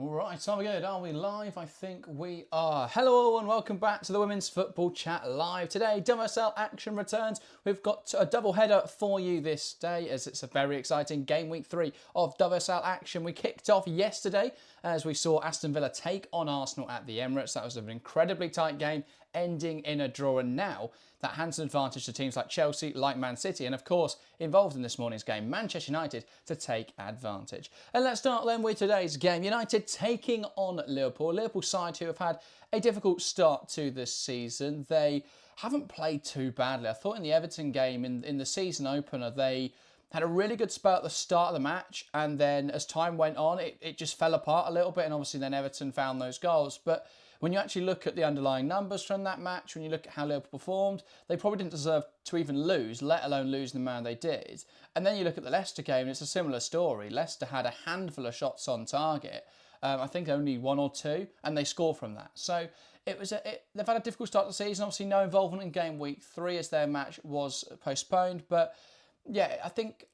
Right, are we good? Are we live? I think we are. Hello all and welcome back to the Women's Football Chat Live. Today, WSL action returns. We've got a double header for you this day as it's a very exciting game week 3 of WSL action. We kicked off yesterday as we saw Aston Villa take on Arsenal at the Emirates. That was an incredibly tight game, ending in a draw, and now that hands an advantage to teams like Chelsea, like Man City, and of course, involved in this morning's game, Manchester United, to take advantage. And let's start then with today's game. United taking on Liverpool. Liverpool side who have had a difficult start to this season. They haven't played too badly. I thought in the Everton game, in the season opener, they had a really good spell at the start of the match, and then as time went on, it just fell apart a little bit, and obviously then Everton found those goals. But when you actually look at the underlying numbers from that match, when you look at how Liverpool performed, they probably didn't deserve to even lose, let alone lose the man they did. And then you look at the Leicester game, and it's a similar story. Leicester had a handful of shots on target, I think only 1 or 2, and they score from that. So they've had a difficult start to the season. Obviously, no involvement in game week 3 as their match was postponed. But yeah, I think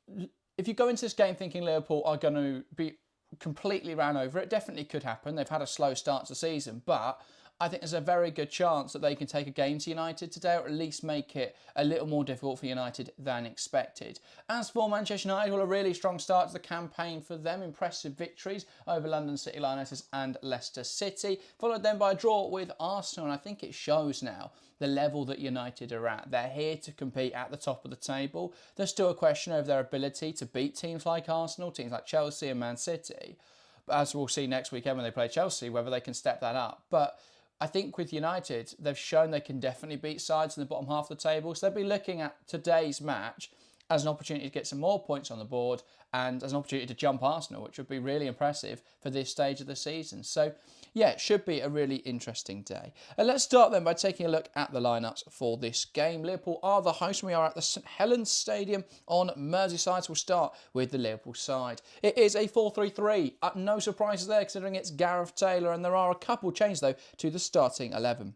if you go into this game thinking Liverpool are going to be completely ran over, it definitely could happen. They've had a slow start to the season, but I think there's a very good chance that they can take a game to United today, or at least make it a little more difficult for United than expected. As for Manchester United, well, a really strong start to the campaign for them. Impressive victories over London City Lionesses and Leicester City, followed then by a draw with Arsenal, and I think it shows now the level that United are at. They're here to compete at the top of the table. There's still a question over their ability to beat teams like Arsenal, teams like Chelsea and Man City. But as we'll see next weekend when they play Chelsea, whether they can step that up. But I think with United, they've shown they can definitely beat sides in the bottom half of the table. So they'll be looking at today's match as an opportunity to get some more points on the board and as an opportunity to jump Arsenal, which would be really impressive for this stage of the season. So yeah, it should be a really interesting day. And let's start then by taking a look at the lineups for this game. Liverpool are the host, and we are at the St Helens Stadium on Merseyside. So we'll start with the Liverpool side. It is a 4-3-3. No surprises there considering it's Gareth Taylor, and there are a couple changes though to the starting 11.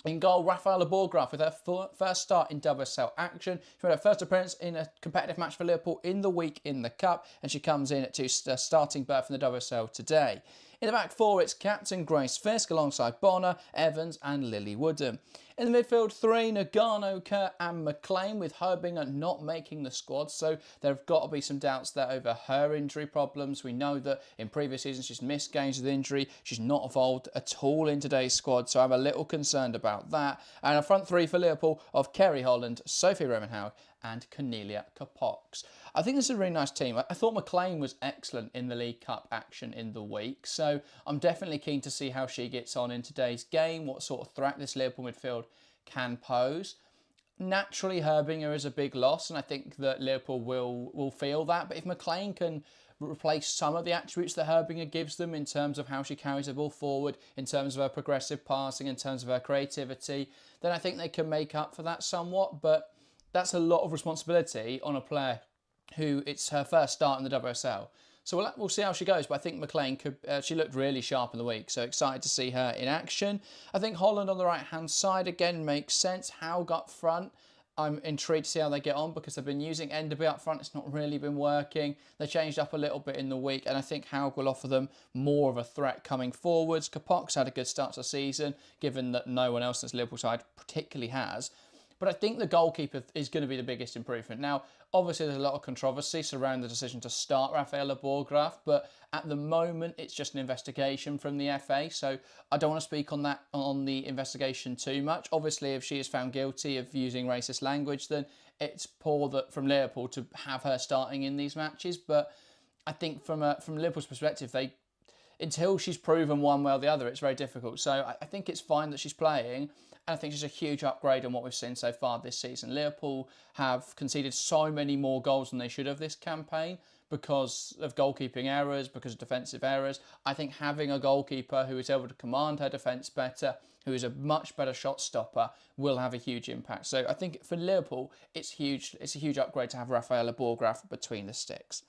In goal, Rafaela Borgraf with her first start in WSL action. She made her first appearance in a competitive match for Liverpool in the week in the Cup, and she comes in to starting berth in the WSL today. In the back four, it's captain Grace Fisk alongside Bonner, Evans and Lily Woodham. In the midfield three, Nagano, Kerr and McLean, with Herbinger not making the squad, so there have got to be some doubts there over her injury problems. We know that in previous seasons she's missed games with injury. She's not evolved at all in today's squad, so I'm a little concerned about that. And a front three for Liverpool of Kerry Holland, Sophie Remenhaug and Cornelia Capox. I think this is a really nice team. I thought McLean was excellent in the League Cup action in the week, so I'm definitely keen to see how she gets on in today's game, what sort of threat this Liverpool midfield can pose. Naturally, Herbinger is a big loss, and I think that Liverpool will feel that, but if McLean can replace some of the attributes that Herbinger gives them in terms of how she carries the ball forward, in terms of her progressive passing, in terms of her creativity, then I think they can make up for that somewhat, but that's a lot of responsibility on a player who it's her first start in the WSL. So we'll see how she goes, but I think McLean she looked really sharp in the week, so excited to see her in action. I think Holland on the right-hand side, again, makes sense. Haug up front, I'm intrigued to see how they get on because they've been using Enderby up front. It's not really been working. They changed up a little bit in the week, and I think Haug will offer them more of a threat coming forwards. Capox had a good start to the season, given that no one else in this Liverpool side particularly has. But I think the goalkeeper is going to be the biggest improvement. Now, obviously, there's a lot of controversy surrounding the decision to start Rafaela Borgraf, but at the moment, it's just an investigation from the FA, so I don't want to speak on the investigation too much. Obviously, if she is found guilty of using racist language, then it's poor from Liverpool to have her starting in these matches. But I think from Liverpool's perspective, until she's proven one way or the other, it's very difficult. So I think it's fine that she's playing. And I think she's a huge upgrade on what we've seen so far this season. Liverpool have conceded so many more goals than they should have this campaign because of goalkeeping errors, because of defensive errors. I think having a goalkeeper who is able to command her defence better, who is a much better shot stopper, will have a huge impact. So I think for Liverpool, it's huge. It's a huge upgrade to have Rafaela Borgraf between the sticks.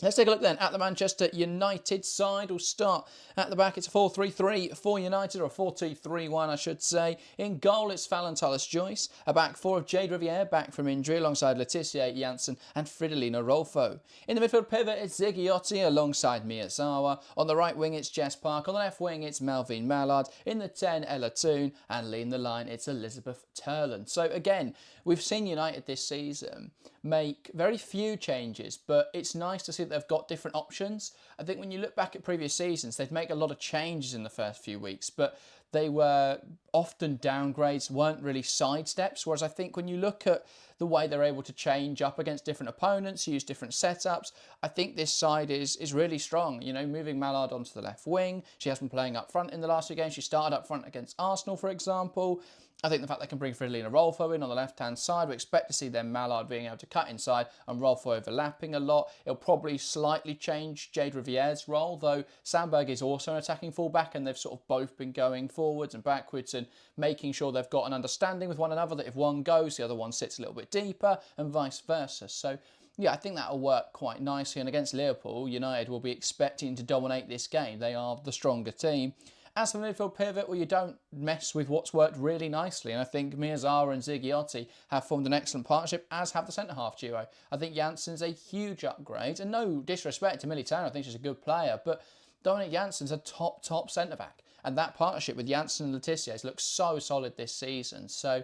Let's take a look then at the Manchester United side. We'll start at the back. It's a 4-3-3 for United, or a 4-2-3-1, I should say. In goal, it's Fallon Tallis-Joyce. A back four of Jade Riviere, back from injury, alongside Laetitia Janssen and Fridolina Rolfo. In the midfield pivot, it's Zigiotti alongside Miyazawa. On the right wing, it's Jess Park. On the left wing, it's Melvin Mallard. In the 10, Ella Toon. And leading the line, it's Elizabeth Turland. So again, we've seen United this season make very few changes, but it's nice to see that they've got different options. I think when you look back at previous seasons, they'd make a lot of changes in the first few weeks, but they were often downgrades, weren't really sidesteps. Whereas I think when you look at the way they're able to change up against different opponents, use different setups, I think this side is really strong. You know, moving Mallard onto the left wing. She has been playing up front in the last few games. She started up front against Arsenal, for example. I think the fact they can bring Fridolina Rolfo in on the left-hand side, we expect to see then Mallard being able to cut inside and Rolfo overlapping a lot. It'll probably slightly change Jade Riviere's role, though Sandberg is also an attacking fullback, and they've sort of both been going forwards and backwards and making sure they've got an understanding with one another, that if one goes, the other one sits a little bit deeper and vice versa. So yeah, I think that'll work quite nicely. And against Liverpool, United will be expecting to dominate this game. They are the stronger team. As for the midfield pivot, well, you don't mess with what's worked really nicely. And I think Miyazawa and Zigiotti have formed an excellent partnership, as have the centre-half duo. I think Janssen's a huge upgrade. And no disrespect to Militao, I think she's a good player. But Dominic Janssen's a top centre-back. And that partnership with Janssen and Laetitia has looked so solid this season. So,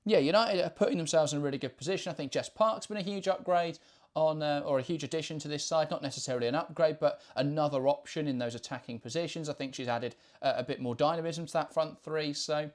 yeah, United are putting themselves in a really good position. I think Jess Park's been a huge upgrade or a huge addition to this side, not necessarily an upgrade, but another option in those attacking positions. I think she's added a bit more dynamism to that front three. So,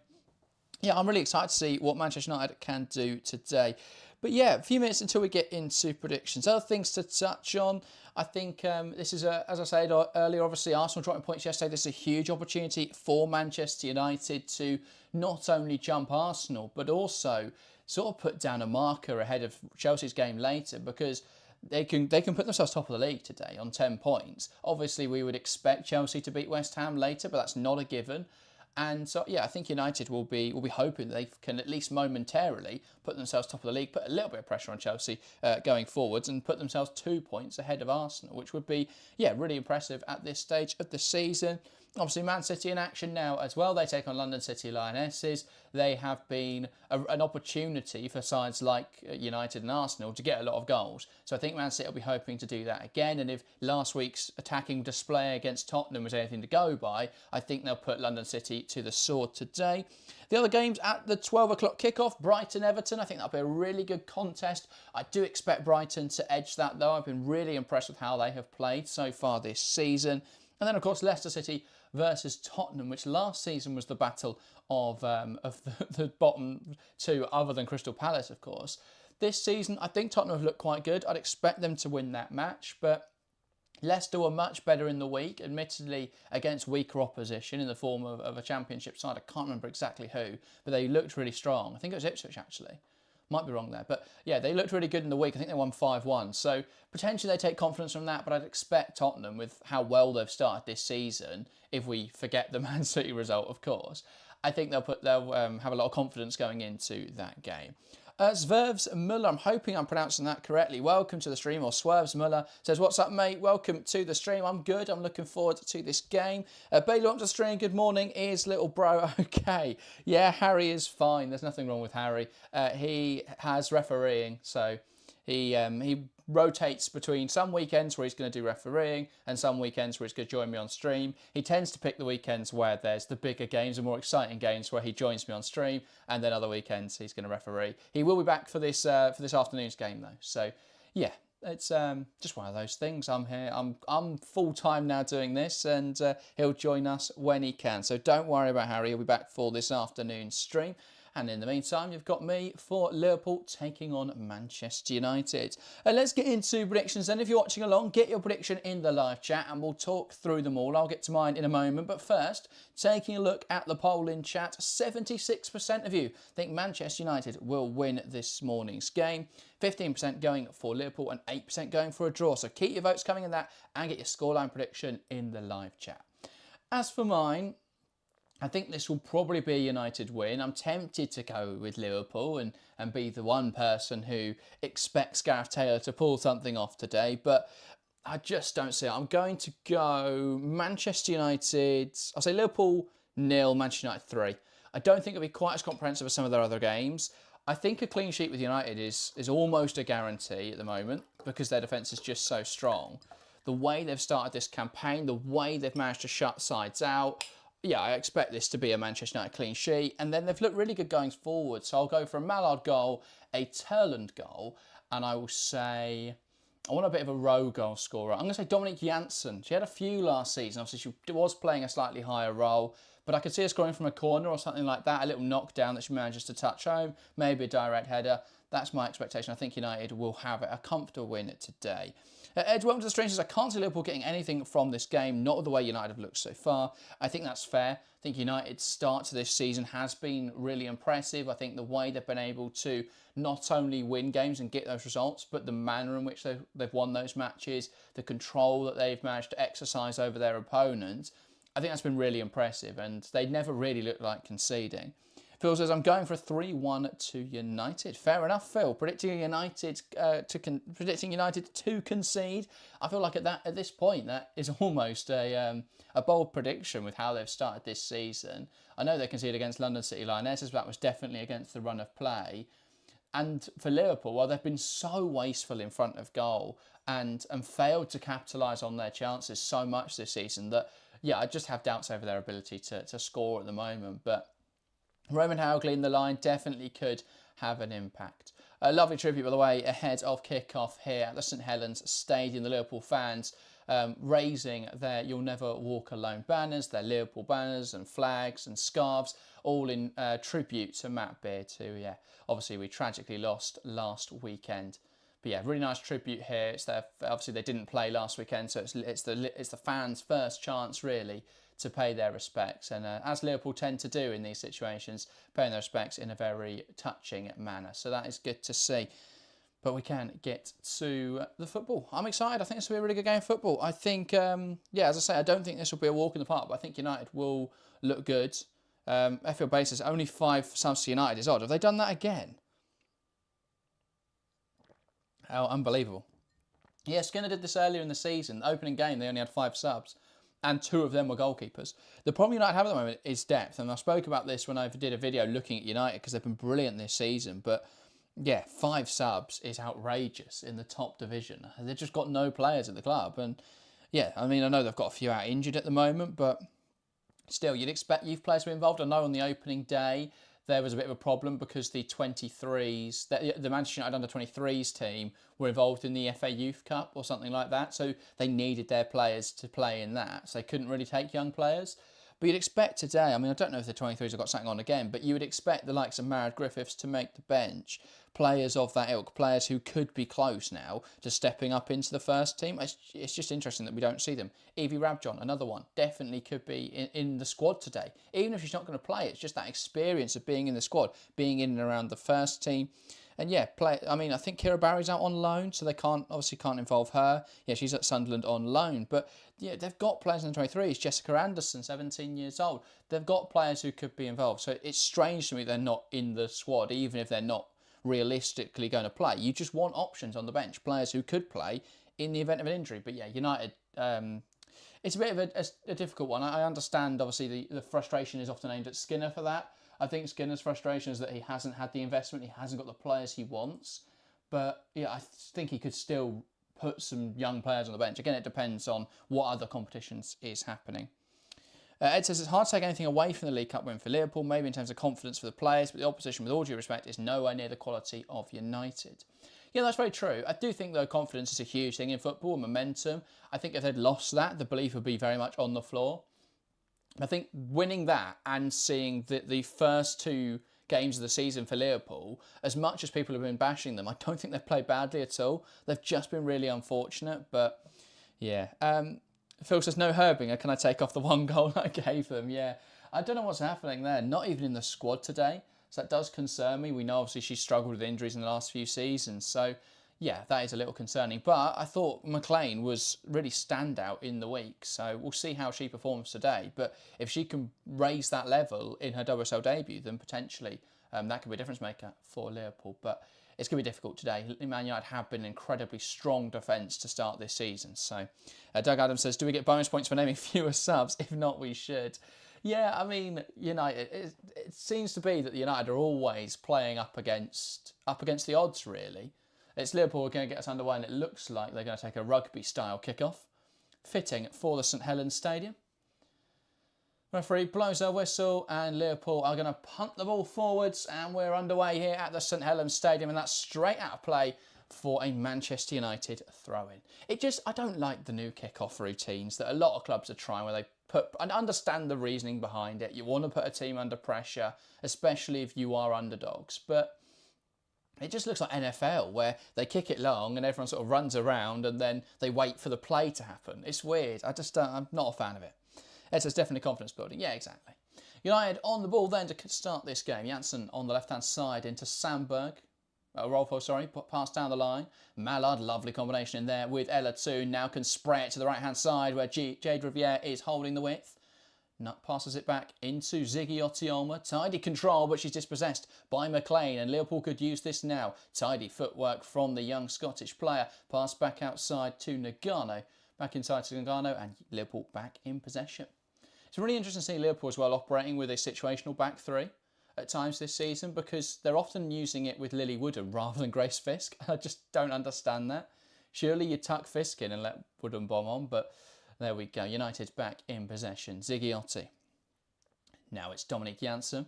yeah, I'm really excited to see what Manchester United can do today. But yeah, a few minutes until we get into predictions. Other things to touch on. I think this is, as I said earlier, obviously Arsenal dropping points yesterday. This is a huge opportunity for Manchester United to not only jump Arsenal, but also sort of put down a marker ahead of Chelsea's game later, because they can put themselves top of the league today on 10 points. Obviously, we would expect Chelsea to beat West Ham later, but that's not a given. And so, yeah, I think United will be hoping that they can at least momentarily put themselves top of the league, put a little bit of pressure on Chelsea going forwards, and put themselves 2 points ahead of Arsenal, which would be, yeah, really impressive at this stage of the season. Obviously, Man City in action now as well. They take on London City Lionesses. They have been an opportunity for sides like United and Arsenal to get a lot of goals. So I think Man City will be hoping to do that again. And if last week's attacking display against Tottenham was anything to go by, I think they'll put London City to the sword today. The other games at the 12 o'clock kickoff, Brighton-Everton. I think that'll be a really good contest. I do expect Brighton to edge that, though. I've been really impressed with how they have played so far this season. And then, of course, Leicester City versus Tottenham, which last season was the battle of the bottom two, other than Crystal Palace, of course. This season, I think Tottenham have looked quite good. I'd expect them to win that match, but Leicester were much better in the week, admittedly against weaker opposition in the form of a Championship side. I can't remember exactly who, but they looked really strong. I think it was Ipswich, actually. Might be wrong there. But yeah, they looked really good in the week. I think they won 5-1. So potentially they take confidence from that, but I'd expect Tottenham, with how well they've started this season, if we forget the Man City result, of course, I think they'll have a lot of confidence going into that game. Swerves Muller, I'm hoping I'm pronouncing that correctly. Welcome to the stream, or Swerves Muller says, "What's up, mate? Welcome to the stream. I'm good. I'm looking forward to this game." Bailey, welcome to the stream. Good morning. Is little bro okay? Yeah, Harry is fine. There's nothing wrong with Harry. He has refereeing, so he rotates between some weekends where he's going to do refereeing and some weekends where he's going to join me on stream. He tends to pick the weekends where there's the bigger games and more exciting games where he joins me on stream, and then other weekends he's going to referee. He will be back for this afternoon's game though. So yeah, it's just one of those things. I'm here. I'm full time now doing this, and he'll join us when he can. So don't worry about Harry. He'll be back for this afternoon's stream. And in the meantime, you've got me for Liverpool taking on Manchester United. Let's get into predictions then. If you're watching along, get your prediction in the live chat and we'll talk through them all. I'll get to mine in a moment. But first, taking a look at the poll in chat, 76% of you think Manchester United will win this morning's game. 15% going for Liverpool and 8% going for a draw. So keep your votes coming in that and get your scoreline prediction in the live chat. As for mine, I think this will probably be a United win. I'm tempted to go with Liverpool and be the one person who expects Gareth Taylor to pull something off today. But I just don't see it. I'm going to go Manchester United. I'll say Liverpool 0, Manchester United 3. I don't think it'll be quite as comprehensive as some of their other games. I think a clean sheet with United is almost a guarantee at the moment because their defence is just so strong. The way they've started this campaign, the way they've managed to shut sides out, yeah, I expect this to be a Manchester United clean sheet. And then they've looked really good going forward. So I'll go for a Mallard goal, a Turland goal, and I will say I want a bit of a row goal scorer. I'm going to say Dominic Janssen. She had a few last season. Obviously, she was playing a slightly higher role, but I could see her scoring from a corner or something like that, a little knockdown that she manages to touch home, maybe a direct header. That's my expectation. I think United will have a comfortable win today. Ed, welcome to the Strangers. I can't see Liverpool getting anything from this game, not the way United have looked so far. I think that's fair. I think United's start to this season has been really impressive. I think the way they've been able to not only win games and get those results, but the manner in which they've won those matches, the control that they've managed to exercise over their opponents, I think that's been really impressive, and they never really looked like conceding. Phil says, I'm going for a 3-1 to United. Fair enough, Phil. Predicting United to concede. I feel like at this point, that is almost a bold prediction with how they've started this season. I know they conceded against London City Lionesses, but that was definitely against the run of play. And for Liverpool, well, they've been so wasteful in front of goal and failed to capitalise on their chances so much this season that, yeah, I just have doubts over their ability to score at the moment. But Roman Haugley in the line definitely could have an impact. A lovely tribute, by the way, ahead of kick-off here at the St Helens Stadium. The Liverpool fans raising their You'll Never Walk Alone banners, their Liverpool banners and flags and scarves, all in tribute to Matt Beard, who, yeah, obviously we tragically lost last weekend. But yeah, really nice tribute here. It's their, obviously they didn't play last weekend, so it's the fans' first chance really to pay their respects, and as Liverpool tend to do in these situations, paying their respects in a very touching manner. So that is good to see. But we can get to the football. I'm excited. I think this will be a really good game of football. I think, yeah, as I say, I don't think this will be a walk in the park, but I think United will look good. FPL basis, only 5 subs to United is odd. Have they done that again? How unbelievable. Yeah, Skinner did this earlier in the season. The opening game, they only had 5 subs. And 2 of them were goalkeepers. The problem United have at the moment is depth. And I spoke about this when I did a video looking at United because they've been brilliant this season. But yeah, 5 subs is outrageous in the top division. They've just got no players at the club. And yeah, I mean, I know they've got a few out injured at the moment, but still, you'd expect youth players to be involved. I know on the opening day, there was a bit of a problem because the 23s, the Manchester United under-23s team were involved in the FA Youth Cup or something like that. So they needed their players to play in that. So they couldn't really take young players. But you'd expect today, I mean, I don't know if the 23s have got something on again, but you would expect the likes of Marad Griffiths to make the bench. Players of that ilk, players who could be close now to stepping up into the first team. It's just interesting that we don't see them. Evie Rabjon, another one, definitely could be in the squad today. Even if she's not going to play, it's just that experience of being in the squad, being in and around the first team. And yeah, I mean, I think Kira Barry's out on loan, so they obviously can't involve her. Yeah, she's at Sunderland on loan. But yeah, they've got players in the 23s. Jessica Anderson, 17 years old. They've got players who could be involved. So it's strange to me they're not in the squad, even if they're not realistically going to play. You just want options on the bench, players who could play in the event of an injury. But yeah, United, it's a bit of a difficult one. I understand, obviously, the frustration is often aimed at Skinner for that. I think Skinner's frustration is that he hasn't had the investment, he hasn't got the players he wants. But yeah, I think he could still put some young players on the bench. Again, it depends on what other competitions is happening. Ed says it's hard to take anything away from the League Cup win for Liverpool, maybe in terms of confidence for the players, but the opposition, with all due respect, is nowhere near the quality of United. Yeah, that's very true. I do think, though, confidence is a huge thing in football, momentum. I think if they'd lost that, the belief would be very much on the floor. I think winning that and seeing the first 2 games of the season for Liverpool, as much as people have been bashing them, I don't think they've played badly at all. They've just been really unfortunate, but yeah. Phil says, no Herbinger, can I take off the 1 goal I gave them? Yeah, I don't know what's happening there. Not even in the squad today. So that does concern me. We know, obviously, she's struggled with injuries in the last few seasons. So, yeah, that is a little concerning. But I thought McLean was really standout in the week. So we'll see how she performs today. But if she can raise that level in her WSL debut, then potentially that could be a difference maker for Liverpool. But it's going to be difficult today. Man United have been an incredibly strong defence to start this season. So Doug Adams says, do we get bonus points for naming fewer subs? If not, we should. Yeah, I mean, United, it seems to be that the United are always playing up against the odds, really. It's Liverpool going to get us underway, and it looks like they're going to take a rugby-style kickoff. Fitting for the St Helens Stadium. Referee blows their whistle, and Liverpool are going to punt the ball forwards, and we're underway here at the St Helens Stadium, and that's straight out of play for a Manchester United throw-in. I don't like the new kickoff routines that a lot of clubs are trying, where they and understand the reasoning behind it. You want to put a team under pressure, especially if you are underdogs, but it just looks like NFL, where they kick it long and everyone sort of runs around and then they wait for the play to happen. It's weird. I'm not a fan of it. It's definitely confidence building. Yeah, exactly. United on the ball then to start this game. Janssen on the left-hand side into Sandberg. Rolfo, pass down the line. Mallard, lovely combination in there with Ella too. Now can spray it to the right-hand side where Jade Riviere is holding the width. Nut passes it back into Ziggy Otioma. Tidy control, but she's dispossessed by McLean, and Liverpool could use this now. Tidy footwork from the young Scottish player. Pass back outside to Nagano. Back inside to Nagano, and Liverpool back in possession. It's really interesting to see Liverpool as well operating with a situational back three at times this season, because they're often using it with Lily Woodham rather than Grace Fisk. I just don't understand that. Surely you tuck Fisk in and let Woodham bomb on, but there we go. United's back in possession. Ziggiotti. Now it's Dominic Janssen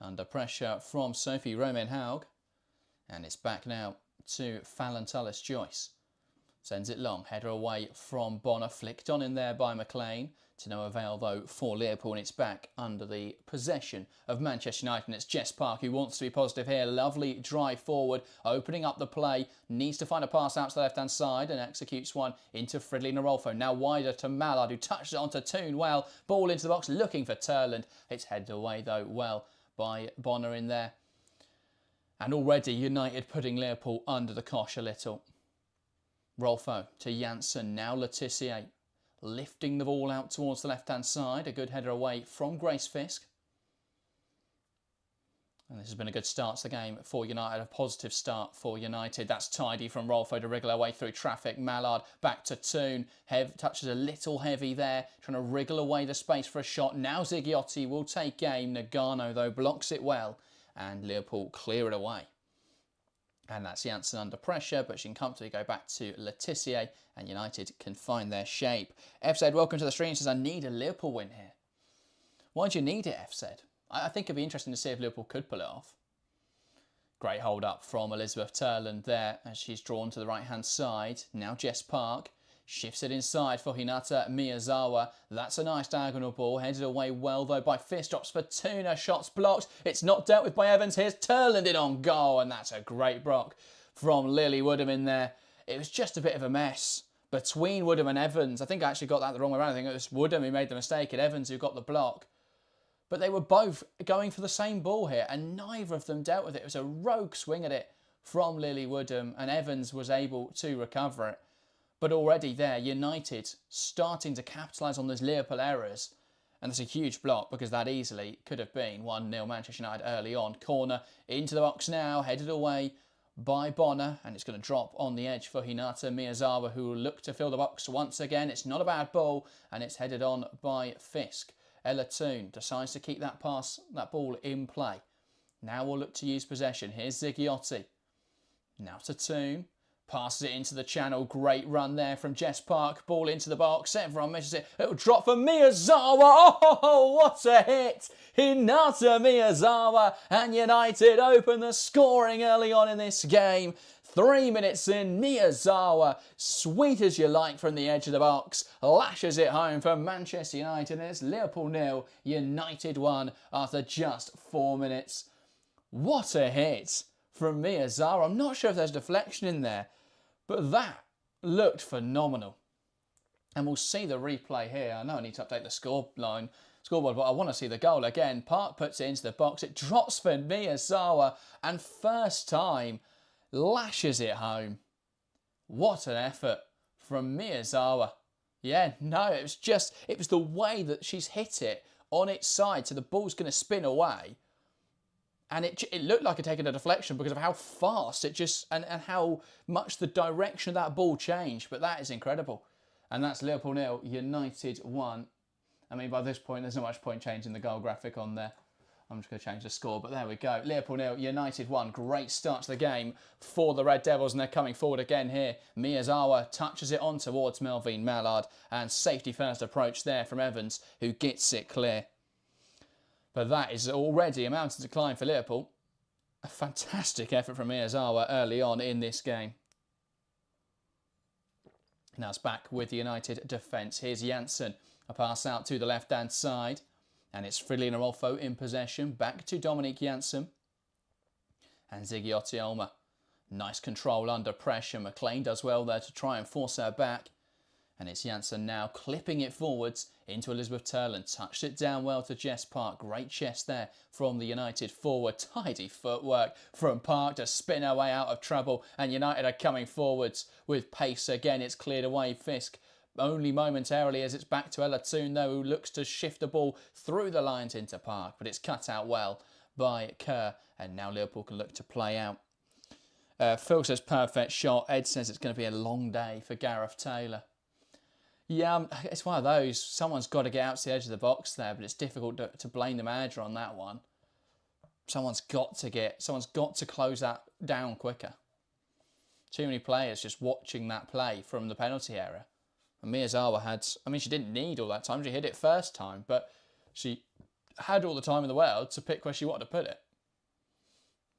under pressure from Sophie Romain-Haug, and it's back now to Fallon Tullis-Joyce. Sends it long, header away from Bonner, flicked on in there by McLean. To no avail though for Liverpool, and it's back under the possession of Manchester United, and it's Jess Park who wants to be positive here. Lovely drive forward, opening up the play, needs to find a pass out to the left hand side and executes one into Fridolina Rolfo. Now wider to Mallard, who touches it onto Toon well. Ball into the box, looking for Turland. It's headed away though well by Bonner in there. And already United putting Liverpool under the cosh a little. Rolfo to Janssen, now Letitia. Lifting the ball out towards the left-hand side. A good header away from Grace Fisk. And this has been a good start to the game for United. A positive start for United. That's Tidy from Rolfo to wriggle her way through traffic. Mallard back to Toon. Touches a little heavy there. Trying to wriggle away the space for a shot. Now Ziggiotti will take game. Nagano, though, blocks it well. And Liverpool clear it away. And that's Janssen under pressure, but she can comfortably go back to Letitia, and United can find their shape. F said, welcome to the stream. Says, I need a Liverpool win here. Why do you need it, F said? I think it'd be interesting to see if Liverpool could pull it off. Great hold up from Elizabeth Turland there as she's drawn to the right-hand side. Now Jess Park shifts it inside for Hinata Miyazawa. That's a nice diagonal ball. Headed away well, though, by Fist. Drops for Tuna. Shots blocked. It's not dealt with by Evans. Here's Turland in on goal. And that's a great block from Lily Woodham in there. It was just a bit of a mess between Woodham and Evans. I think I actually got that the wrong way around. I think it was Woodham who made the mistake and Evans who got the block. But they were both going for the same ball here, and neither of them dealt with it. It was a rogue swing at it from Lily Woodham, and Evans was able to recover it. But already there, United starting to capitalise on those Liverpool errors. And that's a huge block, because that easily could have been 1-0 Manchester United early on. Corner into the box now, headed away by Bonner. And it's going to drop on the edge for Hinata Miyazawa, who will look to fill the box once again. It's not a bad ball, and it's headed on by Fisk. Ella Toon decides to keep that ball in play. Now we'll look to use possession. Here's Ziggiotti. Now to Toon. Passes it into the channel. Great run there from Jess Park. Ball into the box. Everyone misses it. It'll drop for Miyazawa. Oh, what a hit. Hinata Miyazawa. And United open the scoring early on in this game. 3 minutes in, Miyazawa, sweet as you like from the edge of the box, lashes it home for Manchester United. And it's Liverpool 0, United 1 after just 4 minutes. What a hit from Miyazawa. I'm not sure if there's deflection in there, but that looked phenomenal. And we'll see the replay here. I know I need to update the scoreboard, but I want to see the goal again. Park puts it into the box. It drops for Miyazawa, and first time lashes it home. What an effort from Miyazawa. Yeah, no, it was the way that she's hit it on its side, so the ball's going to spin away. And it looked like it taken a deflection because of how fast it just, and how much the direction of that ball changed. But that is incredible. And that's Liverpool 0, United 1. I mean, by this point, there's not much point changing the goal graphic on there. I'm just going to change the score, but there we go. Liverpool 0, United 1. Great start to the game for the Red Devils, and they're coming forward again here. Miyazawa touches it on towards Melvin Mallard, and safety first approach there from Evans, who gets it clear. But that is already a mountain to climb for Liverpool. A fantastic effort from Miyazawa early on in this game. Now it's back with the United defence. Here's Janssen. A pass out to the left-hand side. And it's Fridolin Arolfo in possession. Back to Dominique Janssen. And Ziggy Otioma. Nice control under pressure. McLean does well there to try and force her back. And it's Janssen now clipping it forwards into Elizabeth Turland. Touched it down well to Jess Park. Great chest there from the United forward. Tidy footwork from Park to spin her way out of trouble. And United are coming forwards with pace again. It's cleared away. Fisk only momentarily as it's back to Ella Toon though, who looks to shift the ball through the lines into Park. But it's cut out well by Kerr. And now Liverpool can look to play out. Phil says perfect shot. Ed says it's going to be a long day for Gareth Taylor. Yeah, it's one of those. Someone's got to get out to the edge of the box there, but it's difficult to blame the manager on that one. Someone's got to close that down quicker. Too many players just watching that play from the penalty area. And Miyazawa had, I mean, she didn't need all that time. She hit it first time, but she had all the time in the world to pick where she wanted to put it.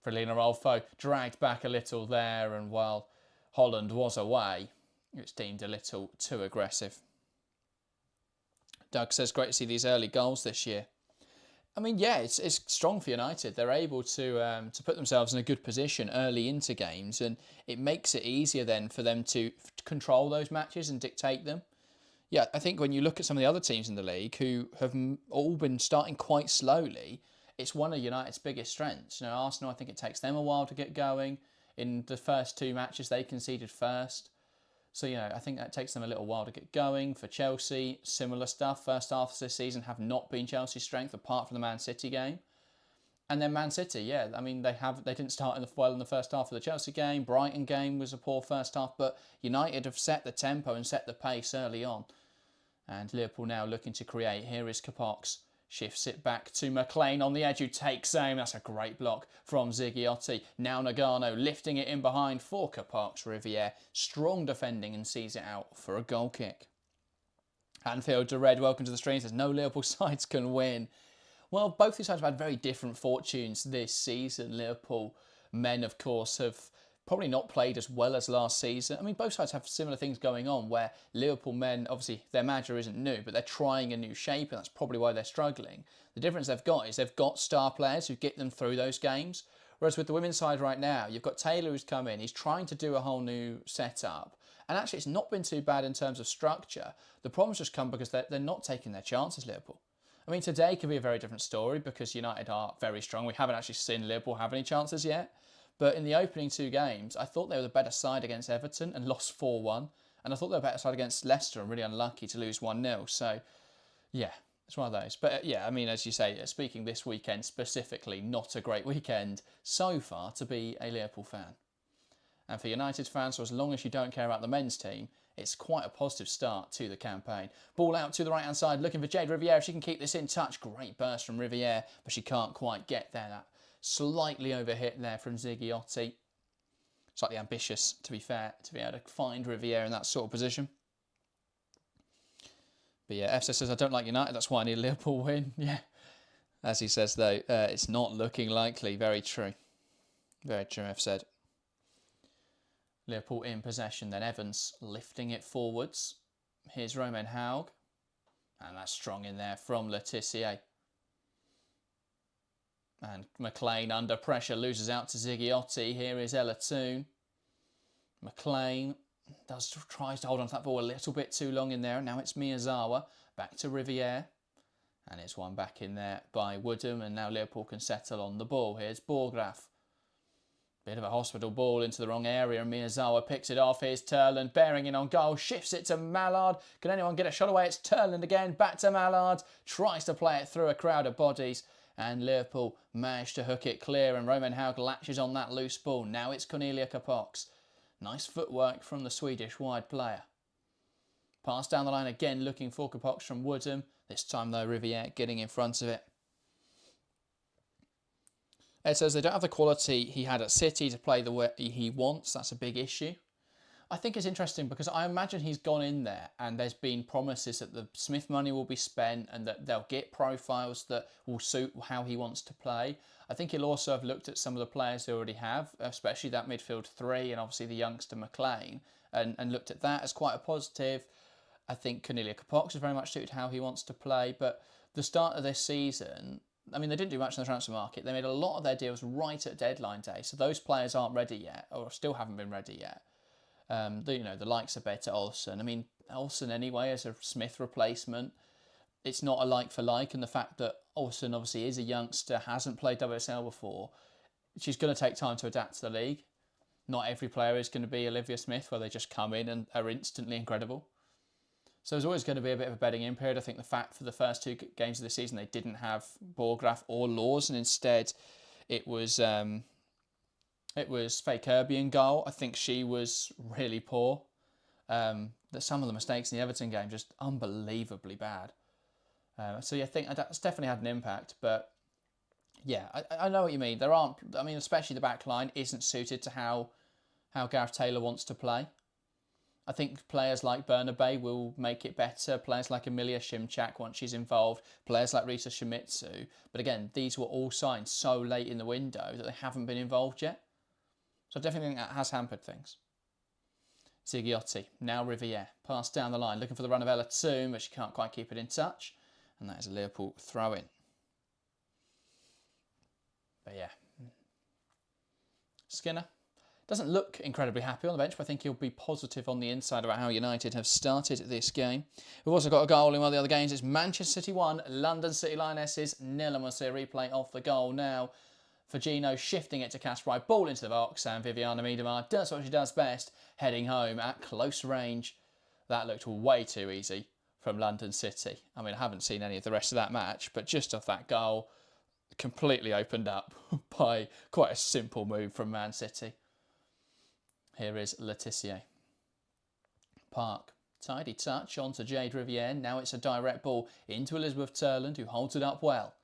Fridolin Arolfo dragged back a little there, and while Holland was away, it's deemed a little too aggressive. Doug says, great to see these early goals this year. I mean, yeah, it's strong for United. They're able to put themselves in a good position early into games, and it makes it easier then for them to control those matches and dictate them. Yeah, I think when you look at some of the other teams in the league who have all been starting quite slowly, it's one of United's biggest strengths. You know, Arsenal, I think it takes them a while to get going. In the first two matches, they conceded first. So, you know, I think that takes them a little while to get going. For Chelsea, similar stuff. First half of this season have not been Chelsea's strength, apart from the Man City game. And then Man City, yeah, I mean, they didn't start well in the first half of the Chelsea game. Brighton game was a poor first half, but United have set the tempo and set the pace early on. And Liverpool now looking to create. Here is Capox. Shifts it back to McLean on the edge, who takes aim. That's a great block from Ziggiotti. Now Nagano lifting it in behind for Capox. Riviere strong defending and sees it out for a goal kick. Anfield to Red, welcome to the stream. Says no Liverpool sides can win. Well, both these sides have had very different fortunes this season. Liverpool men, of course, have probably not played as well as last season. I mean, both sides have similar things going on where Liverpool men, obviously their manager isn't new, but they're trying a new shape, and that's probably why they're struggling. The difference they've got is they've got star players who get them through those games. Whereas with the women's side right now, you've got Taylor who's come in. He's trying to do a whole new setup. And actually, it's not been too bad in terms of structure. The problems just come because they're not taking their chances, Liverpool. I mean, today could be a very different story because United are very strong. We haven't actually seen Liverpool have any chances yet. But in the opening two games, I thought they were the better side against Everton and lost 4-1. And I thought they were the better side against Leicester and really unlucky to lose 1-0. So, yeah, it's one of those. But, yeah, I mean, as you say, speaking this weekend specifically, not a great weekend so far to be a Liverpool fan. And for United fans, so as long as you don't care about the men's team, it's quite a positive start to the campaign. Ball out to the right-hand side, looking for Jade Riviere. If she can keep this in touch, great burst from Riviere, but she can't quite get there. That slightly overhit there from Ziggiotti. Slightly ambitious, to be fair, to be able to find Riviere in that sort of position. But yeah, FC says, I don't like United, that's why I need a Liverpool win. Yeah, as he says, though, it's not looking likely. Very true. Very true, I've said. Liverpool in possession, then Evans lifting it forwards. Here's Romain Haug. And that's strong in there from Letitia. And McLean under pressure loses out to Ziggiotti. Here is Ella Toon. McLean tries to hold on to that ball a little bit too long in there. Now it's Miyazawa. Back to Riviere. And it's one back in there by Woodham. And now Liverpool can settle on the ball. Here's Borgraf. Bit of a hospital ball into the wrong area, and Miyazawa picks it off. Here's Turland bearing in on goal, shifts it to Mallard. Can anyone get a shot away? It's Turland again, back to Mallard. Tries to play it through a crowd of bodies, And Liverpool managed to hook it clear, and Roman Haug latches on that loose ball. Now it's Cornelia Capox. Nice footwork from the Swedish wide player. Pass down the line again, looking for Capox from Woodham. This time though, Riviere getting in front of it. Ed says they don't have the quality he had at City to play the way he wants. That's a big issue. I think it's interesting because I imagine he's gone in there and there's been promises that the Smith money will be spent and that they'll get profiles that will suit how he wants to play. I think he'll also have looked at some of the players they already have, especially that midfield three and obviously the youngster McLean, and looked at that as quite a positive. I think Cornelia Capox is very much suited how he wants to play, but the start of this season, I mean, they didn't do much in the transfer market. They made a lot of their deals right at deadline day, so those players aren't ready yet, or still haven't been ready yet. The likes of Beta Olsen. I mean, Olsen anyway as a Smith replacement. It's not a like for like, and the fact that Olsen obviously is a youngster, hasn't played WSL before, she's going to take time to adapt to the league. Not every player is going to be Olivia Smith, where they just come in and are instantly incredible. So there's always going to be a bit of a bedding in period. I think the fact for the first two games of the season they didn't have Borgraf or Laws, and instead it was Faye Kirby in goal. I think she was really poor. Some of the mistakes in the Everton game just unbelievably bad. So yeah, I think that's definitely had an impact. But yeah, I know what you mean. Especially the back line isn't suited to how Gareth Taylor wants to play. I think players like Bernabe will make it better. Players like Emilia Shimchak once she's involved. Players like Rita Shimizu. But again, these were all signed so late in the window that they haven't been involved yet. So I definitely think that has hampered things. Zigiotti, now Riviere. Pass down the line, looking for the run of Ella Toom, but she can't quite keep it in touch. And that is a Liverpool throw-in. But yeah. Skinner doesn't look incredibly happy on the bench, but I think he'll be positive on the inside about how United have started this game. We've also got a goal in one of the other games. It's Manchester City 1, London City Lionesses 0. And we'll see a replay of the goal now. Firgino shifting it to Kasparov, ball into the box, and Viviana Miedemar does what she does best, heading home at close range. That looked way too easy from London City. I mean, I haven't seen any of the rest of that match, but just off that goal, completely opened up by quite a simple move from Man City. Here is Letitia. Park, tidy touch onto Jade Riviere. Now it's a direct ball into Elizabeth Turland, who holds it up well.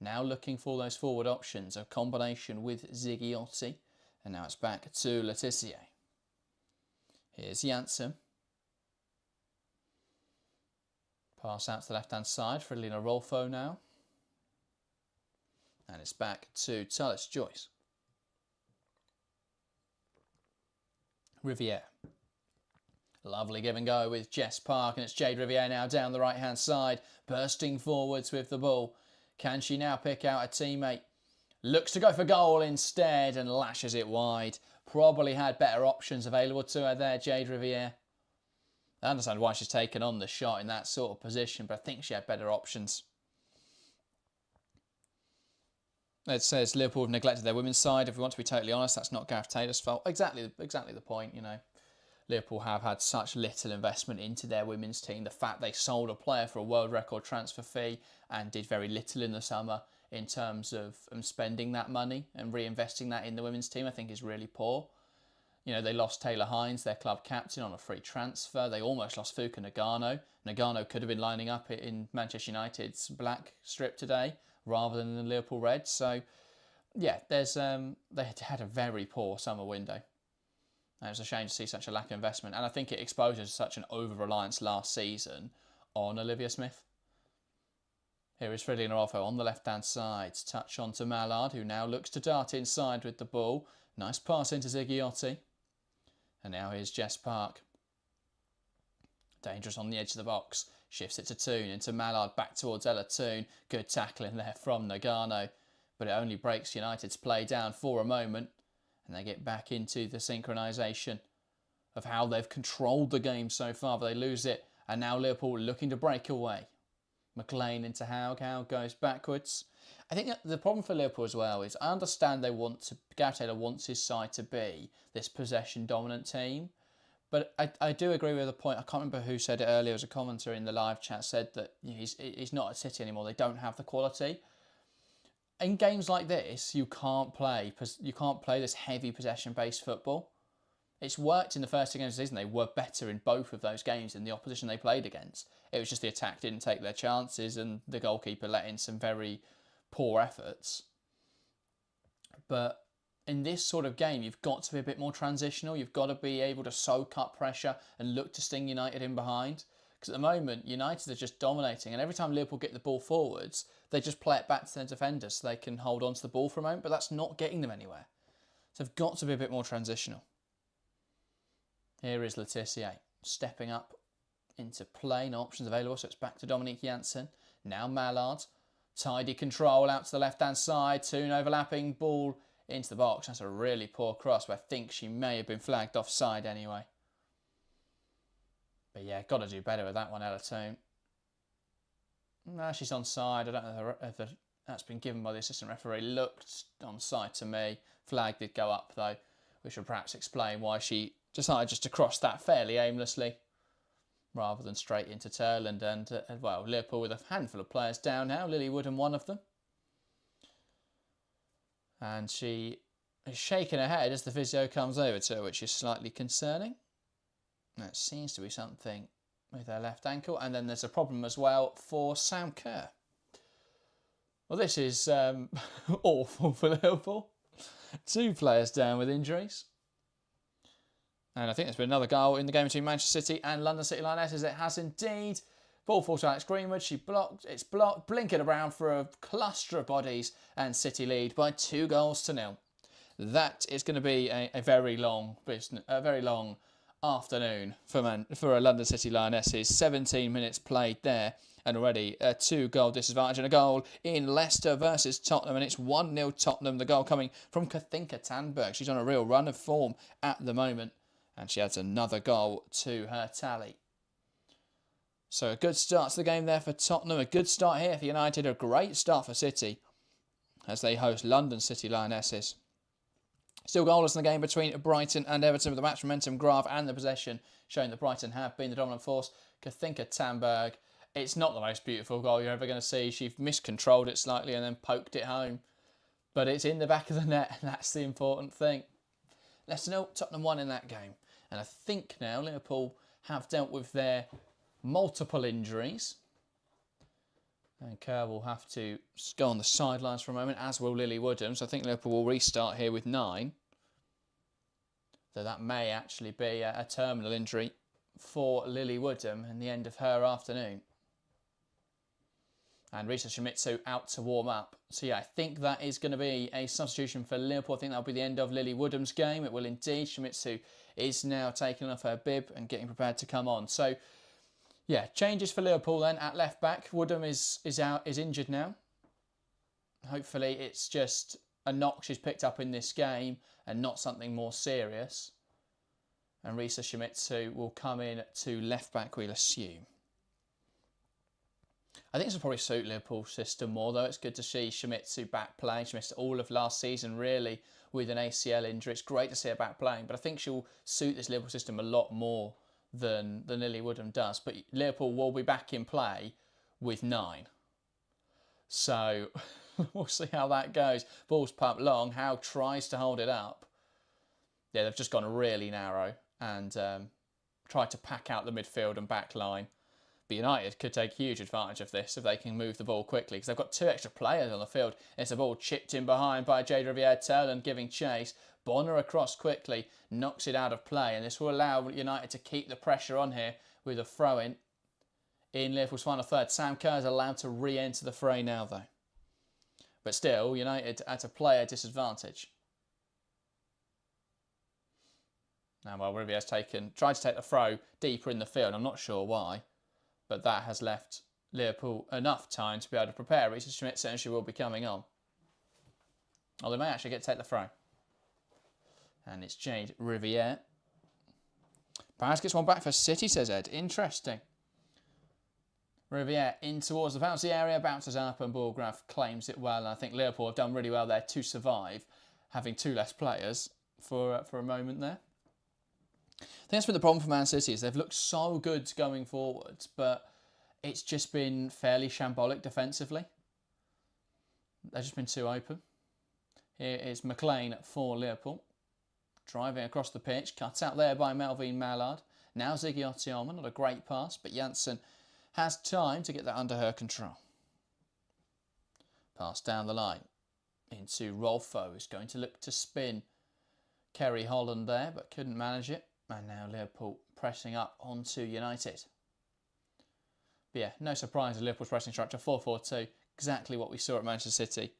Now looking for those forward options, a combination with Zigiotti. And now it's back to Letitia. Here's Janssen. Pass out to the left-hand side for Lena Rolfo now. And it's back to Tullis Joyce. Riviere. Lovely give and go with Jess Park, and it's Jade Riviere now down the right-hand side, bursting forwards with the ball. Can she now pick out a teammate? Looks to go for goal instead and lashes it wide. Probably had better options available to her there, Jade Riviere. I understand why she's taken on the shot in that sort of position, but I think she had better options. It says Liverpool have neglected their women's side. If we want to be totally honest, that's not Gareth Taylor's fault. Exactly the point, you know. Liverpool have had such little investment into their women's team. The fact they sold a player for a world record transfer fee and did very little in the summer in terms of spending that money and reinvesting that in the women's team, I think is really poor. You know, they lost Taylor Hines, their club captain, on a free transfer. They almost lost Fuka Nagano. Nagano could have been lining up in Manchester United's black strip today rather than the Liverpool red. So, yeah, they had a very poor summer window. And it was a shame to see such a lack of investment. And I think it exposes such an over-reliance last season on Olivia Smith. Here is Fridley Arolfo on the left-hand side. Touch on to Mallard, who now looks to dart inside with the ball. Nice pass into Zigiotti. And now here's Jess Park. Dangerous on the edge of the box. Shifts it to Toon, into Mallard, back towards Ella Toon. Good tackling there from Nagano. But it only breaks United's play down for a moment. And they get back into the synchronisation of how they've controlled the game so far. But they lose it. And now Liverpool looking to break away. McLean into Haug. Haug goes backwards. I think the problem for Liverpool as well is I understand Gareth Taylor wants his side to be this possession-dominant team. But I do agree with the point. I can't remember who said it earlier as a commenter in the live chat, said that he's not at City anymore. They don't have the quality. in games like this, you can't play this heavy possession-based football. It's worked in the first two games of the season. They were better in both of those games than the opposition they played against. It was just the attack didn't take their chances and the goalkeeper let in some very poor efforts. But in this sort of game, you've got to be a bit more transitional. You've got to be able to soak up pressure and look to sting United in behind. Because at the moment, United are just dominating. And every time Liverpool get the ball forwards, they just play it back to their defenders so they can hold on to the ball for a moment. But that's not getting them anywhere. So they've got to be a bit more transitional. Here is Letitia stepping up into playing options available. So it's back to Dominique Janssen. Now Mallard. Tidy control out to the left-hand side. Toon overlapping. Ball into the box. That's a really poor cross. But I think she may have been flagged offside anyway. But yeah, got to do better with that one, Ella Toon. No, she's onside. I don't know if that's been given by the assistant referee. Looked onside to me. Flag did go up though, which would perhaps explain why she decided just to cross that fairly aimlessly rather than straight into Turland. And, well, Liverpool with a handful of players down now. Lily Woodham, one of them. And she is shaking her head as the physio comes over to her, which is slightly concerning. That seems to be something with her left ankle. And then there's a problem as well for Sam Kerr. Well, this is awful for Liverpool. 2 players down with injuries. And I think there's been another goal in the game between Manchester City and London City Lionesses. It has indeed. Ball falls to Alex Greenwood. It's blocked, blinking around for a cluster of bodies, and City lead by 2-0. That is going to be a very long afternoon for a London City Lionesses. 17 minutes played there, and already a 2-goal disadvantage and a goal in Leicester versus Tottenham, and it's 1-0 Tottenham. The goal coming from Kathinka Tandberg. She's on a real run of form at the moment, and she adds another goal to her tally. So a good start to the game there for Tottenham. A good start here for United. A great start for City as they host London City Lionesses. Still goalless in the game between Brighton and Everton, with the match momentum graph and the possession showing that Brighton have been the dominant force. Kathinka Tandberg. It's not the most beautiful goal you're ever going to see. She miscontrolled it slightly and then poked it home. But it's in the back of the net, and that's the important thing. Leicester 0, Tottenham 1 in that game. And I think now Liverpool have dealt with their multiple injuries. And Kerr will have to go on the sidelines for a moment, as will Lily Woodham. So I think Liverpool will restart here with 9. Though that may actually be a terminal injury for Lily Woodham and the end of her afternoon. And Risa Shimizu out to warm up. So yeah, I think that is going to be a substitution for Liverpool. I think that'll be the end of Lily Woodham's game. It will indeed. Shimizu is now taking off her bib and getting prepared to come on. So yeah, changes for Liverpool then at left back. Woodham is injured now. Hopefully it's just a knock she's picked up in this game and not something more serious. And Risa Shimizu will come in to left back, we'll assume. I think this will probably suit Liverpool's system more, though. It's good to see Shimizu back playing. She missed all of last season, really, with an ACL injury. It's great to see her back playing, but I think she'll suit this Liverpool system a lot more than Lily Woodham does. But Liverpool will be back in play with 9. So we'll see how that goes. Ball's pumped long. Howe tries to hold it up. Yeah, they've just gone really narrow and tried to pack out the midfield and back line. But United could take huge advantage of this if they can move the ball quickly, because they've got 2 extra players on the field. It's a ball chipped in behind by Jade Riviere-Turland giving chase. Bonner across quickly, knocks it out of play, and this will allow United to keep the pressure on here with a throw-in Liverpool's final third. Sam Kerr is allowed to re-enter the fray now, though. But still, United at a player disadvantage. Now, well, Rivier's tried to take the throw deeper in the field. I'm not sure why, but that has left Liverpool enough time to be able to prepare. Risa Shimizu, and she will be coming on. Or they may actually get to take the throw. And it's Jade Riviere. Perhaps gets one back for City, says Ed. Interesting. Riviere in towards the penalty area, bounces up, and Ballgraf claims it well. And I think Liverpool have done really well there to survive, having 2 less players for a moment there. I think that's been the problem for Man City, is they've looked so good going forwards, but it's just been fairly shambolic defensively. They've just been too open. Here is McLean for Liverpool. Driving across the pitch, cut out there by Melvin Mallard. Now Ziggy on, not a great pass, but Janssen has time to get that under her control. Pass down the line into Rolfo, who's going to look to spin Kerry Holland there, but couldn't manage it. And now Liverpool pressing up onto United. But yeah, no surprise in Liverpool's pressing structure, 4-4-2, exactly what we saw at Manchester City.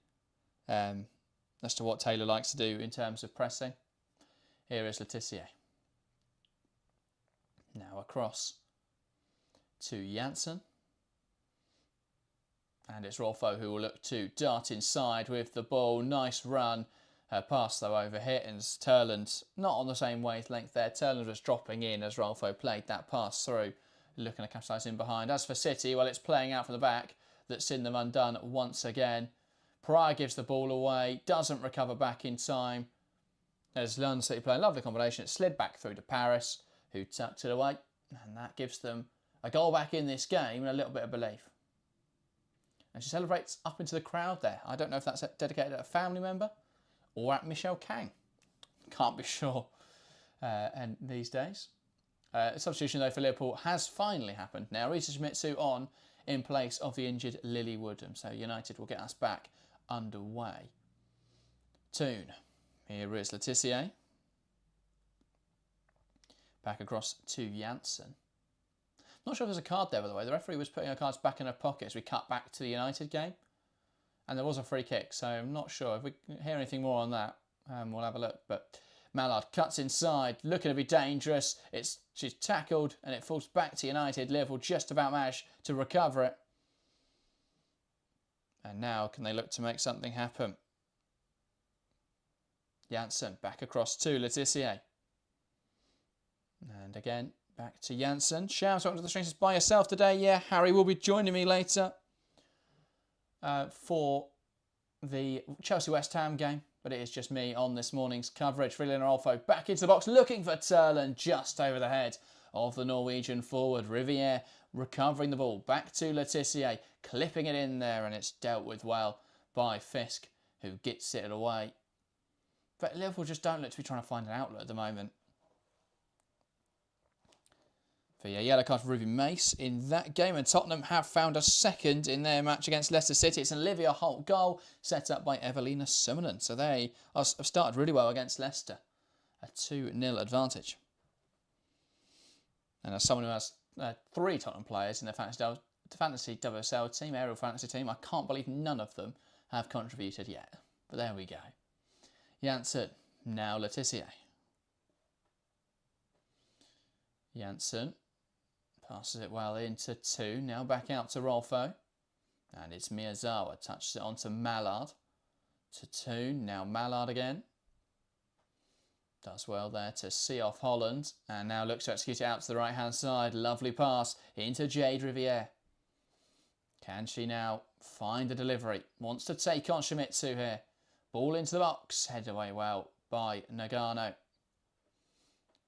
As to what Taylor likes to do in terms of pressing. Here is Letitia. Now across to Janssen. And it's Rolfo who will look to dart inside with the ball. Nice run. Her pass though overhit, and Turland not on the same wavelength there. Turland was dropping in as Rolfo played that pass through. Looking to capitalise in behind. As for City, well, it's playing out from the back that's seen them undone once again. Pryor gives the ball away, doesn't recover back in time. As London City play a lovely combination, it slid back through to Paris, who tucked it away. And that gives them a goal back in this game and a little bit of belief. And she celebrates up into the crowd there. I don't know if that's dedicated at a family member or at Michelle Kang. Can't be sure and these days. Substitution though for Liverpool has finally happened. Now Risa Shimizu on in place of the injured Lily Woodham. So United will get us back underway. Toon. Here is Letitia. Back across to Janssen. Not sure if there's a card there, by the way. The referee was putting her cards back in her pocket as we cut back to the United game. And there was a free kick, so I'm not sure. If we hear anything more on that, we'll have a look. But Mallard cuts inside, looking to be dangerous. She's tackled and it falls back to United. Liverpool just about managed to recover it. And now can they look to make something happen? Janssen back across to Letitia. And again, back to Janssen. Shams, welcome to the Strangers by yourself today. Yeah, Harry will be joining me later for the Chelsea-West Ham game. But it is just me on this morning's coverage. Freeland Rolfo back into the box, looking for Turland just over the head of the Norwegian forward. Riviere recovering the ball. Back to Letitia, clipping it in there, and it's dealt with well by Fisk, who gets it away. But Liverpool just don't look to be trying to find an outlet at the moment. For a yellow card for Ruby Mace in that game, and Tottenham have found a second in their match against Leicester City. It's an Olivia Holt goal set up by Evelina Summerlin. So they have started really well against Leicester. A 2-0 advantage. And as someone who has 3 Tottenham players in their fantasy WSL team, aerial fantasy team, I can't believe none of them have contributed yet. But there we go. Janssen, now Letitia. Janssen passes it well into 2. Now back out to Rolfo. And it's Miyazawa. Touches it onto Mallard. To 2. Now Mallard again. Does well there to see off Holland. And now looks to execute it out to the right-hand side. Lovely pass into Jade Riviere. Can she now find a delivery? Wants to take on Shimizu here. Ball into the box. Headed away well by Nagano.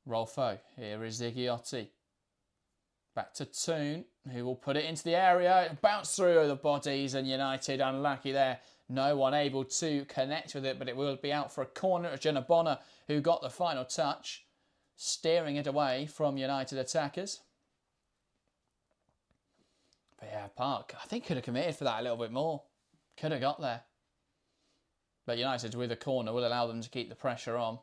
Rolfo. Here is Ziggiotti. Back to Toon, who will put it into the area. It bounced through the bodies, and United unlucky there. No one able to connect with it, but it will be out for a corner. It's Jenna Bonner who got the final touch, steering it away from United attackers. But yeah, Park, I think could have committed for that a little bit more. Could have got there. But United with a corner will allow them to keep the pressure on.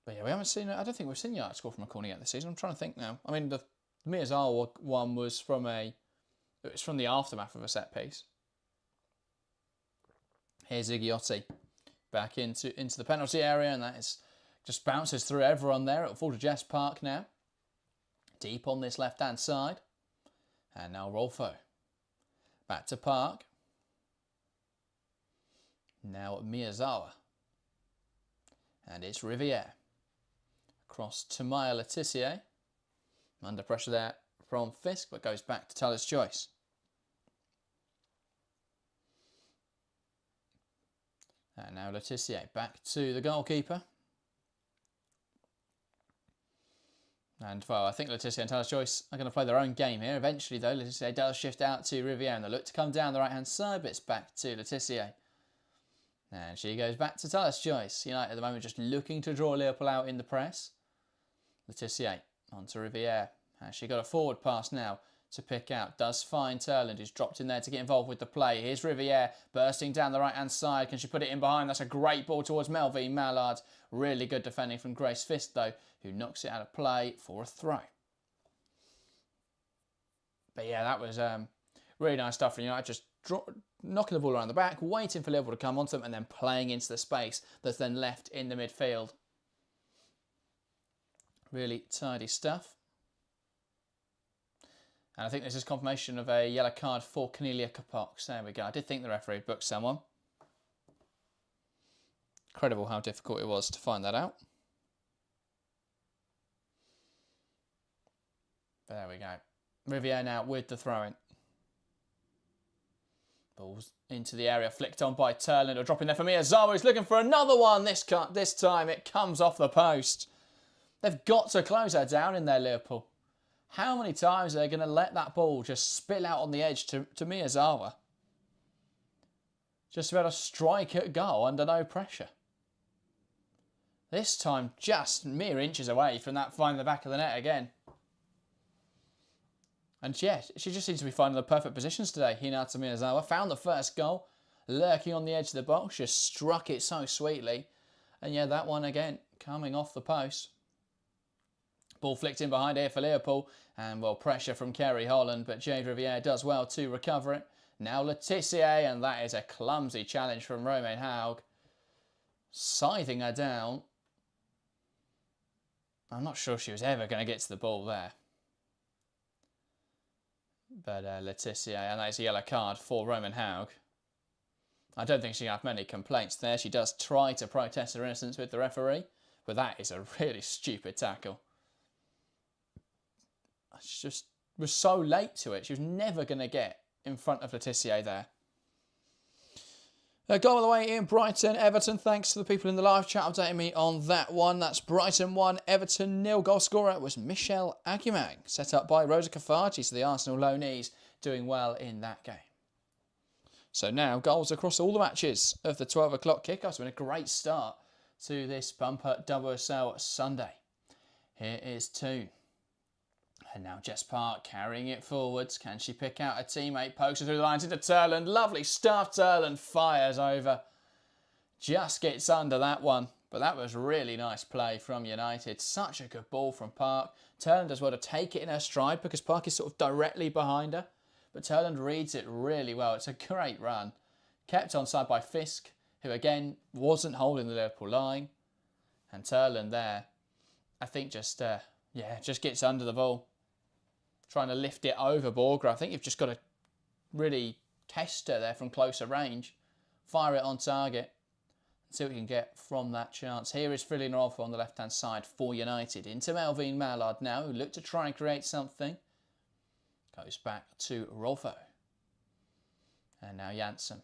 But yeah, we haven't seen, I don't think we've seen United score from a corner yet this season. I'm trying to think now. I mean, the Miyazawa one was from the aftermath of a set piece. Here's Ziggiotti back into the penalty area, and that is just bounces through everyone there. It'll fall to Jess Park now. Deep on this left-hand side. And now Rolfo. Back to Park. Now Miyazawa. And it's Riviere. Across to Maya Letitia. Under pressure there from Fisk, but goes back to Taylor's choice. And now Letitia back to the goalkeeper. And, well, I think Le Tissier and Taylor's Choice are going to play their own game here. Eventually, though, Le Tissier does shift out to Riviere, and they look to come down the right-hand side, but it's back to Le Tissier. And she goes back to Taylor's Choice. United at the moment just looking to draw Liverpool out in the press. Le Tissier on to Riviere. And she got a forward pass now to pick out. Does find Turland, who's dropped in there to get involved with the play. Here's Riviere bursting down the right-hand side. Can she put it in behind? That's a great ball towards Melvine Mallard. Really good defending from Grace Fist, though, who knocks it out of play for a throw. But yeah, that was really nice stuff from United. Just knocking the ball around the back, waiting for Liverpool to come onto them, and then playing into the space that's then left in the midfield. Really tidy stuff. And I think this is confirmation of a yellow card for Cornelia Capox. There we go. I did think the referee had booked someone. Incredible how difficult it was to find that out. But there we go. Riviere now with the throw-in. Balls into the area, flicked on by Turland, or dropping there for Miyazawa, who's looking for another one. This time it comes off the post. They've got to close her down in there, Liverpool. How many times are they going to let that ball just spill out on the edge to Miyazawa? Just about a strike at goal under no pressure. This time just mere inches away from that finding the back of the net again. And yeah, she just seems to be finding the perfect positions today. Hinata Miyazawa found the first goal, lurking on the edge of the box, just struck it so sweetly. And yeah, that one again, coming off the post. Ball flicked in behind here for Liverpool, and well, pressure from Kerry Holland, but Jade Riviere does well to recover it. Now Le Tissier, and that is a clumsy challenge from Romain Haug. Scything her down. I'm not sure she was ever going to get to the ball there. But Le Tissier, and that is a yellow card for Romain Haug. I don't think she have many complaints there. She does try to protest her innocence with the referee, but that is a really stupid tackle. She just was so late to it. She was never going to get in front of Le Tissier there. A goal on the way in Brighton, Everton. Thanks to the people in the live chat updating me on that one. That's Brighton 1, Everton 0. Goal scorer was Michelle Agumang, set up by Rosa Kafaji. So the Arsenal loanees doing well in that game. So now goals across all the matches of the 12 o'clock kickoff. It's been a great start to this bumper WSL Sunday. Here is Toon. And now Jess Park carrying it forwards. Can she pick out a teammate? Pokes her through the lines into Turland. Lovely stuff. Turland fires over. Just gets under that one. But that was really nice play from United. Such a good ball from Park. Turland does well to take it in her stride because Park is sort of directly behind her. But Turland reads it really well. It's a great run. Kept onside by Fisk, who again wasn't holding the Liverpool line. And Turland there, I think just gets under the ball. Trying to lift it over Borgra. I think you've just got to really test her there from closer range. Fire it on target. See what you can get from that chance. Here is Frillian Rolfo on the left-hand side for United. Into Melvine Mallard now, who looked to try and create something. Goes back to Rolfo. And now Janssen.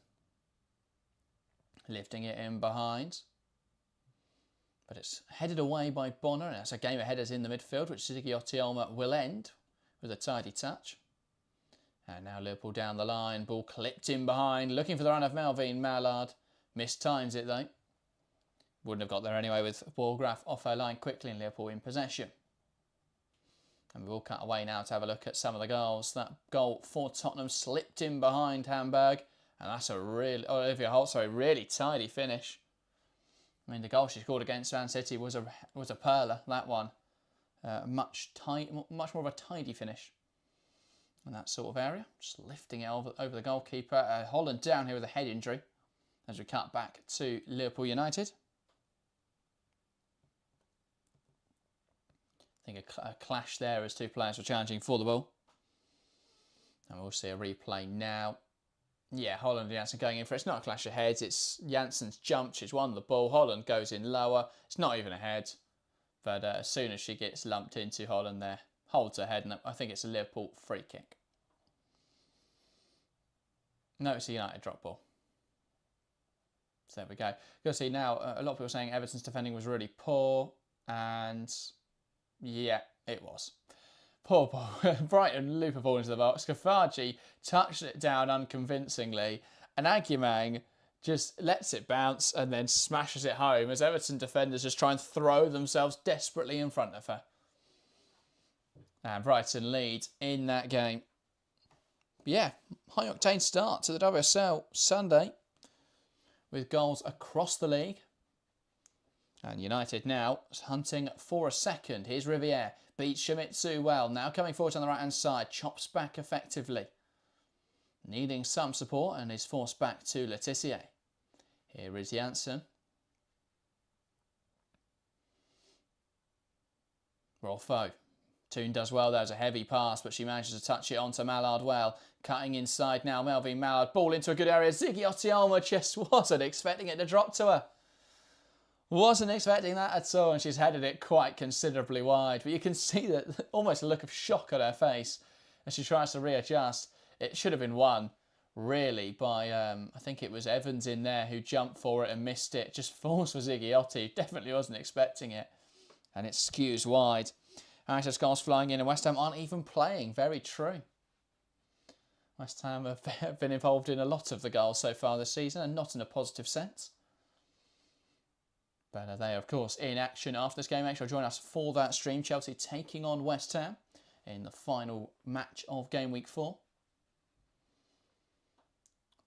Lifting it in behind. But it's headed away by Bonner. And that's a game of headers in the midfield, which Ziggy Otioma will end with a tidy touch. And now Liverpool down the line. Ball clipped in behind. Looking for the run of Melvine Mallard. Mistimes it though. Wouldn't have got there anyway with Borgraf off her line quickly and Liverpool in possession. And we'll cut away now to have a look at some of the goals. That goal for Tottenham slipped in behind Hamburg. And that's a really, Olivia Holt, really tidy finish. I mean, the goal she scored against Man City was a perler, that one. Much more of a tidy finish in that sort of area. Just lifting it over the goalkeeper. Holland down here with a head injury as we cut back to Liverpool United. I think a clash there as two players were challenging for the ball. And we'll see a replay now. Yeah, Holland and Janssen going in for it. It's not a clash of heads. It's Janssen's jumped. She's won the ball. Holland goes in lower. It's not even a head. But as soon as she gets lumped into Holland there, holds her head, and I think it's a Liverpool free kick. No, it's a United drop ball. So there we go. You'll see now, a lot of people are saying Everton's defending was really poor. And yeah, it was. Poor ball. Brighton loop a ball into the box. Kafaji touched it down unconvincingly. And Agyemang just lets it bounce and then smashes it home as Everton defenders just try and throw themselves desperately in front of her. And Brighton lead in that game. Yeah, high-octane start to the WSL Sunday with goals across the league. And United now hunting for a second. Here's Riviere. Beats Shimizu well. Now coming forward on the right-hand side. Chops back effectively. Needing some support and is forced back to Letitia. Here is Janssen. Rolfo. Toon does well. There's a heavy pass, but she manages to touch it onto Mallard well. Cutting inside now. Melvin Mallard. Ball into a good area. Ziggy Otioma just wasn't expecting it to drop to her. Wasn't expecting that at all, and she's headed it quite considerably wide. But you can see that almost a look of shock on her face as she tries to readjust. It should have been won, really, by, I think it was Evans in there who jumped for it and missed it. Just falls for Ziggy Otti. Definitely wasn't expecting it. And it skews wide. Aisha's goals flying in, and West Ham aren't even playing. Very true. West Ham have been involved in a lot of the goals so far this season, and not in a positive sense. But they are, of course, in action after this game. Make sure to join us for that stream. Chelsea taking on West Ham in the final match of game week 4.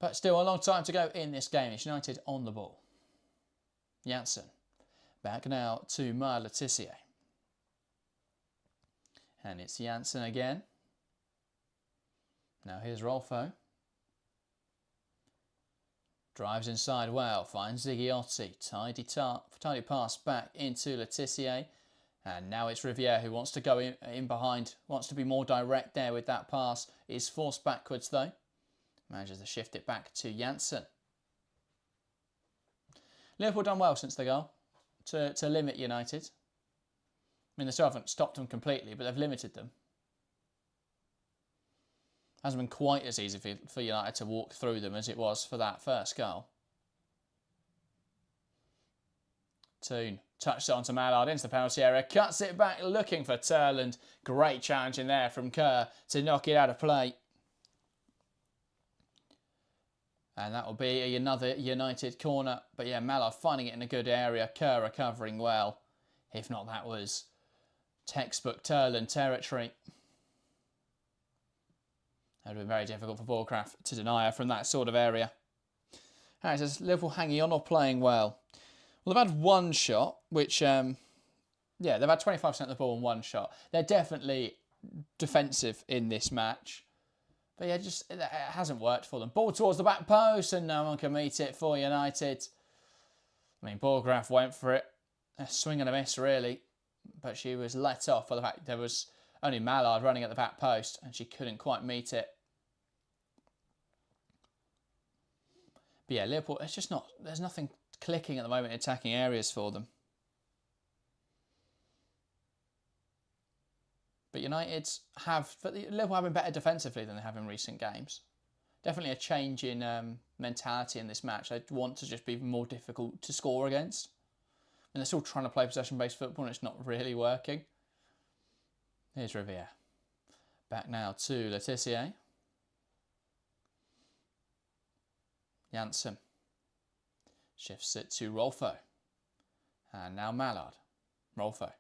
But still a long time to go in this game. It's United on the ball. Janssen. Back now to Maya Letitia. And it's Janssen again. Now here's Rolfo. Drives inside well, finds Ziggy Otti. Tidy pass back into Letitia. And now it's Riviere who wants to go in behind, wants to be more direct there with that pass. Is forced backwards though. Manages to shift it back to Janssen. Liverpool done well since the goal to limit United. I mean, they still haven't stopped them completely, but they've limited them. Hasn't been quite as easy for United to walk through them as it was for that first goal. Toon touched it onto Mallard into the penalty area, cuts it back looking for Turland. Great challenge in there from Kerr to knock it out of play. And that will be another United corner. But yeah, Mallard finding it in a good area. Kerr recovering well. If not, that was textbook Turland territory. That would have been very difficult for Ballcraft to deny her from that sort of area. Alright, so Liverpool hanging on or playing well? Well, they've had one shot, which, yeah, they've had 25% of the ball in one shot. They're definitely defensive in this match. But yeah, just it hasn't worked for them. Ball towards the back post and no one can meet it for United. I mean, Ballcraft went for it. A swing and a miss, really. But she was let off for the fact there was only Mallard running at the back post and she couldn't quite meet it. But yeah, Liverpool, it's just not, there's nothing clicking at the moment in attacking areas for them. But Liverpool have been better defensively than they have in recent games. Definitely a change in mentality in this match. They want to just be more difficult to score against. And they're still trying to play possession-based football and it's not really working. Here's Riviere. Back now to Letitia. Janssen. Shifts it to Rolfo. And now Mallard. Rolfo.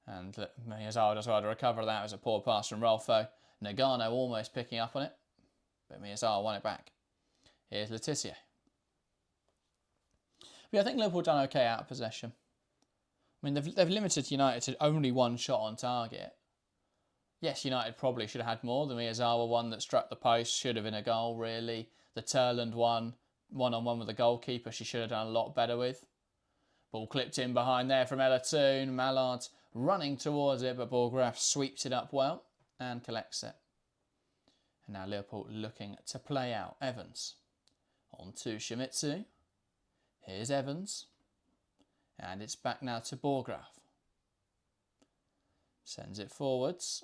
And Miyazawa does well to recover that. It was a poor pass from Rolfo. Nagano almost picking up on it. But Miyazawa won it back. Here's Letitia. But yeah, I think Liverpool done okay out of possession. I mean, they've limited United to only one shot on target. Yes, United probably should have had more. The Miyazawa one that struck the post should have been a goal, really. The Turland one-on-one with the goalkeeper, she should have done a lot better with. Ball clipped in behind there from Ella Toon. Mallard running towards it, but Ballgraf sweeps it up well and collects it. And now Liverpool looking to play out. Evans on to Shimizu. Here's Evans. And it's back now to Ballgraf. Sends it forwards.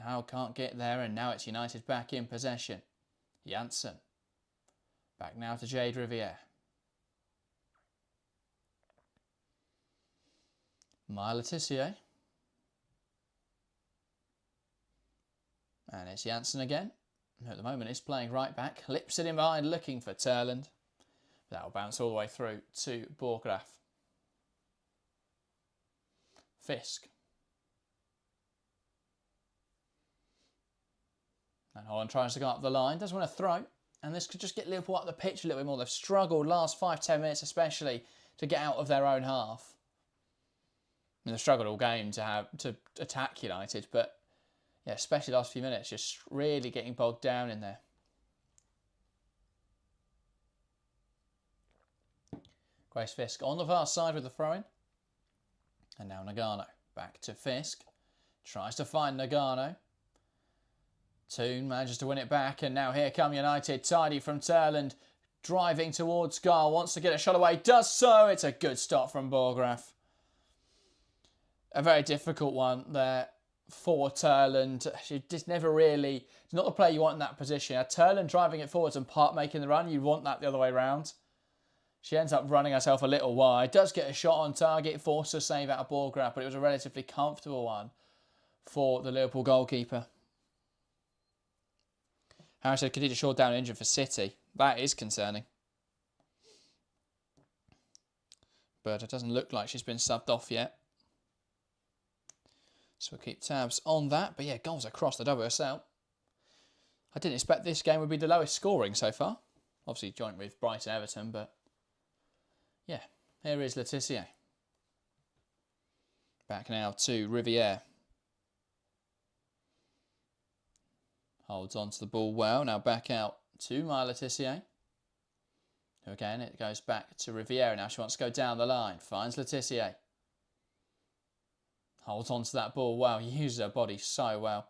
Mallard can't get there, and now it's United back in possession. Janssen. Back now to Jade Riviere. Maya Letitia. And it's Janssen again, who at the moment is playing right back. Lips it in behind, looking for Turland. That'll bounce all the way through to Borgraf. Fisk. And Holland tries to go up the line, doesn't want to throw. And this could just get Liverpool up the pitch a little bit more. They've struggled last 5-10 minutes especially to get out of their own half. And they've struggled all game to attack United, but yeah, especially last few minutes, just really getting bogged down in there. Grace Fisk on the far side with the throw-in. And now Nagano back to Fisk. Tries to find Nagano. Toon manages to win it back, and now here come United. Tidy from Turland, driving towards goal. Wants to get a shot away, does so. It's a good stop from Borgraf. A very difficult one there for Turland. She just never really... It's not the player you want in that position. Turland driving it forwards and Park making the run. You want that the other way round. She ends up running herself a little wide. Does get a shot on target. Forced a save out of Borgraf, but it was a relatively comfortable one for the Liverpool goalkeeper. Harris said Khadija Shaw down injured for City. That is concerning. But it doesn't look like she's been subbed off yet. So we'll keep tabs on that. But yeah, goals across the WSL. I didn't expect this game would be the lowest scoring so far. Obviously joint with Brighton Everton, but yeah, here is Letitia. Back now to Riviere. Holds on to the ball well. Now back out to Maya Letitia. Who again, it goes back to Riviere. Now she wants to go down the line. Finds Letitia. Holds on to that ball well. Uses her body so well.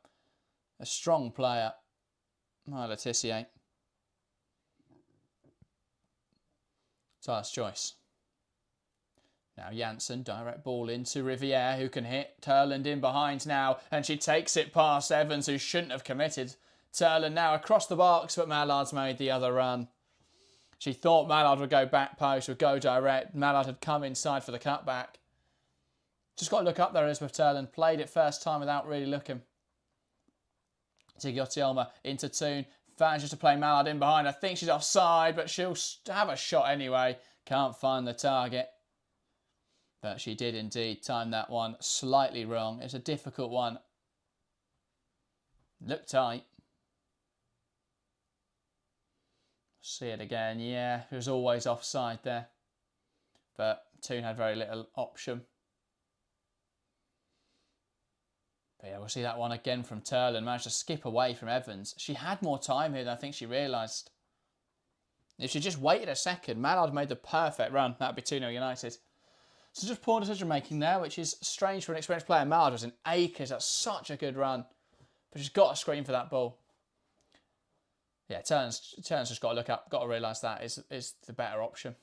A strong player. Maya Letitia. Tyler's choice. Now Janssen, direct ball into Riviere, who can hit Turland in behind now. And she takes it past Evans, who shouldn't have committed. Turland now across the box, but Mallard's made the other run. She thought Mallard would go back post, would go direct. Mallard had come inside for the cutback. Just got to look up there, Elizabeth Turland. Played it first time without really looking. Tigiotti into Toon. Manages to play Mallard in behind. I think she's offside, but she'll have a shot anyway. Can't find the target. But she did indeed time that one slightly wrong. It's a difficult one. Looked tight. See it again. Yeah, it was always offside there. But Toon had very little option. But yeah, we'll see that one again from Turland. Managed to skip away from Evans. She had more time here than I think she realised. If she just waited a second, Mallard made the perfect run. That would be 2-0 United. So just poor decision making there, which is strange for an experienced player. Mallard was in acres. That's such a good run. But she's got to scream for that ball. Yeah, Turner's just got to look up. Got to realise that is the better option.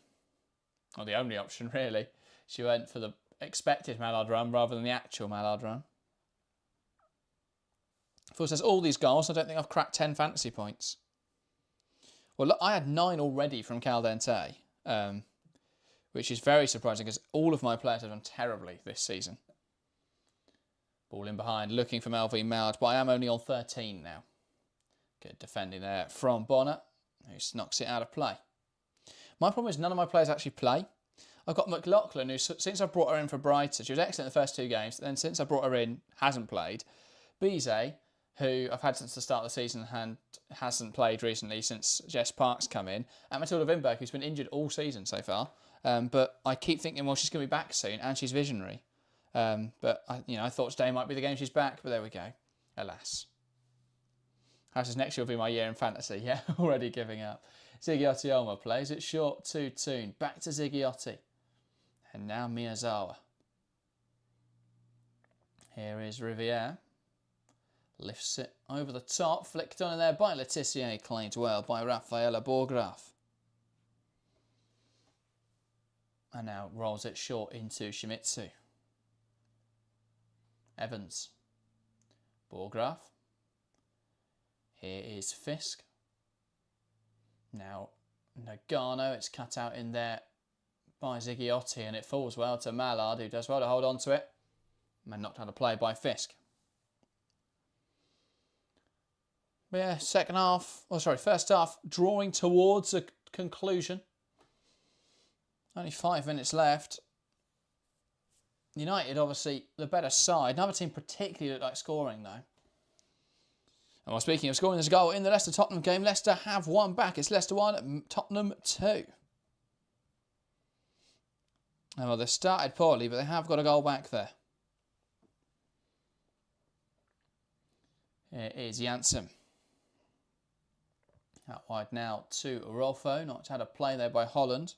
Or the only option, really. She went for the expected Mallard run rather than the actual Mallard run. Phil says, all these goals, I don't think I've cracked 10 fantasy points. Well, look, I had 9 already from Caldente, which is very surprising because all of my players have done terribly this season. Ball in behind, looking for Melvie Mallard, but I am only on 13 now. Good defending there from Bonner, who knocks it out of play. My problem is none of my players actually play. I've got McLaughlin, who since I brought her in for Brighton, she was excellent the first 2 games, then since I brought her in, hasn't played. Bizet, who I've had since the start of the season and hasn't played recently since Jess Park's come in, and Matilda Wimberg, who's been injured all season so far. But I keep thinking, well, she's going to be back soon, and she's visionary. But I thought today might be the game she's back, but there we go. Alas. House is next year will be my year in fantasy. Yeah, already giving up. Ziggy plays it short to Toon. Back to Ziggy. And now Miyazawa. Here is Riviere. Lifts it over the top. Flicked on in there by Letitia. Claimed well by Rafaela Borgraf. And now rolls it short into Shimizu. Evans. Borgraf. Here is Fisk. Now Nagano. It's cut out in there by Ziggy and it falls well to Mallard, who does well to hold on to it. And knocked out of play by Fisk. But yeah, first half drawing towards a conclusion. Only 5 minutes left. United, obviously, the better side. Another team particularly looked like scoring, though. And while speaking of scoring, there's a goal in the Leicester-Tottenham game. Leicester have one back. It's Leicester 1, Tottenham 2. And well, they started poorly, but they have got a goal back there. Here is Janssen. Out wide now to Rolfo. Not had a play there by Holland.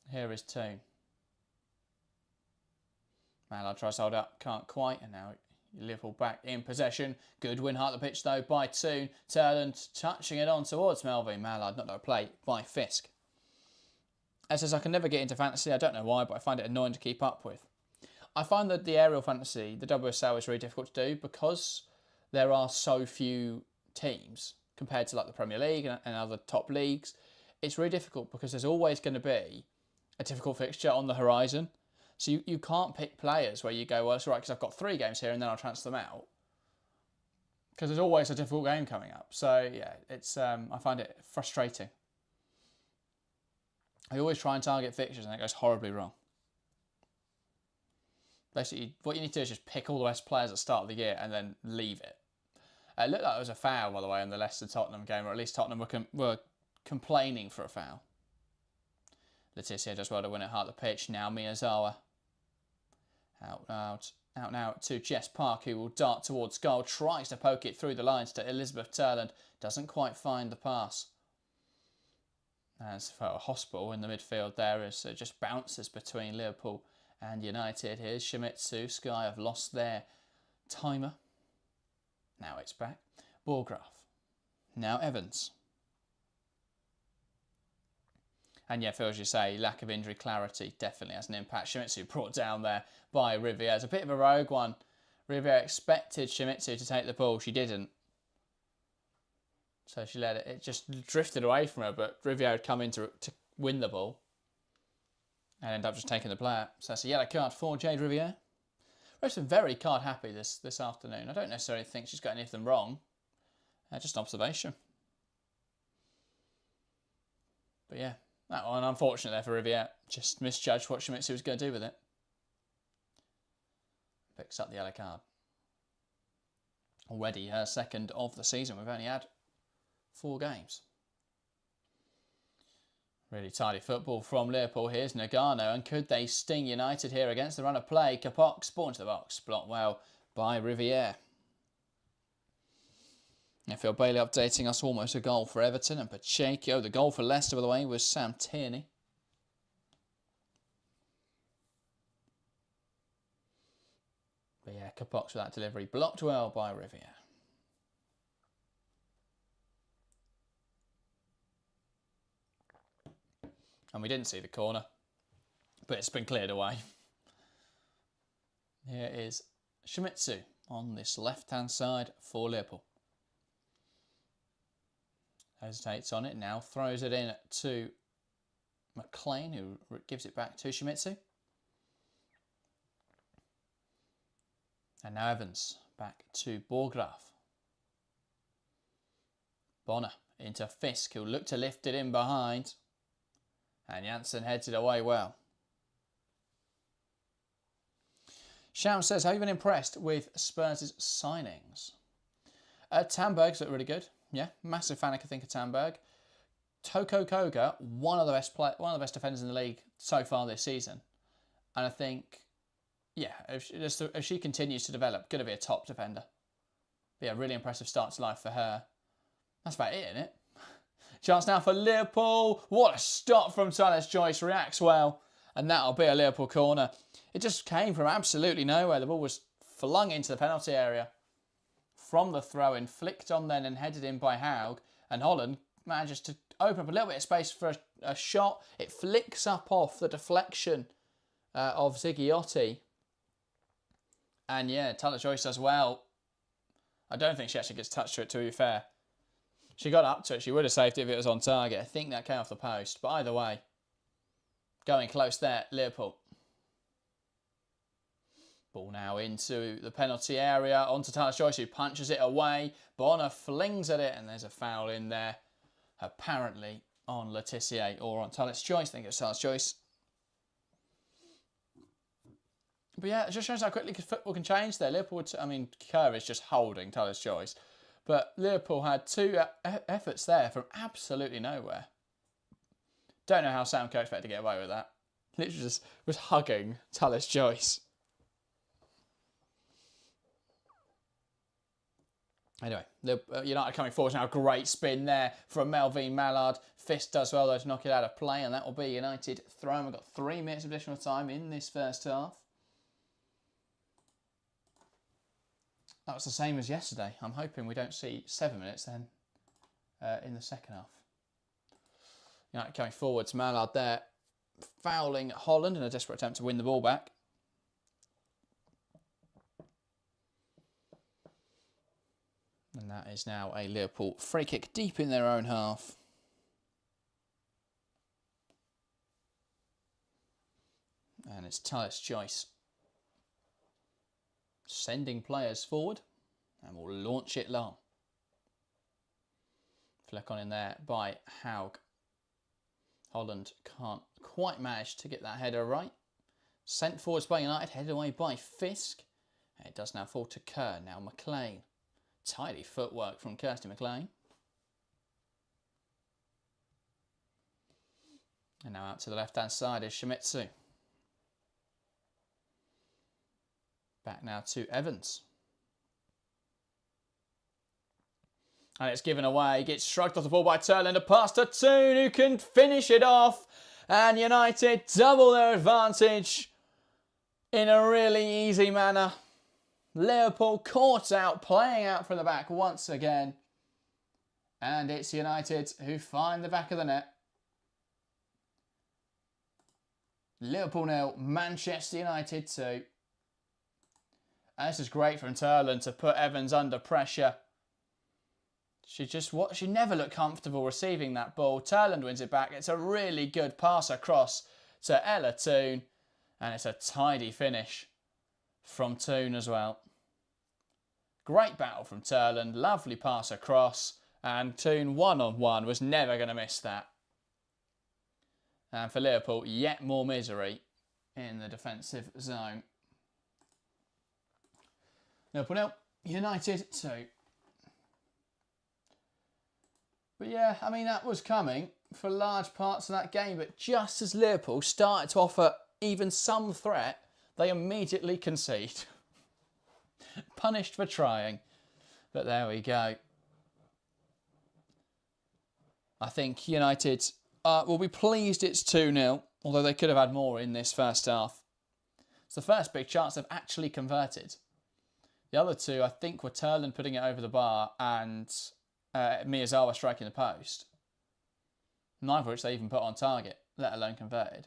Here is Toon. Mallard tries to hold up, can't quite, and now Liverpool back in possession. Good win heart the pitch though by Toon. Turland touching it on towards Melvin. Mallard not a play by Fisk. As says, I can never get into fantasy. I don't know why, but I find it annoying to keep up with. I find that the aerial fantasy, the WSL, is really difficult to do because there are so few teams compared to like the Premier League and other top leagues. It's really difficult because there's always going to be a difficult fixture on the horizon. So you can't pick players where you go, well, it's all right because I've got 3 games here and then I'll transfer them out. Because there's always a difficult game coming up. So yeah, it's I find it frustrating. I always try and target fixtures and it goes horribly wrong. Basically, what you need to do is just pick all the best players at the start of the year and then leave it. It looked like it was a foul, by the way, in the Leicester-Tottenham game, or at least Tottenham were complaining for a foul. Letizia does well to win it heart the pitch. Now Miyazawa. Out now to Jess Park, who will dart towards goal. Tries to poke it through the lines to Elizabeth Turland. Doesn't quite find the pass. As for a Hospital in the midfield there, as it just bounces between Liverpool and United. Here's Shimizu. Sky have lost their timer. Now it's back. Borgraf. Now Evans. And yeah, Phil, as you say, lack of injury clarity definitely has an impact. Shimizu brought down there by Riviere. It's a bit of a rogue one. Riviere expected Shimizu to take the ball. She didn't. So she let it. It just drifted away from her, but Riviere had come in to win the ball. And ended up just taking the player. So that's a yellow card for Jade Riviere. Rose been very card happy this afternoon. I don't necessarily think she's got any of them wrong. Just an observation. But yeah. That one, unfortunate there for Riviere. Just misjudged what Shimizu was going to do with it. Picks up the yellow card. Already her second of the season. We've only had 4 games. Really tidy football from Liverpool. Here's Nagano. And could they sting United here against the run of play? Kapok, ball into the box. Blocked well by Riviere. Phil Bailey updating us, almost a goal for Everton and Pacheco. The goal for Leicester, by the way, was Sam Tierney. But yeah, Kapox with that delivery. Blocked well by Riviere. And we didn't see the corner, but it's been cleared away. Here is Shimizu on this left-hand side for Liverpool. Hesitates on it, now throws it in to McLean, who gives it back to Shimizu. And now Evans, back to Borgraf. Bonner into Fisk, who'll look to lift it in behind. And Janssen heads it away well. Shaun says, have you been impressed with Spurs' signings? Tamberg's looked really good. Yeah, massive fan, I think, of Tamberg. Toko Koga, one of the best defenders in the league so far this season. And I think, yeah, if she continues to develop, going to be a top defender. Be a really impressive start to life for her. That's about it, isn't it? Chance now for Liverpool. What a stop from Silas Joyce. Reacts well. And that'll be a Liverpool corner. It just came from absolutely nowhere. The ball was flung into the penalty area from the throw-in, flicked on then and headed in by Haug. And Holland manages to open up a little bit of space for a shot. It flicks up off the deflection of Zigiotti. And yeah, Tyler Joyce does well. I don't think she actually gets touched to it, to be fair. She got up to it. She would have saved it if it was on target. I think that came off the post. But either way, going close there, Liverpool. Ball now into the penalty area, onto Tyler's Choice, who punches it away. Bonner flings at it, and there's a foul in there, apparently on Letitia or on Tyler's Choice. I think it's Tyler's Choice. But yeah, it just shows how quickly football can change there. Liverpool, I mean, Kerr is just holding Tyler's Choice. But Liverpool had two efforts there from absolutely nowhere. Don't know how Sam Kerr expected to get away with that. Literally just was hugging Tyler's Choice. Anyway, United coming forward now. Great spin there from Melvin Mallard. Fist does well though to knock it out of play, and that will be United thrown. We've got 3 minutes of additional time in this first half. That was the same as yesterday. I'm hoping we don't see 7 minutes then in the second half. United coming forwards. Mallard there fouling Holland in a desperate attempt to win the ball back. And that is now a Liverpool free kick deep in their own half. And it's Tyler's Choice sending players forward, and we'll launch it long. Flick on in there by Haug. Holland can't quite manage to get that header right. Sent forwards by United, headed away by Fisk. And it does now fall to Kerr, now McLean. Tidy footwork from Kirsty McLean. And now out to the left-hand side is Shimizu. Back now to Evans. And it's given away. Gets shrugged off the ball by Turland. A pass to Toon, who can finish it off. And United double their advantage in a really easy manner. Liverpool caught out, playing out from the back once again. And it's United who find the back of the net. Liverpool 0, Manchester United 2. And this is great from Turland to put Evans under pressure. She never looked comfortable receiving that ball. Turland wins it back. It's a really good pass across to Ella Toon. And it's a tidy finish from Toon as well. Great battle from Turland. Lovely pass across. And Toon one-on-one was never going to miss that. And for Liverpool, yet more misery in the defensive zone. Liverpool 0, United 2. But yeah, I mean, that was coming for large parts of that game. But just as Liverpool started to offer even some threat, they immediately concede. Punished for trying. But there we go. I think United will be pleased it's 2-0, although they could have had more in this first half. It's the first big chance they've actually converted. The other two, I think, were Turland putting it over the bar and Miyazawa striking the post. Neither of which they even put on target, let alone converted.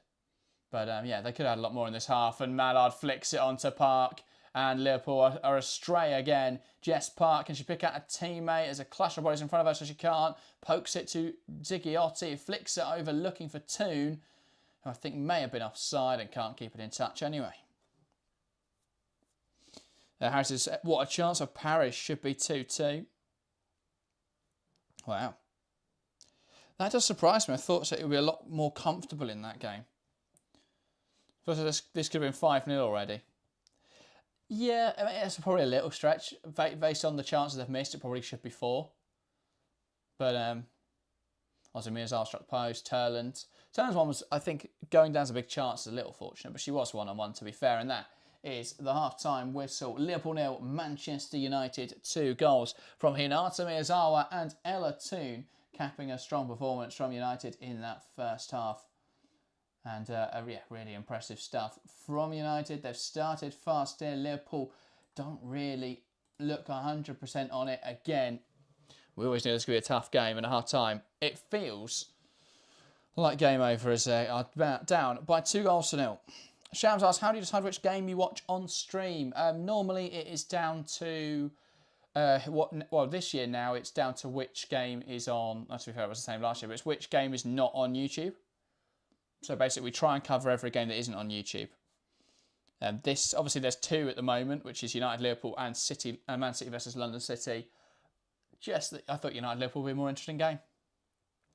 But yeah, they could have had a lot more in this half. And Mallard flicks it onto Park. And Liverpool are astray again. Jess Park, can she pick out a teammate? There's a clash of bodies in front of her, so she can't. Pokes it to Zigiotti. Flicks it over, looking for Toon, who I think may have been offside and can't keep it in touch anyway. Harris says, what a chance of Paris, should be 2-2. Wow. That does surprise me. I thought it would be a lot more comfortable in that game. This could have been 5-0 already. Yeah, I mean, it's probably a little stretch. Based on the chances they've missed, it probably should be 4. But, obviously, Miyazawa struck the post, Turland's one was, I think, going down as a big chance is a little fortunate, but she was one-on-one, to be fair, and that is the half-time whistle. Liverpool 0, Manchester United 2. Goals from Hinata Miyazawa and Ella Toon, capping a strong performance from United in that first half. And yeah, really impressive stuff from United. They've started fast here. Liverpool don't really look 100% on it again. We always knew this could be a tough game, and at half-time, it feels like game over as they are down by 2-0. Shams asks, how do you decide which game you watch on stream? Normally, it is down to this year now, it's down to which game is on. To be fair, it was the same last year, but it's which game is not on YouTube. So basically, we try and cover every game that isn't on YouTube. This obviously there's two at the moment, which is United, Liverpool, and City, and Man City versus London City. I thought United Liverpool would be a more interesting game.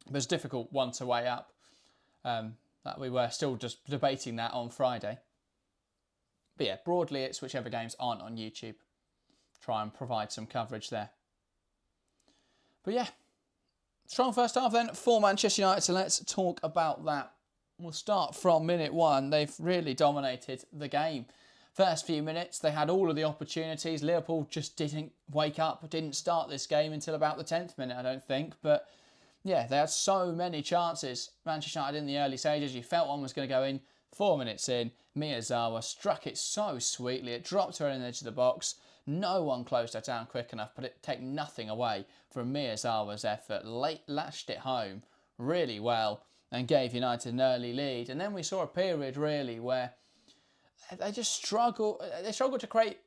But it's a difficult one to weigh up. That we were still just debating that on Friday. But yeah, broadly it's whichever games aren't on YouTube. Try and provide some coverage there. But yeah, strong first half then for Manchester United. So let's talk about that. We'll start from minute one. They've really dominated the game. First few minutes, they had all of the opportunities. Liverpool just didn't wake up, didn't start this game until about the 10th minute, I don't think. But yeah, they had so many chances. Manchester United in the early stages, you felt one was going to go in. 4 minutes in, Miyazawa struck it so sweetly. It dropped her on the edge of the box. No one closed her down quick enough, but it take nothing away from Miyazawa's effort. Lashed it home really well and gave United an early lead. And then we saw a period really where they just struggle. They struggle to create.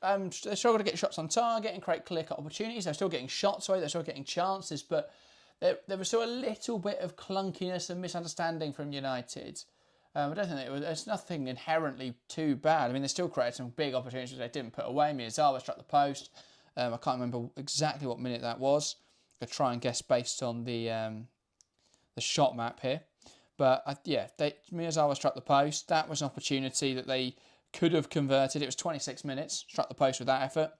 They struggle to get shots on target and create clear cut opportunities. They're still getting shots away. They're still getting chances, but there was still a little bit of clunkiness and misunderstanding from United. I don't think there's nothing inherently too bad. I mean, they still created some big opportunities they didn't put away. Miyazawa struck the post. I can't remember exactly what minute that was. I could try and guess based on the shot map here. But Miyazawa struck the post. That was an opportunity that they could have converted. It was 26 minutes. Struck the post with that effort.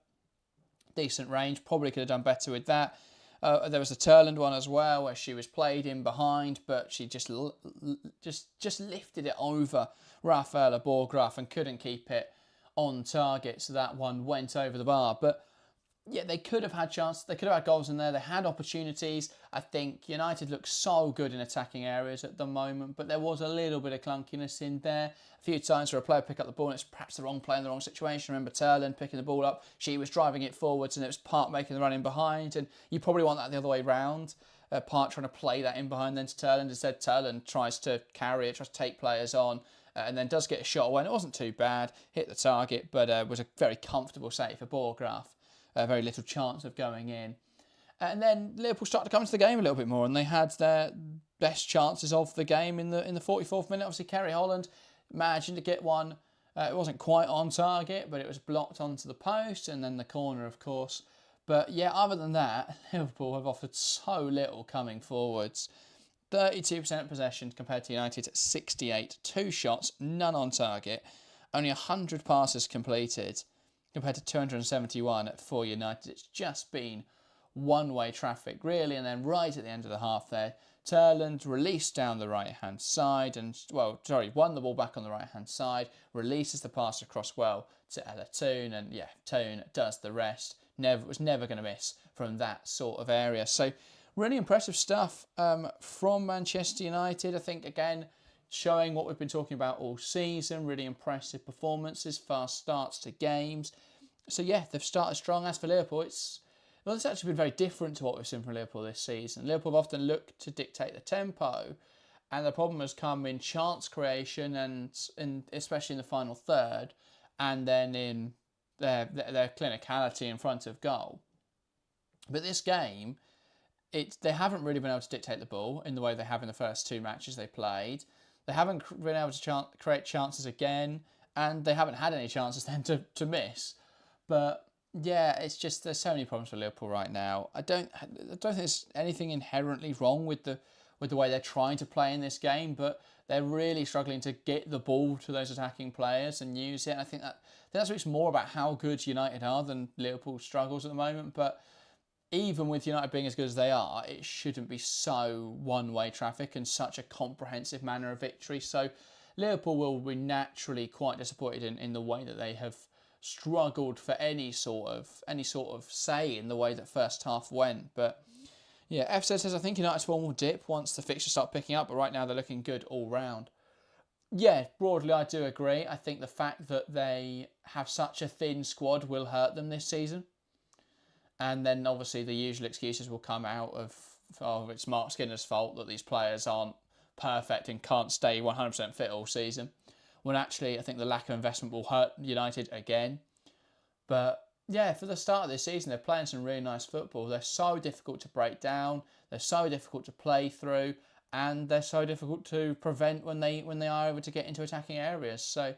Decent range. Probably could have done better with that. There was the Turland one as well, where she was played in behind, but she just lifted it over Rafaela Borgraf and couldn't keep it on target. So that one went over the bar. But yeah, they could have had chances. They could have had goals in there. They had opportunities. I think United look so good in attacking areas at the moment, but there was a little bit of clunkiness in there. A few times where a player picked up the ball and it's perhaps the wrong player in the wrong situation. Remember Turland picking the ball up. She was driving it forwards and it was Park making the run in behind. And you probably want that the other way round. Park trying to play that in behind then to Turland. Instead, Turland tries to carry it, tries to take players on. And then does get a shot away. And it wasn't too bad. Hit the target, but was a very comfortable save for Borgraf. Very little chance of going in. And then Liverpool started to come into the game a little bit more, and they had their best chances of the game in the 44th minute. Obviously, Kerry Holland managed to get one. It wasn't quite on target, but it was blocked onto the post, and then the corner, of course. But yeah, other than that, Liverpool have offered so little coming forwards. 32% possession compared to United at 68. 2 shots, none on target. Only 100 passes completed, compared to 271 for United. It's just been one-way traffic, really. And then right at the end of the half there, Turland released down the right-hand side and, won the ball back on the right-hand side, releases the pass across well to Ella Toone, and yeah, Toone does the rest. Was never going to miss from that sort of area. So really impressive stuff from Manchester United. I think, again, showing what we've been talking about all season. Really impressive performances, fast starts to games. So yeah, they've started strong. As for Liverpool, it's actually been very different to what we've seen from Liverpool this season. Liverpool have often looked to dictate the tempo, and the problem has come in chance creation and especially in the final third, and then in their clinicality in front of goal. But this game, they haven't really been able to dictate the ball in the way they have in the first 2 matches they played. They haven't been able to create chances again, and they haven't had any chances then to miss. But yeah, it's just there's so many problems for Liverpool right now. I don't think there's anything inherently wrong with the way they're trying to play in this game, but they're really struggling to get the ball to those attacking players and use it. And I think that's what's more about how good United are than Liverpool's struggles at the moment. But even with United being as good as they are, it shouldn't be so one-way traffic and such a comprehensive manner of victory. So Liverpool will be naturally quite disappointed in the way that they have struggled for any sort of say in the way that first half went. But yeah, FZ says, I think United's form will dip once the fixtures start picking up, but right now they're looking good all round. Yeah, broadly I do agree. I think the fact that they have such a thin squad will hurt them this season. And then obviously the usual excuses will come out of it's Mark Skinner's fault that these players aren't perfect and can't stay 100% fit all season. When actually I think the lack of investment will hurt United again. But yeah, for the start of this season, they're playing some really nice football. They're so difficult to break down. They're so difficult to play through. And they're so difficult to prevent when they are able to get into attacking areas. So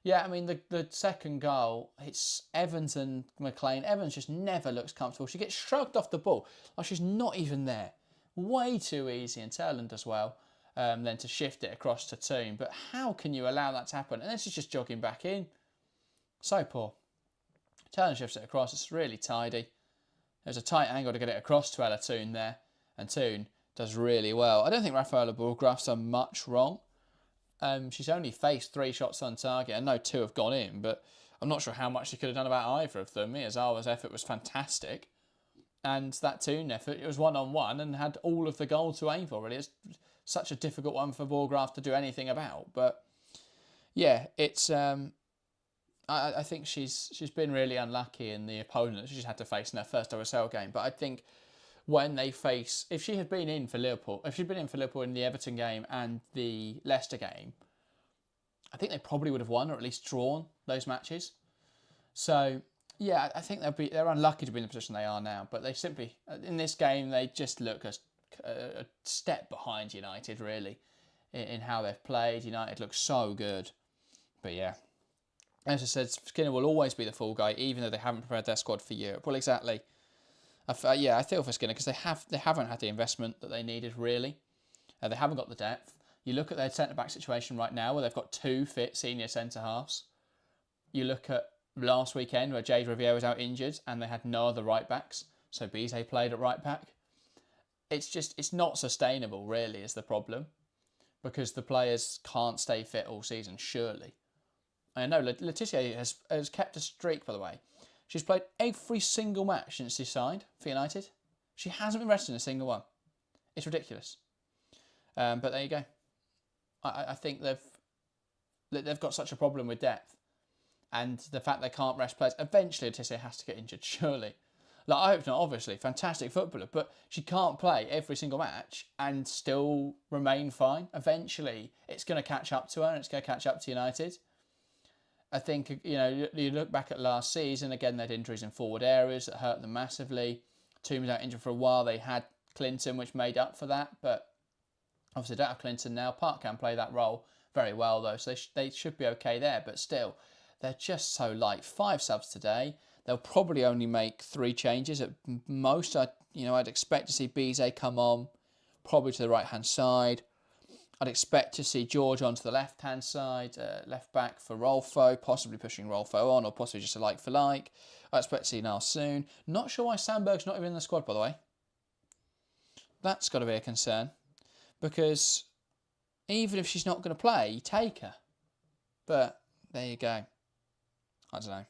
Yeah, I mean, the second goal, it's Evans and McLean. Evans just never looks comfortable. She gets shrugged off the ball like she's not even there. Way too easy, and Turland as well, then to shift it across to Toon. But how can you allow that to happen? And then she's just jogging back in. So poor. Turland shifts it across. It's really tidy. There's a tight angle to get it across to Ella Toon there. And Toon does really well. I don't think Rafaela Burggraff's done much wrong. She's only faced 3 shots on target. I know 2 have gone in, but I'm not sure how much she could have done about either of them. Miyazawa's effort was fantastic. And that Toon effort, it was 1-on-1 and had all of the goal to aim for, really. It's such a difficult one for Burggraff to do anything about. But, yeah, it's... I think she's been really unlucky in the opponent she's had to face in her first WSL game. But I think when they face... If she had been in for Liverpool... If she'd been in for Liverpool in the Everton game and the Leicester game, I think they probably would have won or at least drawn those matches. So, yeah, I think they're unlucky to be in the position they are now. But they simply... In this game, they just look a step behind United, really, in how they've played. United looks so good. But, yeah... As I said, Skinner will always be the fall guy, even though they haven't prepared their squad for Europe. Well, exactly. I feel for Skinner because they haven't had the investment that they needed, really. They haven't got the depth. You look at their centre-back situation right now, where they've got 2 fit senior centre-halves. You look at last weekend, where Jade Riviere was out injured, and they had no other right-backs. So Bizet played at right-back. It's not sustainable, really, is the problem. Because the players can't stay fit all season, surely. I know Laetitia has kept a streak, by the way. She's played every single match since she signed for United. She hasn't been rested in a single one. It's ridiculous. But there you go. I think they've got such a problem with depth. And the fact they can't rest players. Eventually Laetitia has to get injured, surely. I hope not, obviously. Fantastic footballer. But she can't play every single match and still remain fine. Eventually it's going to catch up to her and it's going to catch up to United. I think, you look back at last season, again, they had injuries in forward areas that hurt them massively. Toon was out injured for a while. They had Clinton, which made up for that. But obviously, they don't have Clinton now. Park can play that role very well, though. So they should be okay there. But still, they're just so light. 5 subs today. They'll probably only make 3 changes. At most, I'd expect to see Bizet come on, probably to the right-hand side. I'd expect to see George onto the left-hand side, left back for Rolfo, possibly pushing Rolfo on, or possibly just a like for like. I expect to see Niall soon. Not sure why Sandberg's not even in the squad, by the way. That's got to be a concern. Because even if she's not going to play, you take her. But there you go. I don't know.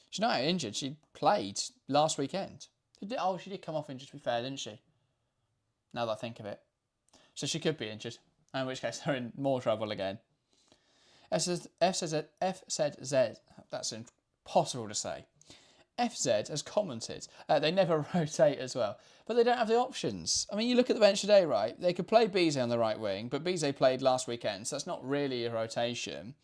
She's not injured. She played last weekend. She did come off injured, to be fair, didn't she? Now that I think of it. So she could be injured. In which case, they're in more trouble again. FZZ, that's impossible to say. FZ has commented. They never rotate as well. But they don't have the options. I mean, you look at the bench today, right? They could play Bizet on the right wing, but Bizet played last weekend, so that's not really a rotation.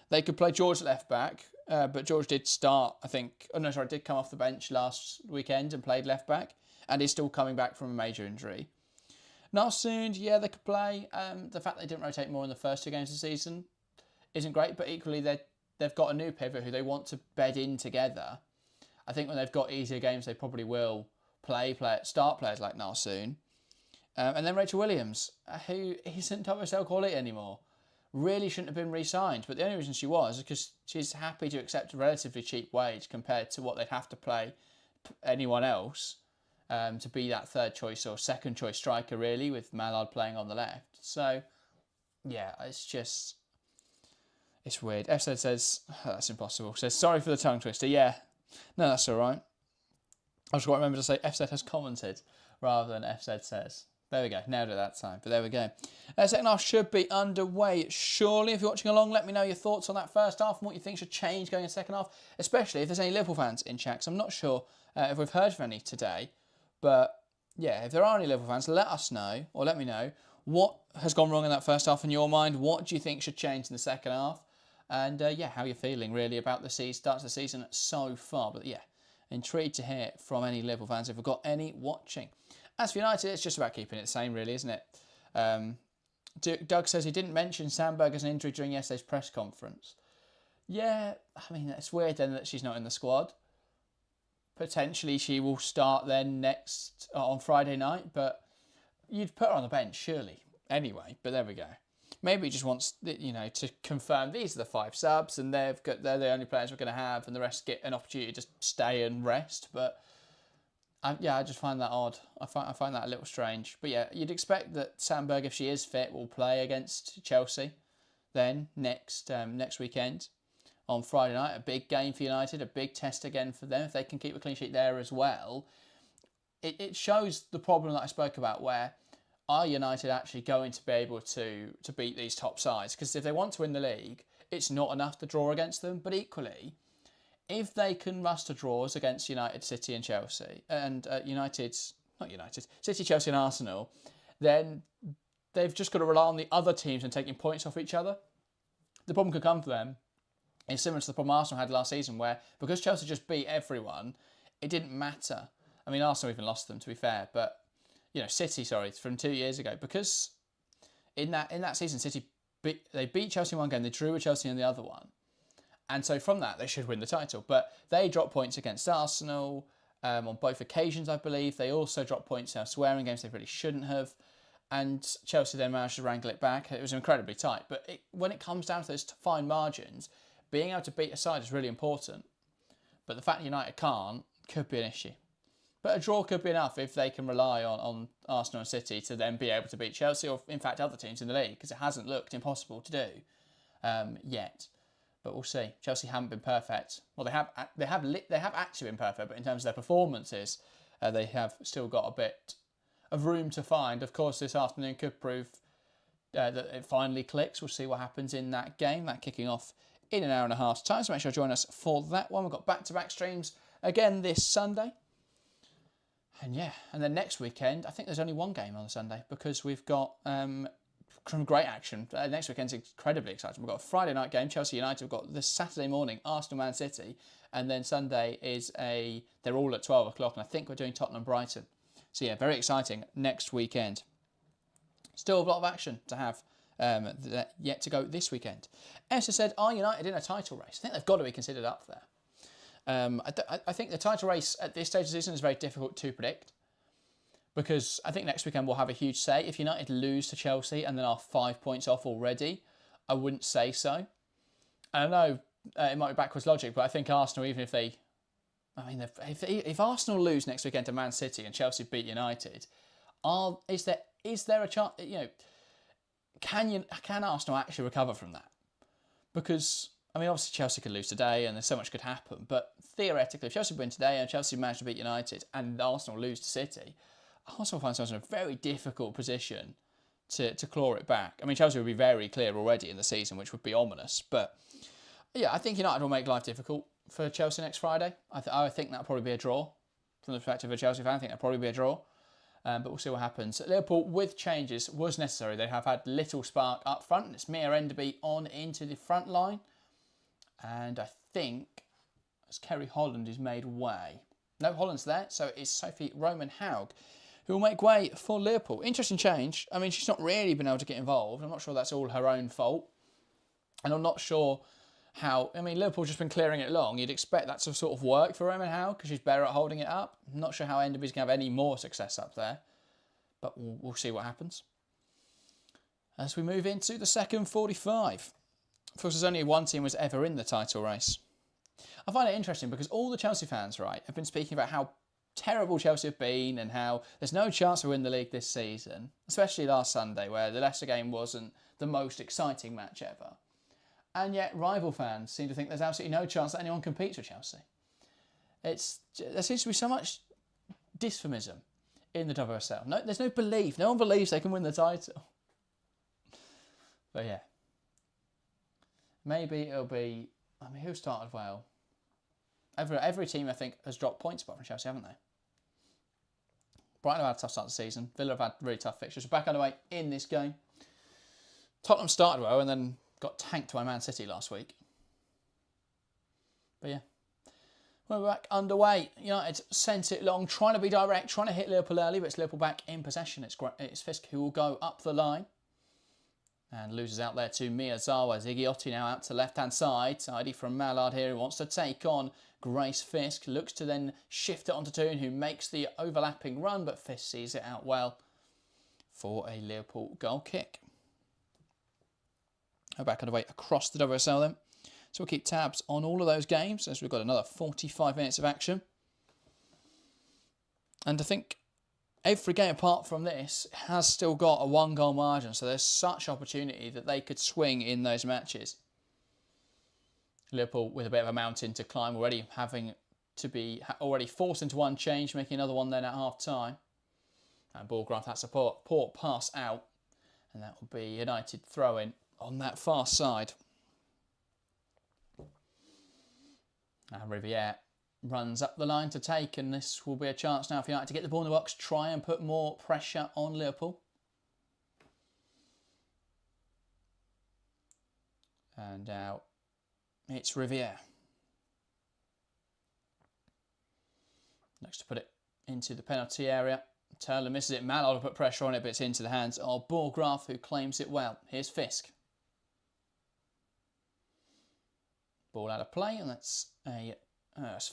They could play George at left back, but George did start, did come off the bench last weekend and played left back, and is still coming back from a major injury. Narsoon, yeah, they could play. The fact they didn't rotate more in the first 2 games of the season isn't great, but equally they've got a new pivot who they want to bed in together. I think when they've got easier games, they probably will start players like Narsoon. And then Rachel Williams, who isn't WSL quality anymore. Really shouldn't have been re-signed, but the only reason she was is because she's happy to accept a relatively cheap wage compared to what they'd have to play anyone else. To be that 3rd choice or 2nd choice striker, really, with Mallard playing on the left. So, yeah, it's weird. FZ says, that's impossible. Says, sorry for the tongue twister. Yeah, no, that's all right. I just got to remember to say FZ has commented rather than FZ says. There we go, nailed it that time, but there we go. Second half should be underway surely. If you're watching along, let me know your thoughts on that first half and what you think should change going in second half, especially if there's any Liverpool fans in chat, 'cause I'm not sure if we've heard from any today. But, yeah, if there are any Liverpool fans, let us know, or let me know, what has gone wrong in that first half in your mind? What do you think should change in the second half? And, how you're feeling, really, about the start of the season so far. But, yeah, intrigued to hear from any Liverpool fans if we've got any watching. As for United, it's just about keeping it the same, really, isn't it? Doug says he didn't mention Sandberg as an injury during yesterday's press conference. Yeah, I mean, it's weird then that she's not in the squad. Potentially she will start then next on Friday night, but you'd put her on the bench, surely. Anyway, but there we go. Maybe he just wants, to confirm these are the 5 subs and they're the only players we're going to have and the rest get an opportunity to just stay and rest. But I just find that odd. I find that a little strange. But yeah, you'd expect that Sandberg, if she is fit, will play against Chelsea then next weekend on Friday night. A big game for United, a big test again for them. If they can keep a clean sheet there as well, it shows the problem that I spoke about, where are United actually going to be able to beat these top sides? Because if they want to win the league, it's not enough to draw against them. But equally, if they can muster draws against United, City and Chelsea, and City, Chelsea and Arsenal, then they've just got to rely on the other teams and taking points off each other. The problem could come for them is similar to the problem Arsenal had last season, where because Chelsea just beat everyone, it didn't matter. I mean, Arsenal even lost them, to be fair, but City, from 2 years ago, because in that season, City beat Chelsea in one game, they drew with Chelsea in the other one, and so from that they should win the title. But they dropped points against Arsenal on both occasions, I believe. They also dropped points elsewhere in games they really shouldn't have, and Chelsea then managed to wrangle it back. It was incredibly tight, but when it comes down to those fine margins, being able to beat a side is really important. But the fact that United can't could be an issue. But a draw could be enough if they can rely on Arsenal and City to then be able to beat Chelsea, or in fact other teams in the league, because it hasn't looked impossible to do yet. But we'll see. Chelsea haven't been perfect. Well, they have actually been perfect, but in terms of their performances, they have still got a bit of room to find. Of course, this afternoon could prove that it finally clicks. We'll see what happens in that game. That kicking off in an hour and a half's time. So make sure to join us for that one. We've got back-to-back streams again this Sunday. And then next weekend, I think there's only one game on the Sunday, because we've got some great action. Next weekend's incredibly exciting. We've got a Friday night game, Chelsea United. We've got the Saturday morning, Arsenal Man City. And then Sunday they're all at 12 o'clock. And I think we're doing Tottenham Brighton. So yeah, very exciting next weekend. Still a lot of action to have yet to go this weekend. Esther said, are United in a title race? I think they've got to be considered up there. I think the title race at this stage of the season is very difficult to predict, because I think next weekend we'll have a huge say. If United lose to Chelsea and then are 5 points off already, I wouldn't say so. I know it might be backwards logic, but I think Arsenal, even if if Arsenal lose next weekend to Man City and Chelsea beat United, is there a chance? Can Arsenal actually recover from that? Because obviously Chelsea could lose today and there's so much could happen, but theoretically, if Chelsea win today and Chelsea manage to beat United and Arsenal lose to City, Arsenal find themselves in a very difficult position to claw it back. Chelsea would be very clear already in the season, which would be ominous. But yeah, I think United will make life difficult for Chelsea next Friday. I think that'll probably be a draw. From the perspective of a Chelsea fan, I think that'll probably be a draw. But we'll see what happens. Liverpool, with changes, was necessary. They have had little spark up front, and it's Mia Enderby on into the front line. And I think as Kerry Holland is made way. No, Holland's there, so it's Sophie Roman-Haug who will make way for Liverpool. Interesting change. She's not really been able to get involved. I'm not sure that's all her own fault. And I'm not sure how... Liverpool's just been clearing it long. You'd expect that to sort of work for Roman-Haug because she's better at holding it up. I'm not sure how Enderby's going to have any more success up there. But we'll see what happens. As we move into the second 45. Of course, there's only one team was ever in the title race. I find it interesting because all the Chelsea fans, have been speaking about how terrible Chelsea have been and how there's no chance to win the league this season, especially last Sunday, where the Leicester game wasn't the most exciting match ever. And yet rival fans seem to think there's absolutely no chance that anyone competes with Chelsea. There seems to be so much dysphomism in the WSL. No, there's no belief. No one believes they can win the title. But yeah. Maybe it'll be... who started well? Every team, I think, has dropped points apart from Chelsea, haven't they? Brighton have had a tough start to the season. Villa have had really tough fixtures. We're back underway in this game. Tottenham started well and then got tanked by Man City last week. But yeah. We're back underway. United sent it long, trying to be direct, trying to hit Liverpool early, but it's Liverpool back in possession. It's Fisk who will go up the line. And loses out there to Miyazawa. Zigiotti now out to left-hand side. Tidy from Mallard here, who wants to take on Grace Fisk. Looks to then shift it onto Toon, who makes the overlapping run, but Fisk sees it out well for a Liverpool goal kick. Go back underway across the WSL then. So we'll keep tabs on all of those games as we've got another 45 minutes of action. And I think every game apart from this has still got a 1-goal margin, so there's such opportunity that they could swing in those matches. Liverpool with a bit of a mountain to climb already, having to be already forced into one change, making another one then at half time. And Ballgraf that support, port pass out, and that will be United throw-in on that far side. And Riviere runs up the line to take, and this will be a chance now for United to get the ball in the box, try and put more pressure on Liverpool. And now it's Riviere. Next to put it into the penalty area. Turler misses it. Mallard will put pressure on it, but it's into the hands of Ballgraf, who claims it well. Here's Fisk. Ball out of play, and that's a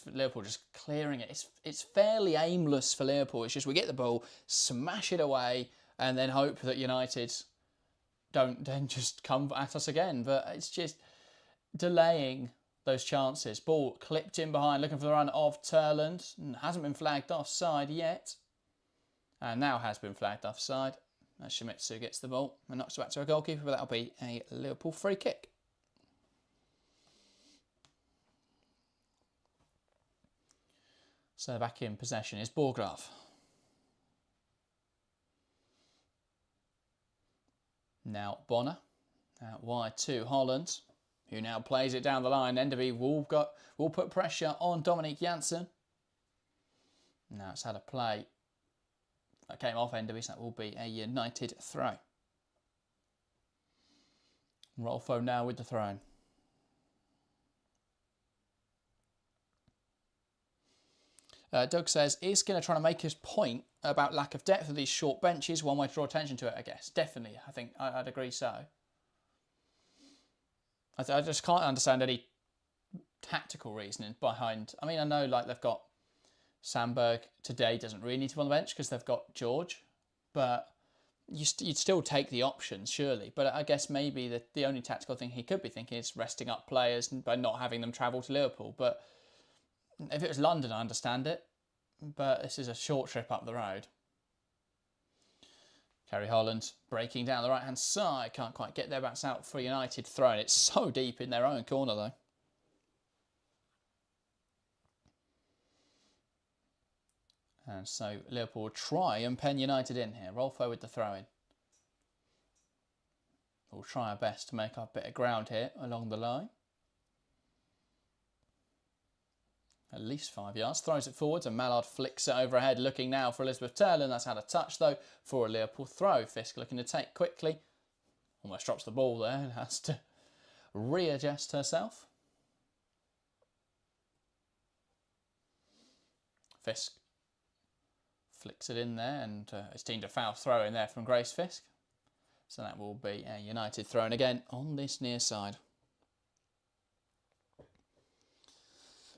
Liverpool just clearing it. It's fairly aimless for Liverpool. It's just we get the ball, smash it away, and then hope that United don't then just come at us again. But it's just delaying those chances. Ball clipped in behind, looking for the run of Turland. Hasn't been flagged offside yet. And now has been flagged offside. As Shimizu gets the ball and knocks it back to a goalkeeper, but that'll be a Liverpool free kick. So back in possession is Ballgraf. Now Bonner. Out wide to Holland, who now plays it down the line. Enderby will put pressure on Dominic Janssen. Now it's had a play that came off Enderby, so that will be a United throw. Rolfo now with the throw. Doug says, is Skinner trying to make his point about lack of depth of these short benches? One way to draw attention to it, I guess. Definitely, I think I'd agree so. I just can't understand any tactical reasoning behind. I mean, I know like they've got Sandberg today doesn't really need to be on the bench because they've got George, but you'd still take the options, surely. But I guess maybe the only tactical thing he could be thinking is resting up players by not having them travel to Liverpool. But if it was London, I understand it. But this is a short trip up the road. Kerry Holland breaking down the right-hand side. Can't quite get there. Backs out for United throw. It's so deep in their own corner, though. And so Liverpool will try and pen United in here. Rolfo with the throw-in. We'll try our best to make up a bit of ground here along the line. At least 5 yards. Throws it forwards and Mallard flicks it overhead. Looking now for Elizabeth Turland. That's had a touch though for a Liverpool throw. Fisk looking to take quickly. Almost drops the ball there and has to readjust herself. Fisk flicks it in there and it's deemed a foul throw in there from Grace Fisk. So that will be a United throw-in again on this near side.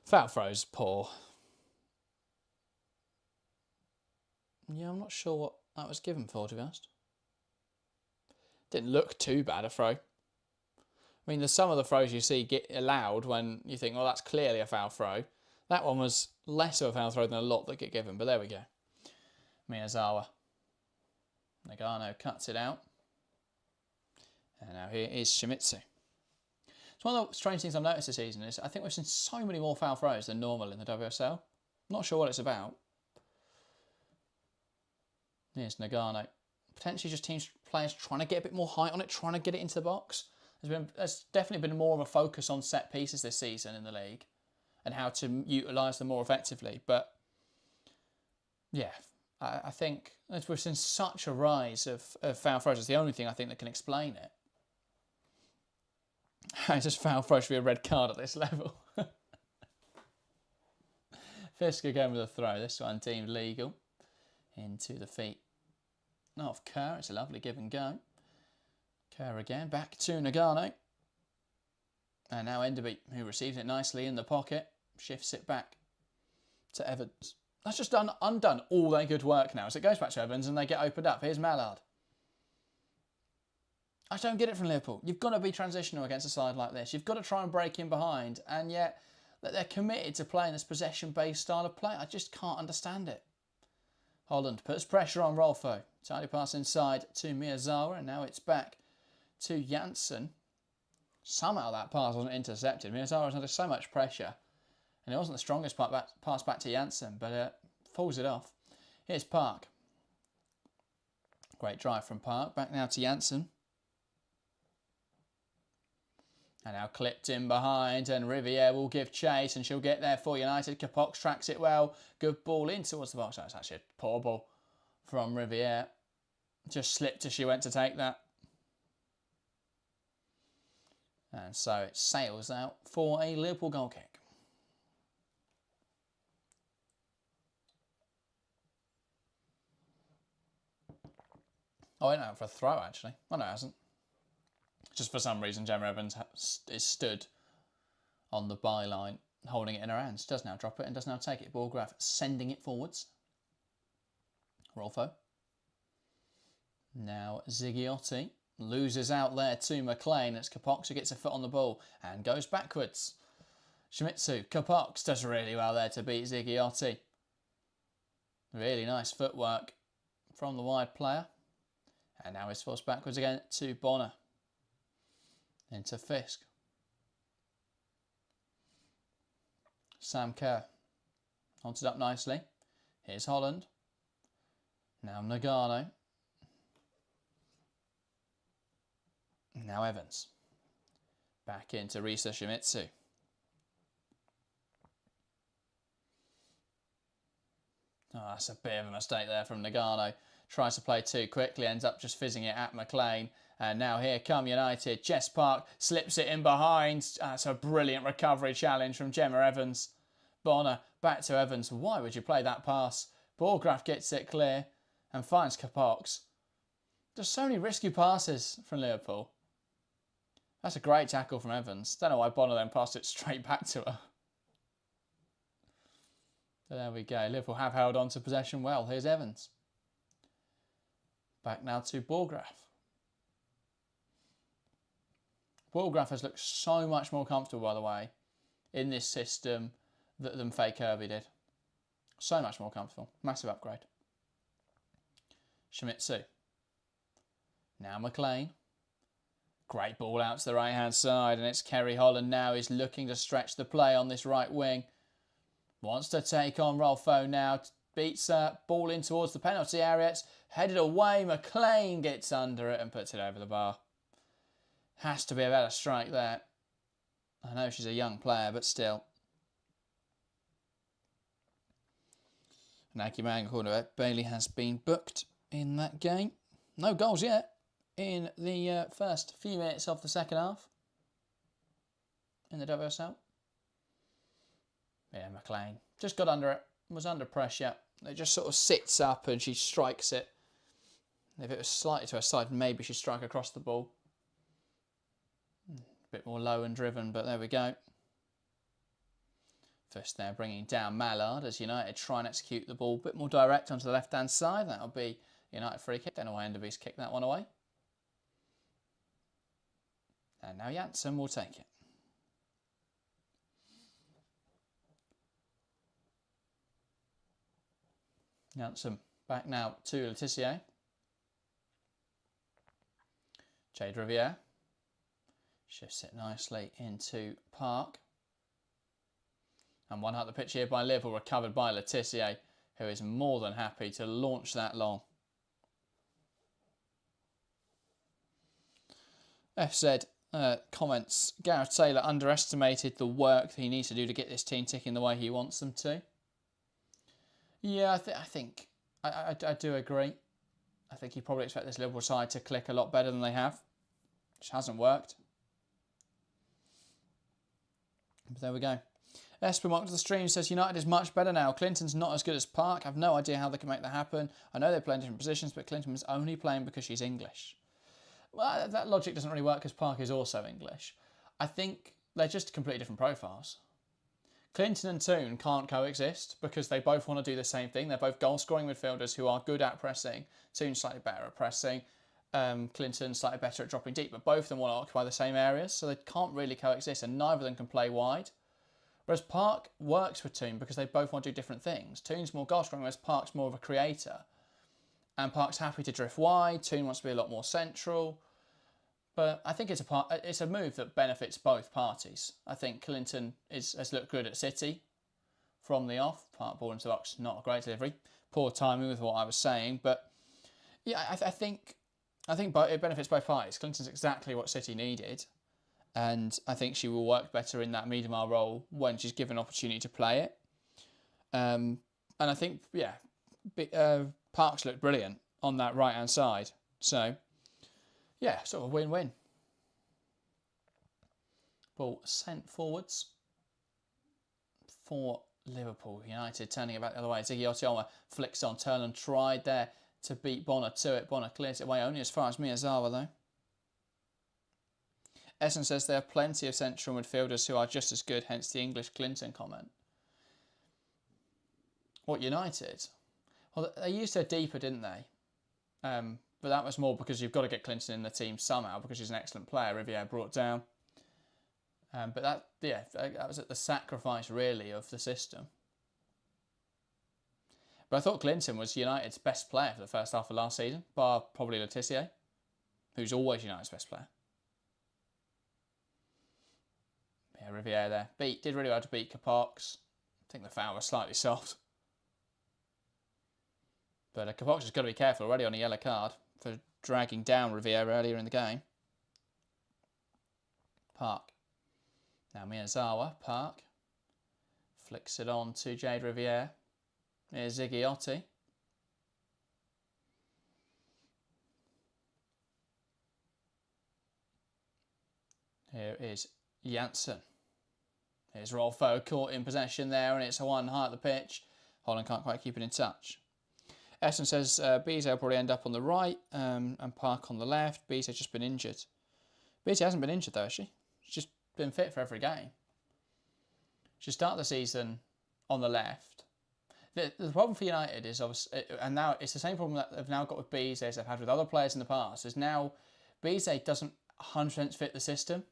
Foul throw's poor. Yeah, I'm not sure what that was given for, to be honest. Didn't look too bad a throw. I mean, there's some of the throws you see get allowed when you think, well, that's clearly a foul throw. That one was less of a foul throw than a lot that get given, but there we go. Miyazawa. Nagano cuts it out. And now here is Shimizu. It's one of the strange things I've noticed this season is I think we've seen so many more foul throws than normal in the WSL. Not sure what it's about. Here's Nagano. Potentially just players trying to get a bit more height on it, trying to get it into the box. There's definitely been more of a focus on set pieces this season in the league and how to utilise them more effectively. But yeah, I think we've seen such a rise of foul throws. It's the only thing I think that can explain it. I just foul throw should be a red card at this level. Fisk again with a throw. This one deemed legal. Into the feet of Kerr. It's a lovely give and go. Kerr again, back to Nagano. And now Enderby, who receives it nicely in the pocket, shifts it back to Evans. That's just undone all their good work now. As it goes back to Evans and they get opened up. Here's Mallard. I don't get it from Liverpool. You've got to be transitional against a side like this. You've got to try and break in behind. And yet that they're committed to playing this possession-based style of play. I just can't understand it. Holland puts pressure on Rolfo. Tidy pass inside to Miyazawa. And now it's back to Janssen. Somehow that pass wasn't intercepted. Miyazawa was under so much pressure. And it wasn't the strongest pass back to Janssen, but falls it off. Here's Park. Great drive from Park. Back now to Janssen. And now clipped in behind, and Riviere will give chase, and she'll get there for United. Capox tracks it well. Good ball in towards the box. That's actually a poor ball from Riviere. Just slipped as she went to take that. And so it sails out for a Liverpool goal kick. Oh, I went out for a throw, actually. Oh, no, it hasn't. Just for some reason, Gemma Evans is stood on the byline, holding it in her hands. Does now drop it and does now take it. Ballgraf sending it forwards. Rolfo. Now Ziggiotti loses out there to McLean. It's Capox who gets a foot on the ball and goes backwards. Shimizu, Capox does really well there to beat Ziggiotti. Really nice footwork from the wide player. And now he's forced backwards again to Bonner. Into Fisk. Sam Kerr. Holds it up nicely. Here's Holland. Now Nagano. Now Evans. Back into Risa Shimizu. Oh, that's a bit of a mistake there from Nagano. Tries to play too quickly, ends up just fizzing it at McLean. And now here come United. Jess Park slips it in behind. That's a brilliant recovery challenge from Gemma Evans. Bonner back to Evans. Why would you play that pass? Ballgraf gets it clear and finds Capox. There's so many risky passes from Liverpool. That's a great tackle from Evans. Don't know why Bonner then passed it straight back to her. But there we go. Liverpool have held on to possession well. Here's Evans. Back now to Ballgraf. Ballgraf has looked so much more comfortable, by the way, in this system than Faye Kirby did. So much more comfortable. Massive upgrade. Shimizu. Now McLean. Great ball out to the right-hand side, and it's Kerry Holland now. He's looking to stretch the play on this right wing. Wants to take on Rolfo now. Beats ball in towards the penalty area. It's headed away. McLean gets under it and puts it over the bar. Has to be a better strike there. I know she's a young player, but still. Naki Man corner it. Bailey has been booked in that game. No goals yet in the first few minutes of the second half in the WSL. Yeah, McLean just got under it. Was under pressure. It just sort of sits up and she strikes it. If it was slightly to her side, maybe she'd strike across the ball. A bit more low and driven, but there we go. First there, bringing down Mallard as United try and execute the ball a bit more direct onto the left-hand side. That'll be United free kick. Don't know why Enderby's kicked that one away. And now Janssen will take it. Janssen back now to Letitia. Jade Riviere. Shifts it nicely into Park. And one up the pitch here by Liverpool, recovered by Letitia, who is more than happy to launch that long. FZ comments, Gareth Taylor underestimated the work that he needs to do to get this team ticking the way he wants them to. Yeah, I do agree. I think he probably expected this Liverpool side to click a lot better than they have, which hasn't worked. But there we go. Espen, welcome to the stream, says United is much better now. Clinton's not as good as Park. I have no idea how they can make that happen. I know they play in different positions, but Clinton is only playing because she's English. Well, that logic doesn't really work because Park is also English. I think they're just completely different profiles. Clinton and Toon can't coexist because they both want to do the same thing. They're both goal-scoring midfielders who are good at pressing. Toon's slightly better at pressing. Clinton's slightly better at dropping deep, but both of them want to occupy the same areas, so they can't really coexist, and neither of them can play wide. Whereas Park works with Toon because they both want to do different things. Toon's more goal-scoring, whereas Park's more of a creator. And Park's happy to drift wide. Toon wants to be a lot more central. But I think it's a move that benefits both parties. I think Clinton has looked good at City from the off. Park ball into the box, not a great delivery. Poor timing with what I was saying. But yeah, I think it benefits both parties. Clinton's exactly what City needed. And I think she will work better in that Miedemar role when she's given opportunity to play it. And I think, yeah, Park's looked brilliant on that right-hand side. So, yeah, sort of a win-win. Ball sent forwards for Liverpool United, turning it back the other way. Ziggy Otioma flicks on. Turland tried there to beat Bonner to it. Bonner clears it away only as far as Miyazawa, though. Essen says they have plenty of central midfielders who are just as good, hence the English Clinton comment. What, United? Well, they used her deeper, didn't they? But that was more because you've got to get Clinton in the team somehow because she's an excellent player. Riviere brought down. But that was at the sacrifice, really, of the system. But I thought Clinton was United's best player for the first half of last season, bar probably Letitia, who's always United's best player. Yeah, Riviere there. Did really well to beat Capox. I think the foul was slightly soft. But Capox has got to be careful already on a yellow card for dragging down Riviere earlier in the game. Park. Now Miyazawa. Park. Flicks it on to Jade Riviere. Here's Ziggy Otti. Here is Janssen. Here's Rolfo caught in possession there, and it's a one high at the pitch. Holland can't quite keep it in touch. Essen says Beasley will probably end up on the right and Park on the left. Beasley's just been injured. Beasley hasn't been injured though, has she? She's just been fit for every game. She started the season on the left. The problem for United is obviously, and now it's the same problem that they've now got with Beasley as they've had with other players in the past, is now Beasley doesn't 100% fit the system.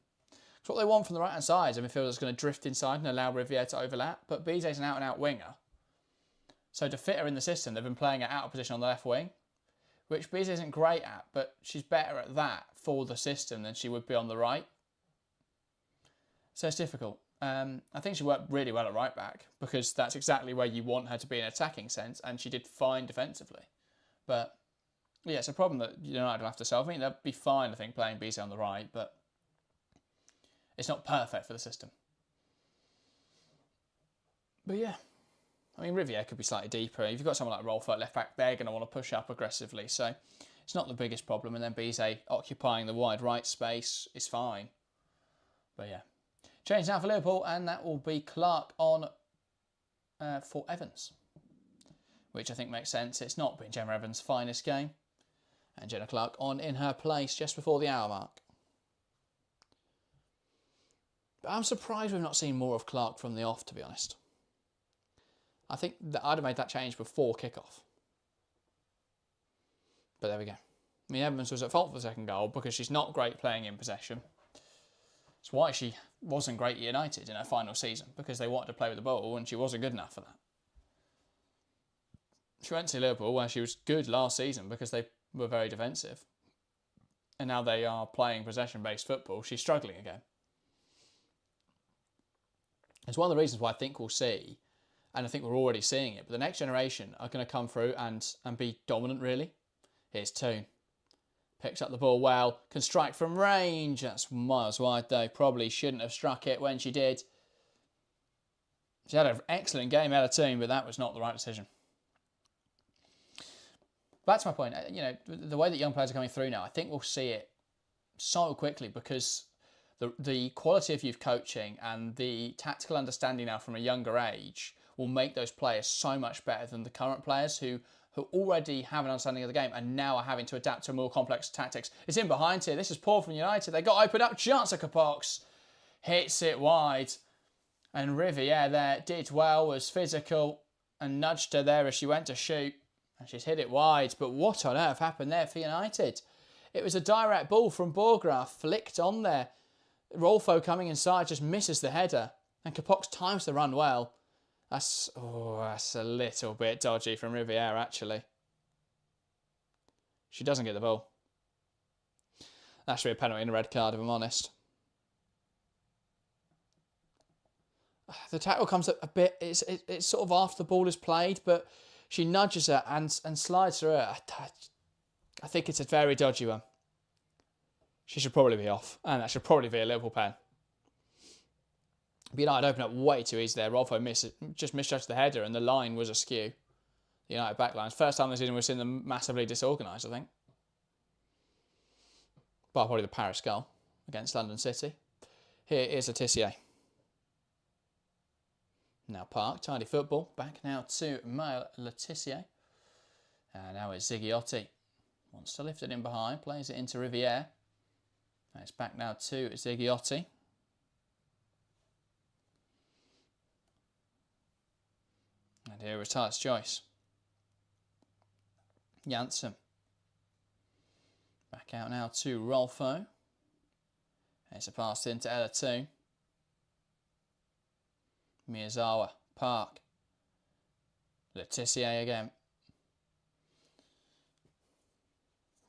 So what they want from the right-hand side is a midfielder that's going to drift inside and allow Riviere to overlap, but Beasley's an out-and-out winger. So to fit her in the system, they've been playing her out of position on the left wing, which Beasley isn't great at, but she's better at that for the system than she would be on the right. So it's difficult. I think she worked really well at right back because that's exactly where you want her to be in an attacking sense, and she did fine defensively. But yeah, it's a problem that United will have to solve. I mean, they'll be fine, I think, playing Beasley on the right, but it's not perfect for the system. But yeah, I mean, Riviere could be slightly deeper. If you've got someone like Rolfo at left back, they're going to want to push up aggressively. So it's not the biggest problem. And then Beasley occupying the wide right space is fine. But yeah. Change now for Liverpool, and that will be Clark on for Evans, which I think makes sense. It's not been Gemma Evans' finest game. And Jenna Clark on in her place just before the hour mark. But I'm surprised we've not seen more of Clark from the off, to be honest. I think that I'd have made that change before kickoff. But there we go. I mean, Evans was at fault for the second goal because she's not great playing in possession. It's why she wasn't great at United in her final season, because they wanted to play with the ball and she wasn't good enough for that. She went to Liverpool where she was good last season because they were very defensive. And now they are playing possession-based football. She's struggling again. It's one of the reasons why I think we'll see, and I think we're already seeing it, but the next generation are going to come through and be dominant, really. Here's Toon. Picks up the ball well, can strike from range. That's miles wide though. Probably shouldn't have struck it when she did. She had an excellent game out of Toon, but that was not the right decision. That's my point. You know, the way that young players are coming through now, I think we'll see it so quickly because the quality of youth coaching and the tactical understanding now from a younger age will make those players so much better than the current players who who already have an understanding of the game and now are having to adapt to more complex tactics. It's in behind here. This is poor from United. They got opened up. Chance of Capox. Hits it wide. And Riviere there did well, was physical and nudged her there as she went to shoot. And she's hit it wide. But what on earth happened there for United? It was a direct ball from Borgraf, flicked on there. Rolfo coming inside just misses the header. And Capox times the run well. That's a little bit dodgy from Riviere, actually. She doesn't get the ball. That should be a penalty and a red card, if I'm honest. The tackle comes up a bit. It's sort of after the ball is played, but she nudges her and slides through her. I think it's a very dodgy one. She should probably be off, and that should probably be a Liverpool pen. But United opened up way too easy there. Rolfo just misjudged the header, and the line was askew. The United backlines. First time this season we've seen them massively disorganised, I think. Bar probably the Paris goal against London City. Here is Letitia. Now Park, tidy football. Back now to Maël Letitia. And now it's Ziggiotti. Wants to lift it in behind, plays it into Riviere. And it's back now to Ziggiotti. And here is Tyler's choice. Janssen. Back out now to Rolfo. It's a pass into Ella 2. Miyazawa, Park. Letitia again.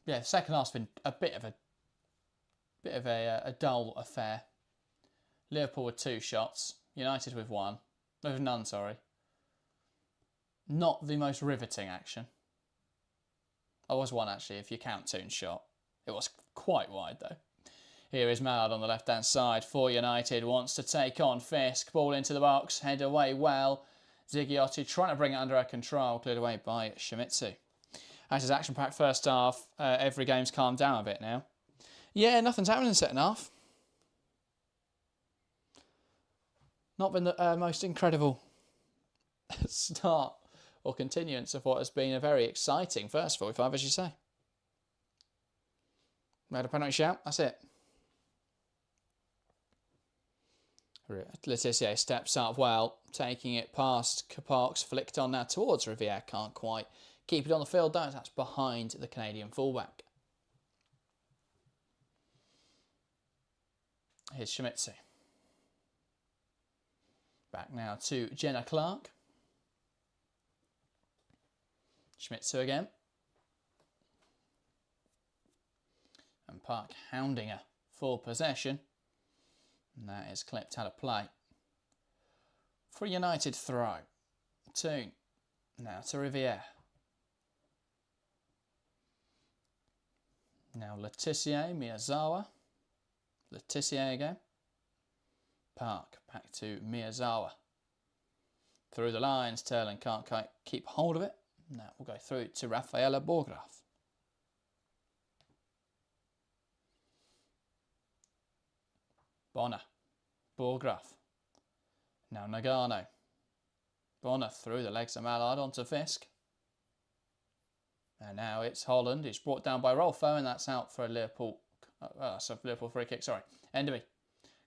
Yeah, the second half's been a bit of a dull affair. Liverpool with 2 shots, United with 1. With none, sorry. Not the most riveting action. There was one actually, if you count Toon's shot. It was quite wide though. Here is Mallard on the left-hand side for United. Wants to take on Fisk. Ball into the box. Head away well. Ziggiotti trying to bring it under her control. Cleared away by Shimizu. As his action-packed first half, every game's calmed down a bit now. Yeah, nothing's happened in the second half. Not been the most incredible start or continuance of what has been a very exciting first 45, as you say. Made a penalty shout. That's it. Letitia steps up well, taking it past Capox, flicked on now towards Riviere. Can't quite keep it on the field though, that's behind the Canadian fullback. Here's Shimizu. Back now to Jenna Clark. Shimizu again. And Park hounding her for possession. And that is clipped out of play. For a United throw. Toon. Now to Riviere. Now Letitia, Miyazawa. Letitia again. Park back to Miyazawa. Through the lines, Sterling can't quite keep hold of it. Now we'll go through to Rafaela Borgraf. Bonner. Borgraf. Now Nagano. Bonner through the legs of Mallard onto Fisk. And now it's Holland. It's brought down by Rolfo, and that's out for a Liverpool. Liverpool free kick. Sorry, Enderby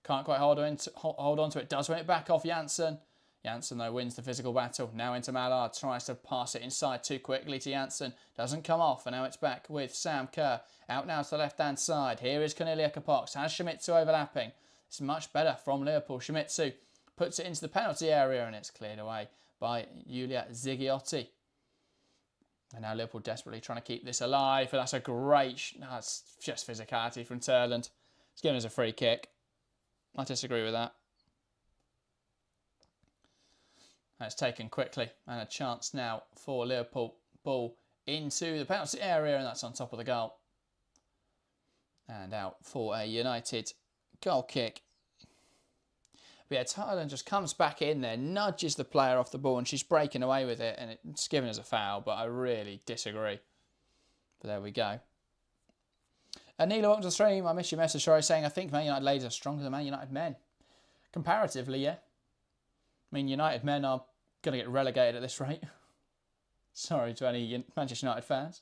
can't quite hold on to it. Does win it back off Janssen. Janssen though wins the physical battle. Now into Mallard. Tries to pass it inside too quickly to Janssen. Doesn't come off, and now it's back with Sam Kerr. Out now to the left hand side. Here is Cornelia Capox. Has Shimizu overlapping. It's much better from Liverpool. Shimizu puts it into the penalty area, and it's cleared away by Yulia Ziggiotti. And now Liverpool desperately trying to keep this alive. And that's a great... that's just physicality from Turland. It's given us a free kick. I disagree with that. And it's taken quickly. And a chance now for Liverpool. Ball into the penalty area. And that's on top of the goal. And out for a United goal kick. But yeah, Thailand just comes back in there, nudges the player off the ball, and she's breaking away with it, and it's given as a foul, but I really disagree. But there we go. Anila, welcome to the stream. I missed your message, sorry, saying I think Man United ladies are stronger than Man United men. Comparatively, yeah. I mean, United men are going to get relegated at this rate. Sorry to any Manchester United fans.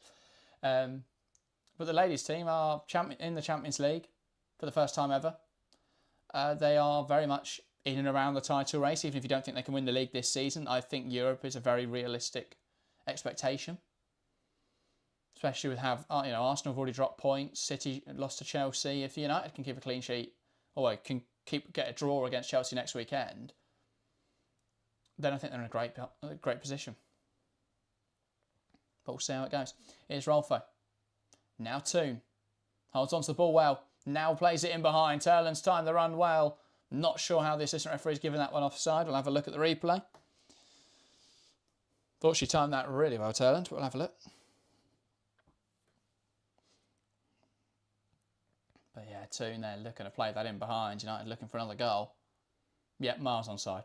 But the ladies team are in the Champions League for the first time ever. They are very much in and around the title race, even if you don't think they can win the league this season. I think Europe is a very realistic expectation, especially with Arsenal have already dropped points, City lost to Chelsea. If United can keep a clean sheet, or can get a draw against Chelsea next weekend, then I think they're in a great position. But we'll see how it goes. Here's Rolfo. Now Toon. Holds onto the ball well. Now plays it in behind. Turland's timed the run well. Not sure how the assistant referee's given that one offside. We'll have a look at the replay. Thought she timed that really well, Turland. We'll have a look. But yeah, Toon there looking to play that in behind. United looking for another goal. Yep, miles onside.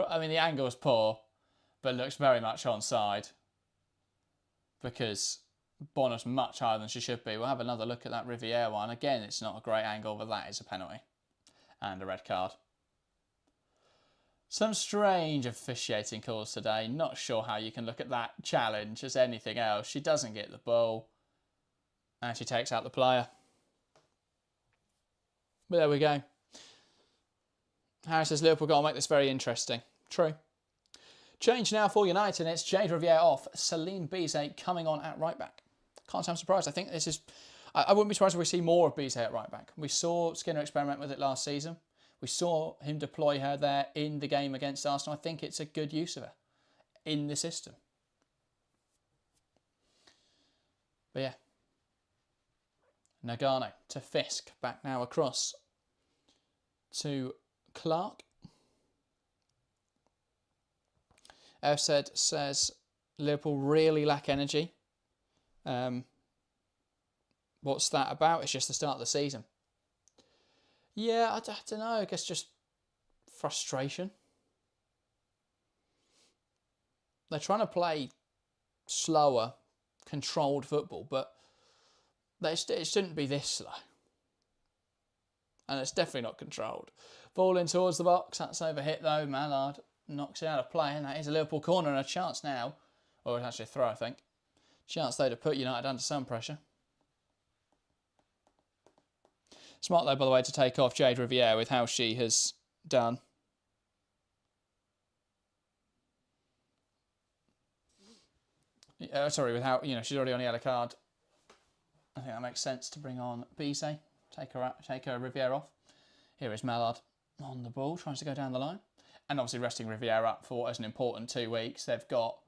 I mean, the angle's poor, but looks very much onside because Bonner's much higher than she should be. We'll have another look at that Riviere one. Again, it's not a great angle, but that is a penalty and a red card. Some strange officiating calls today. Not sure how you can look at that challenge as anything else. She doesn't get the ball and she takes out the player. But there we go. Harry says Liverpool got to make this very interesting. True. Change now for United, and it's Jade Riviere off. Celine Bizet coming on at right back. Can't say I'm surprised. I think this is... I wouldn't be surprised if we see more of Bizet at right back. We saw Skinner experiment with it last season. We saw him deploy her there in the game against Arsenal. I think it's a good use of her in the system. But yeah. Nagano to Fisk. Back now across to Clark. Ersed says Liverpool really lack energy. What's that about? It's just the start of the season. Yeah, I don't know. I guess just frustration. They're trying to play slower, controlled football, but it shouldn't be this slow. And it's definitely not controlled. Ball in towards the box. That's overhit though. Mallard knocks it out of play, and that is a Liverpool corner and a chance now. Or it's actually a throw, I think. Chance though to put United under some pressure. Smart though, by the way, to take off Jade Riviere with how she has done. Sorry, with how she's already on a yellow card. I think that makes sense to bring on Bizet. Take her Riviere off. Here is Mallard on the ball, tries to go down the line. And obviously resting Riviere up for as an important 2 weeks. They've got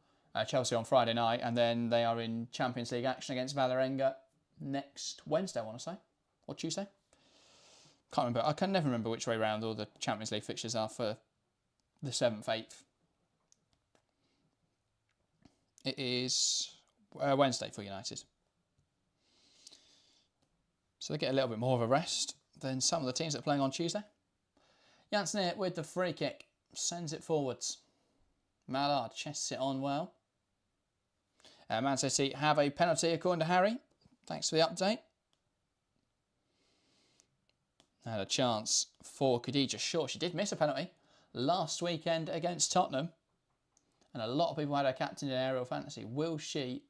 Chelsea on Friday night, and then they are in Champions League action against Vålerenga next Wednesday, I want to say. Or Tuesday. Can't remember. I can never remember which way round all the Champions League fixtures are for the 7th, 8th. It is Wednesday for United. So they get a little bit more of a rest than some of the teams that are playing on Tuesday. Janssen here with the free kick. Sends it forwards. Mallard chests it on well. Man City have a penalty according to Harry. Thanks for the update. Had a chance for Khadija Shaw. She did miss a penalty last weekend against Tottenham. And a lot of people had her captain in aerial fantasy. Will she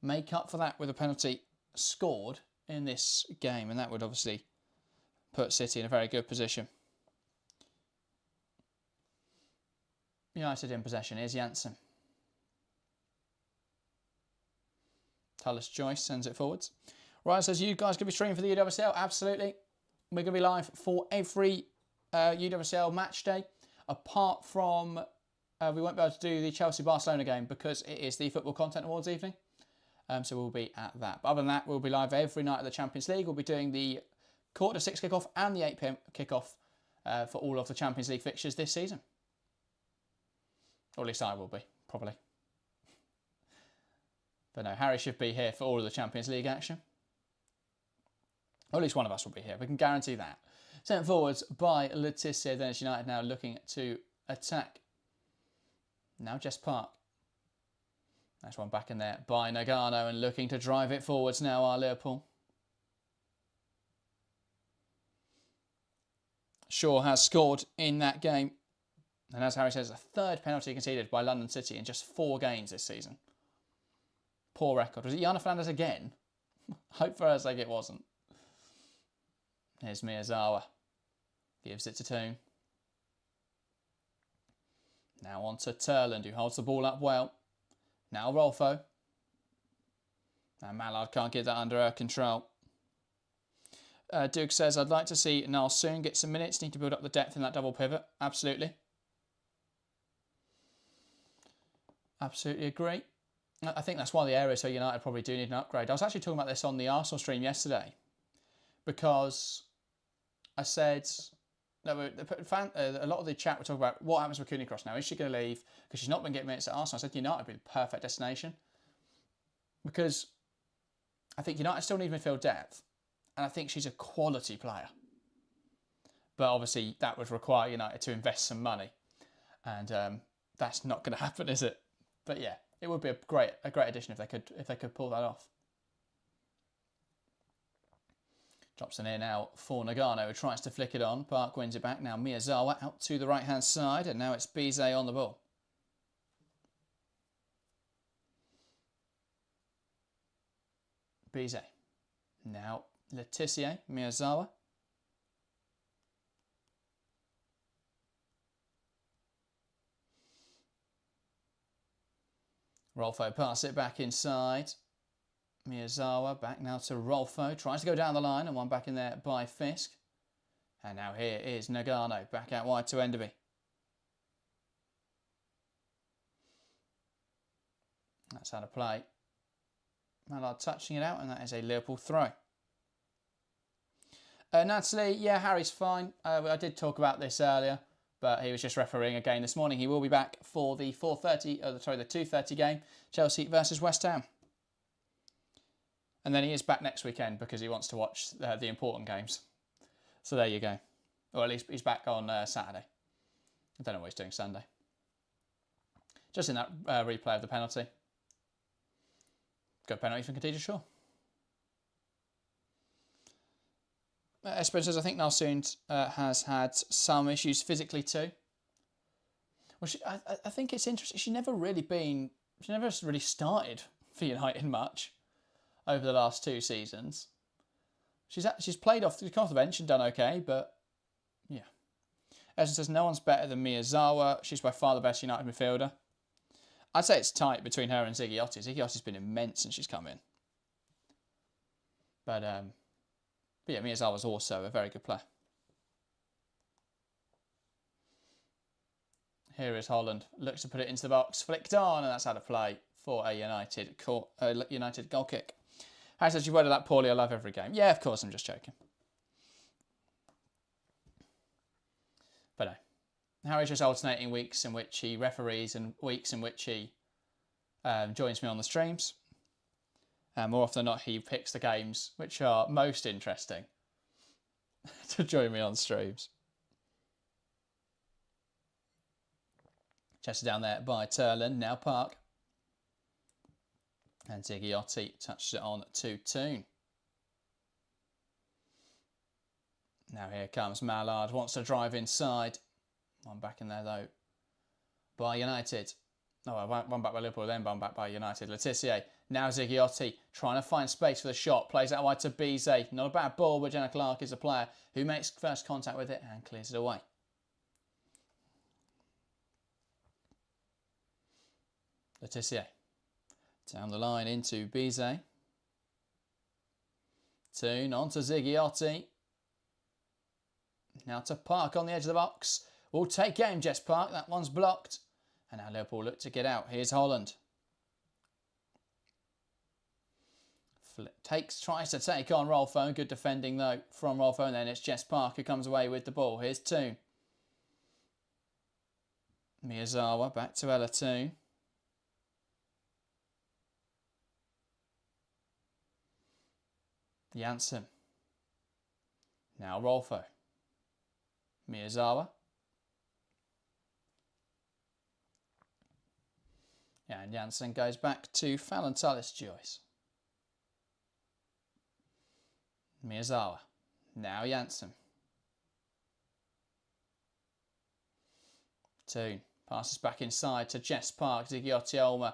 make up for that with a penalty scored in this game? And that would obviously put City in a very good position. United in possession. Here's Janssen. Tullis Joyce sends it forwards. Ryan says, you guys going to be streaming for the UWSL? Absolutely. We're going to be live for every UWSL match day, apart from we won't be able to do the Chelsea-Barcelona game because it is the Football Content Awards evening. So we'll be at that. But other than that, we'll be live every night of the Champions League. We'll be doing the 6:15 kickoff and the 8 PM kickoff for all of the Champions League fixtures this season. Or at least I will be, probably. But no, Harry should be here for all of the Champions League action. Or at least one of us will be here. We can guarantee that. Sent forwards by Letizia. Then it's United now looking to attack. Now Jess Park. Nice one back in there by Nagano and looking to drive it forwards now are Liverpool. Shaw has scored in that game. And as Harry says, a third penalty conceded by London City in just 4 games this season. Poor record. Was it Yana Fernandez again? Hope for her sake it wasn't. Here's Miyazawa. Gives it to Toon. Now on to Turland, who holds the ball up well. Now Rolfo. And Mallard can't get that under her control. Duke says, I'd like to see Niall soon get some minutes. Need to build up the depth in that double pivot. Absolutely. Absolutely agree. I think that's one of the areas where United probably do need an upgrade. I was actually talking about this on the Arsenal stream yesterday. Because I said... No, a lot of the chat were talking about what happens with Cooney Cross now. Is she going to leave? Because she's not been getting minutes at Arsenal. I said United would be the perfect destination. Because I think United still need midfield depth. And I think she's a quality player. But obviously that would require United to invest some money. And that's not going to happen, is it? But yeah, it would be a great addition if they could pull that off. Drops in here now for Nagano, who tries to flick it on. Park wins it back. Now Miyazawa out to the right-hand side. And now it's Bizet on the ball. Bizet. Now Letitia, Miyazawa. Rolfo pass it back inside. Miyazawa back now to Rolfo. Tries to go down the line and one back in there by Fisk. And now here is Nagano back out wide to Enderby. That's how to play. Mallard touching it out and that is a Liverpool throw. Natalie, yeah, Harry's fine. I did talk about this earlier, but he was just refereeing a game this morning. He will be back for the 2:30 game, Chelsea versus West Ham. And then he is back next weekend because he wants to watch the important games. So there you go. Or at least he's back on Saturday. I don't know what he's doing Sunday. Just in that replay of the penalty. Good penalty for Khadija Shaw. Espen says, I think Nalsoon has had some issues physically too. Well, I think it's interesting. She never really started for United much over the last 2 seasons. She's played off the bench and done okay, but yeah. Espen says, no one's better than Miyazawa. She's by far the best United midfielder. I'd say it's tight between her and Ziggy-Otti. Ziggy-Otti's been immense since she's come in. But yeah, Miyazawa's also a very good player. Here is Holland. Looks to put it into the box. Flicked on, and that's how to play for a United goal kick. Harry says, you worded that poorly. I love every game. Yeah, of course, I'm just joking. But no. Harry's just alternating weeks in which he referees and weeks in which he joins me on the streams. More often than not, he picks the games which are most interesting to join me on streams. Chested down there by Turland, now Park. And Ziggy-Otti touches it on to Toon. Now here comes Mallard, wants to drive inside. One back in there though by United. Oh, one back by Liverpool, then one back by United. Letitia, now Ziggy-Otti trying to find space for the shot. Plays out wide to Bizet. Not a bad ball, but Jenna Clark is a player who makes first contact with it and clears it away. Letitia. Down the line into Bizet. Toon on to Ziggy-Otti. Now to Park on the edge of the box. Will take aim, Jess Park. That one's blocked. And now Liverpool look to get out. Here's Holland. Tries to take on Rolfo. Good defending though from Rolfo. And then it's Jess Park who comes away with the ball. Here's Toon. Miyazawa back to Ella Toon. Janssen. Now Rolfo. Miyazawa. And Janssen goes back to Fallon Tullis-Joyce. Miyazawa. Now Janssen. Toon passes back inside to Jess Park. Zigiotti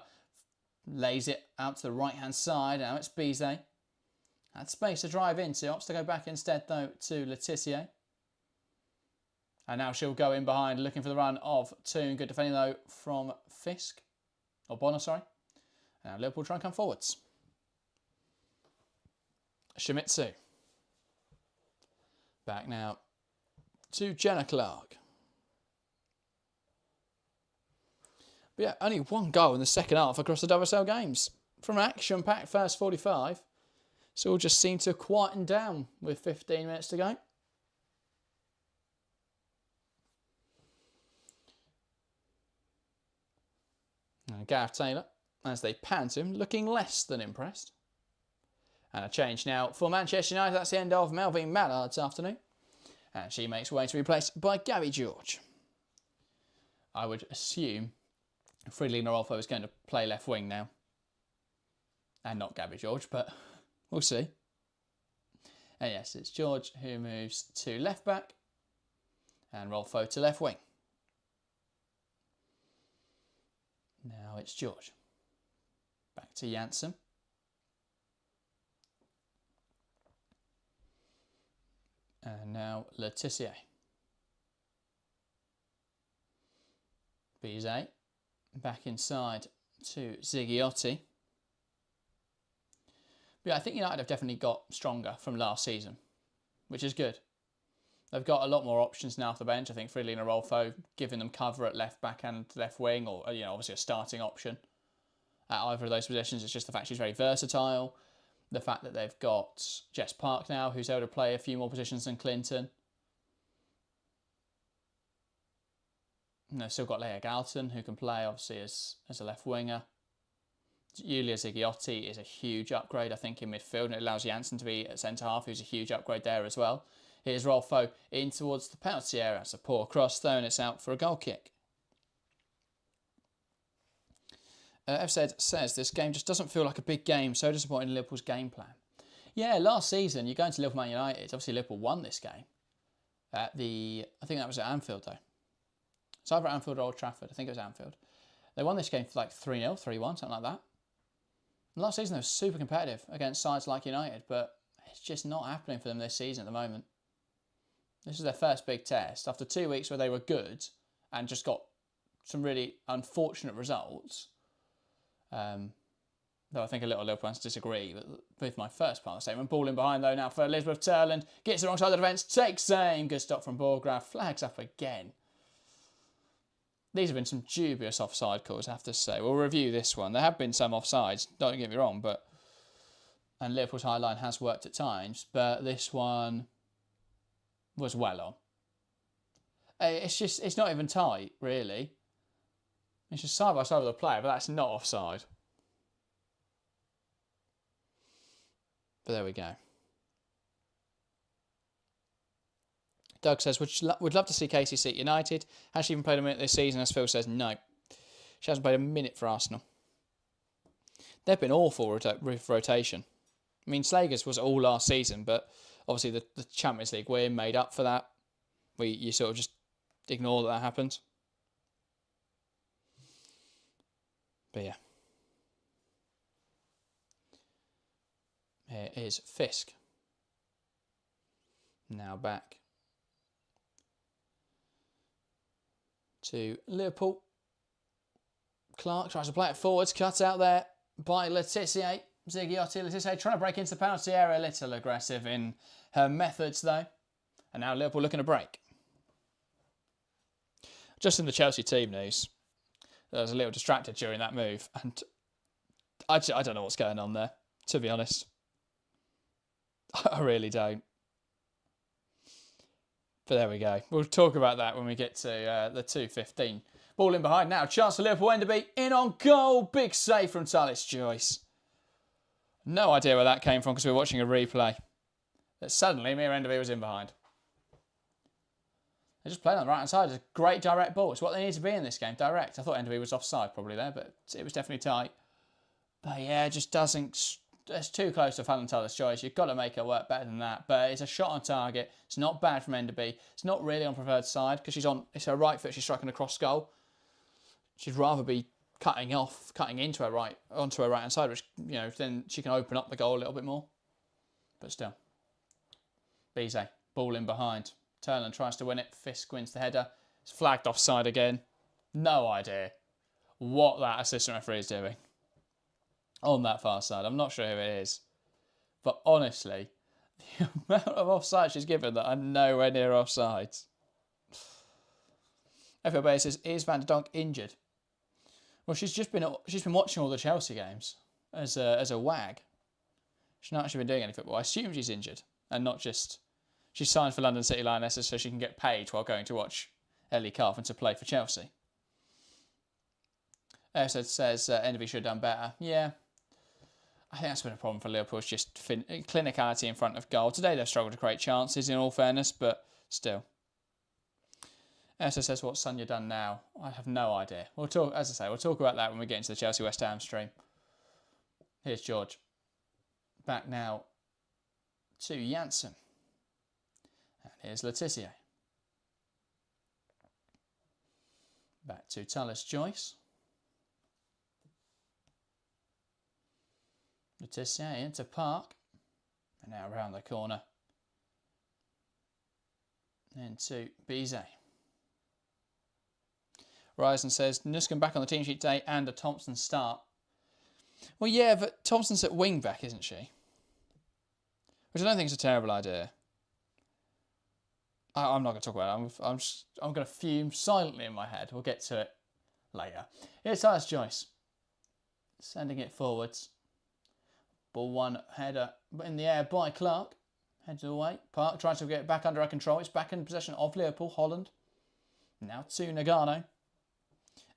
lays it out to the right-hand side. Now it's Bizet. Had space to drive into. Opts to go back instead, though, to Letitia. And now she'll go in behind, looking for the run of Toon. Good defending, though, from Fisk. Or Bonner, sorry. Now Liverpool try and come forwards. Shimizu. Back now to Jenna Clark. But yeah, only one goal in the second half across the WSL games. From an action-packed first 45, it's all just seemed to quieten down with 15 minutes to go. And Gareth Taylor, as they pan to him, looking less than impressed. And a change now for Manchester United. That's the end of Melvin Mallard's afternoon. And she makes way to be replaced by Gabby George. I would assume Fridolina Rolfo is going to play left wing now. And not Gabby George, but we'll see. And yes, it's George who moves to left back. And Rolfo to left wing. Now it's George. Back to Janssen. And now Letitia. Bizet. Back inside to Zigiotti. But yeah, I think United have definitely got stronger from last season, which is good. They've got a lot more options now off the bench. I think Fridolina Rolfo giving them cover at left back and left wing, or obviously a starting option at either of those positions. It's just the fact she's very versatile. The fact that they've got Jess Park now, who's able to play a few more positions than Clinton. And they've still got Leah Galton, who can play, obviously, as a left winger. Yulia Zigiotti is a huge upgrade, I think, in midfield, and it allows Janssen to be at centre-half, who's a huge upgrade there as well. Here's Rolfo in towards the penalty area. It's a poor cross, though, and it's out for a goal kick. FZ says this game just doesn't feel like a big game. So disappointing in Liverpool's game plan. Yeah, last season, you're going to Liverpool Man United. Obviously, Liverpool won this game. I think that was at Anfield, though. It's either Anfield or Old Trafford. I think it was Anfield. They won this game for like 3-0, 3-1, something like that. And last season, they were super competitive against sides like United, but it's just not happening for them this season at the moment. This is their first big test. After 2 weeks where they were good and just got some really unfortunate results, though I think a lot of Liverpool fans disagree with my first part of the statement. Ball in behind, though, now for Elizabeth Turland. Gets the wrong side of the defence, takes aim. Good stop from Borgraf. Flags up again. These have been some dubious offside calls, I have to say. We'll review this one. There have been some offsides, don't get me wrong, and Liverpool's high line has worked at times, but this one was well on. It's not even tight, really. It's just side by side with the player, but that's not offside. But there we go. Doug says, would love to see Casey see United. Has she even played a minute this season? As Phil says, no. She hasn't played a minute for Arsenal. They've been awful with rotation. I mean, Slagers was all last season, but obviously the Champions League win made up for that. You sort of just ignore that happened. But yeah. Here is Fisk. Now back to Liverpool. Clark tries to play it forwards, cut out there by Letitia. Zigiotti, Letitia trying to break into the penalty area, a little aggressive in her methods though. And now Liverpool looking to break. Just in the Chelsea team news, I was a little distracted during that move, and I don't know what's going on there, to be honest. I really don't. But there we go. We'll talk about that when we get to the 2:15. Ball in behind now. Chance for Liverpool Enderby. In on goal. Big save from Talis Joyce. No idea where that came from because we were watching a replay. But suddenly, Mia Enderby was in behind. They just played on the right-hand side. It's a great direct ball. It's what they need to be in this game, direct. I thought Enderby was offside probably there, but it was definitely tight. But yeah, it just doesn't it's too close to Fallon Taylor's choice. You've got to make her work better than that. But it's a shot on target. It's not bad from Enderby. It's not really on preferred side because it's her right foot. She's striking across goal. She'd rather be cutting into her onto her right hand side, which then she can open up the goal a little bit more. But still, Bizet ball in behind. Turland tries to win it. Fisk wins the header. It's flagged offside again. No idea what that assistant referee is doing on that far side. I'm not sure who it is. But honestly, the amount of offside she's given that are nowhere near offsides. FLB says, is Van der Donk injured? Well, she's been watching all the Chelsea games as a wag. She's not actually been doing any football. I assume she's injured and not just she's signed for London City Lionesses so she can get paid while going to watch Ellie Carpenter play for Chelsea. Ersed says Enderby should have done better. Yeah, I think that's been a problem for Liverpool. It's just clinicality in front of goal. Today they've struggled to create chances in all fairness, but still. Ersed says, what's Sonia done now? I have no idea. We'll talk about that when we get into the Chelsea West Ham stream. Here's George. Back now to Janssen. And here's Letitia. Back to Tallis Joyce. Letitia into Park. And now around the corner. Into Bizet. Ryzen says, Nuskin back on the team sheet today and a Thompson start. Well, yeah, but Thompson's at wing back, isn't she? Which I don't think is a terrible idea. I'm not going to talk about it. I'm going to fume silently in my head. We'll get to it later. Here's Tallis Joyce. Sending it forwards. Ball one header in the air by Clark. Heads away. Park tries to get it back under our control. It's back in possession of Liverpool. Holland. Now to Nagano.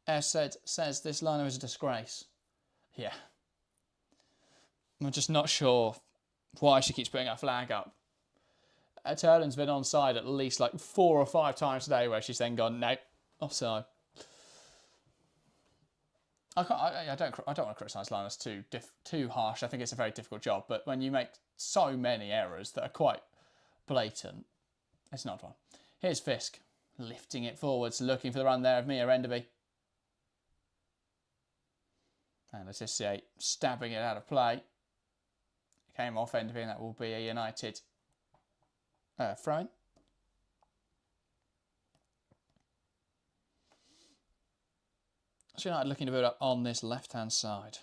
Ersed says this liner is a disgrace. Yeah. I'm just not sure why she keeps putting her flag up. Turland's been onside at least like 4 or 5 times today where she's then gone, no, offside. I don't want to criticise liners too harsh. I think it's a very difficult job, but when you make so many errors that are quite blatant, it's not one. Here's Fisk, lifting it forwards, looking for the run there of Mia Enderby. And Letitia stabbing it out of play. Came off Enderby, and that will be a United throw-in. So United looking to build up on this left-hand side.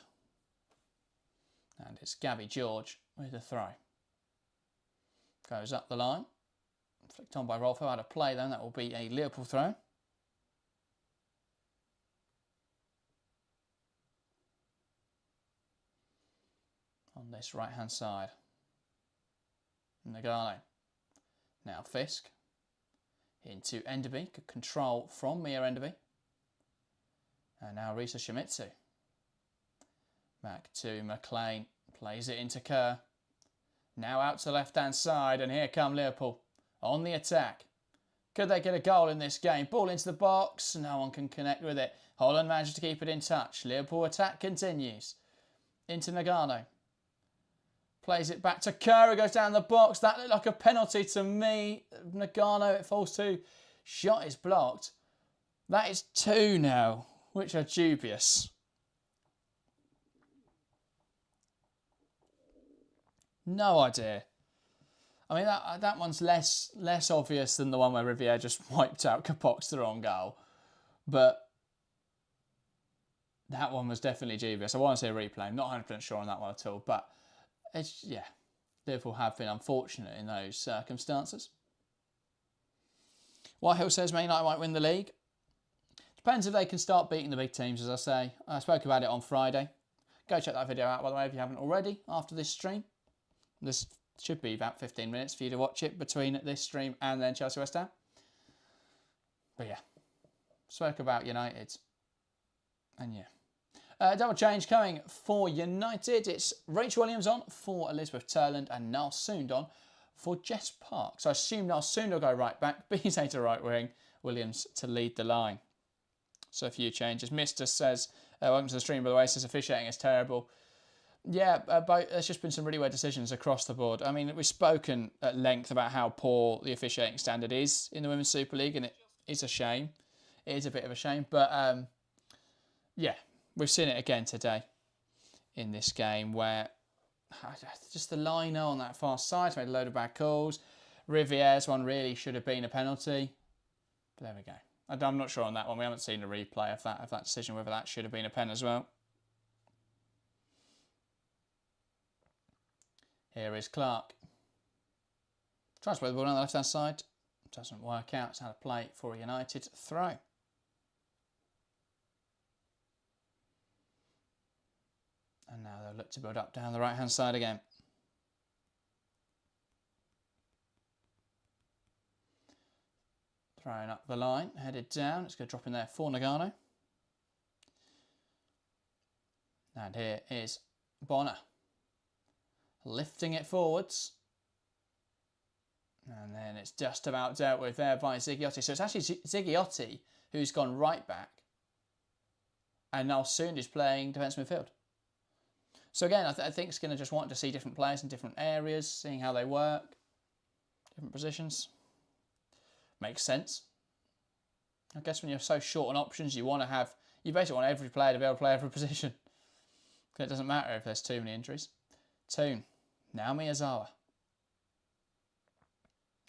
And it's Gabby George with a throw. Goes up the line. Flicked on by Rolfo out of play then. That will be a Liverpool throw. On this right-hand side. Nagano. Now Fisk. Into Enderby. Good control from Mia Enderby. And now Risa Shimizu. Back to McLean. Plays it into Kerr. Now out to the left-hand side. And here come Liverpool. On the attack. Could they get a goal in this game? Ball into the box. No one can connect with it. Holland manages to keep it in touch. Liverpool attack continues. Into Nagano. Plays it back to Kerr. It goes down the box. That looked like a penalty to me. Nagano, it falls to. Shot is blocked. That is 2 now, which are dubious. No idea. I mean, that one's less obvious than the one where Riviere just wiped out Kapok's the wrong goal. But that one was definitely dubious. I want to see a replay. I'm not 100% sure on that one at all. But, yeah, Liverpool have been unfortunate in those circumstances. Whitehill says Man United might win the league. Depends if they can start beating the big teams, as I say. I spoke about it on Friday. Go check that video out, by the way, if you haven't already, after this stream. This should be about 15 minutes for you to watch it between this stream and then Chelsea West Ham. But yeah, spoke about United. And yeah. Double change coming for United. It's Rachel Williams on for Elizabeth Turland and Niall Soond on for Jess Park. So I assume Niall Soond will go right back, Bizet to right wing, Williams to lead the line. So a few changes. Mister says, welcome to the stream, by the way, says officiating is terrible. Yeah, there's just been some really weird decisions across the board. I mean, we've spoken at length about how poor the officiating standard is in the Women's Super League, and it is a shame. It is a bit of a shame, but yeah, we've seen it again today in this game where just the liner on that far side made a load of bad calls. Rivier's one really should have been a penalty. But there we go. I'm not sure on that one. We haven't seen a replay of that decision, whether that should have been a pen as well. Here is Clark. Tries to play the ball on the left-hand side. Doesn't work out. It's had a play for a United throw. And now they'll look to build up down the right-hand side again. Throwing up the line, headed down. It's going to drop in there for Nagano. And here is Bonner. Lifting it forwards. And then it's just about dealt with there by Ziggiotti. So it's actually Ziggiotti who's gone right back. And now soon is playing defence midfield. So again, I think Skinner just wanted to see different players in different areas, seeing how they work, different positions. Makes sense. I guess when you're so short on options, you basically want every player to be able to play every position. Because it doesn't matter if there's too many injuries. Toon. Now Miyazawa.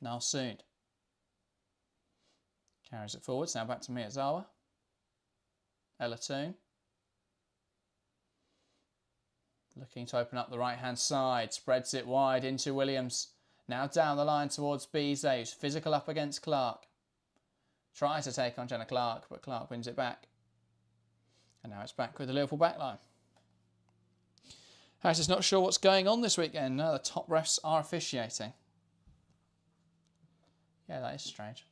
Now Soon. Carries it forwards. Now back to Miyazawa. Ella Toon. Looking to open up the right-hand side. Spreads it wide into Williams. Now down the line towards Bize, who's physical up against Clark. Tries to take on Jenna Clark, but Clark wins it back. And now it's back with the Liverpool backline. Harris is not sure what's going on this weekend. No, the top refs are officiating. Yeah, that is strange.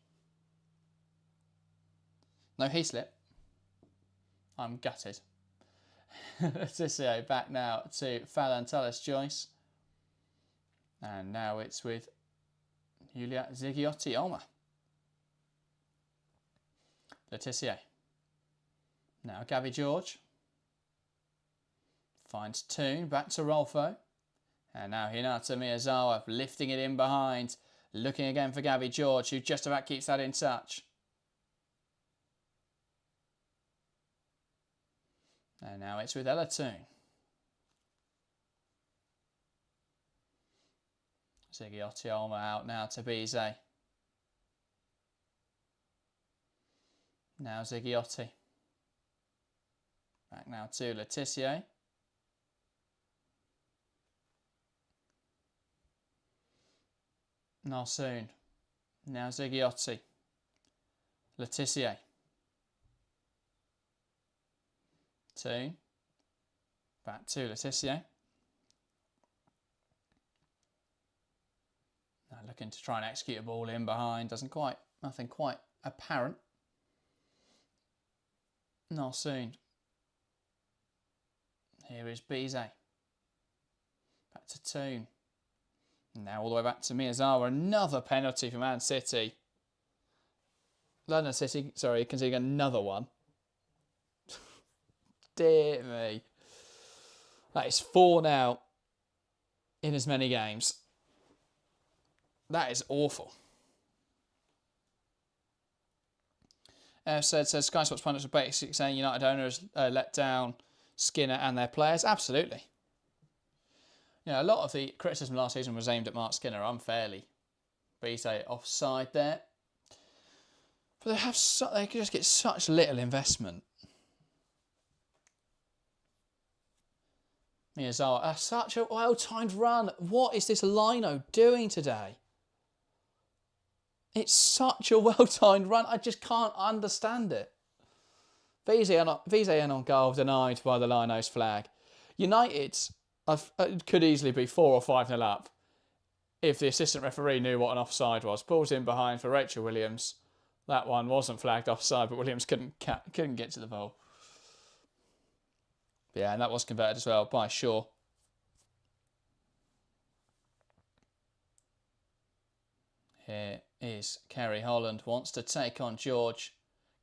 No Heaslip. I'm gutted. Tissio back now to Falantalis Joyce. And now it's with Julia Ziggiotti Olma. Letitia. Now Gabby George. Finds Toon. Back to Rolfo. And now Hinata Miyazawa lifting it in behind. Looking again for Gabby George, who just about keeps that in touch. And now it's with Ella Toon. Ziggiotti Olma out now to Bize. Now Ziggiotti. Back now to Letitia. Narsoon. Now Ziggiotti. Letitia. Toon. Back to Letitia. Now looking to try and execute a ball in behind. Nothing quite apparent. Narsoon. Here is Bize. Back to Toon. Now all the way back to Miyazawa. Another penalty for Man City. London City, sorry, conceding another one. Dear me. That is 4 now in as many games. That is awful. Says Sky Sports pundits are basically saying United owners let down Skinner and their players. Absolutely. You know, a lot of the criticism last season was aimed at Mark Skinner unfairly. Bize offside there. But they could just get such little investment. Miyazawa, such a well-timed run. What is this lino doing today? It's such a well-timed run. I just can't understand it. Vize on goal denied by the lino's flag. United could easily be 4 or 5-0 up if the assistant referee knew what an offside was. Pulls in behind for Rachel Williams. That one wasn't flagged offside, but Williams couldn't get to the ball. Yeah, and that was converted as well by Shaw. Here is Kerry Holland. Wants to take on George.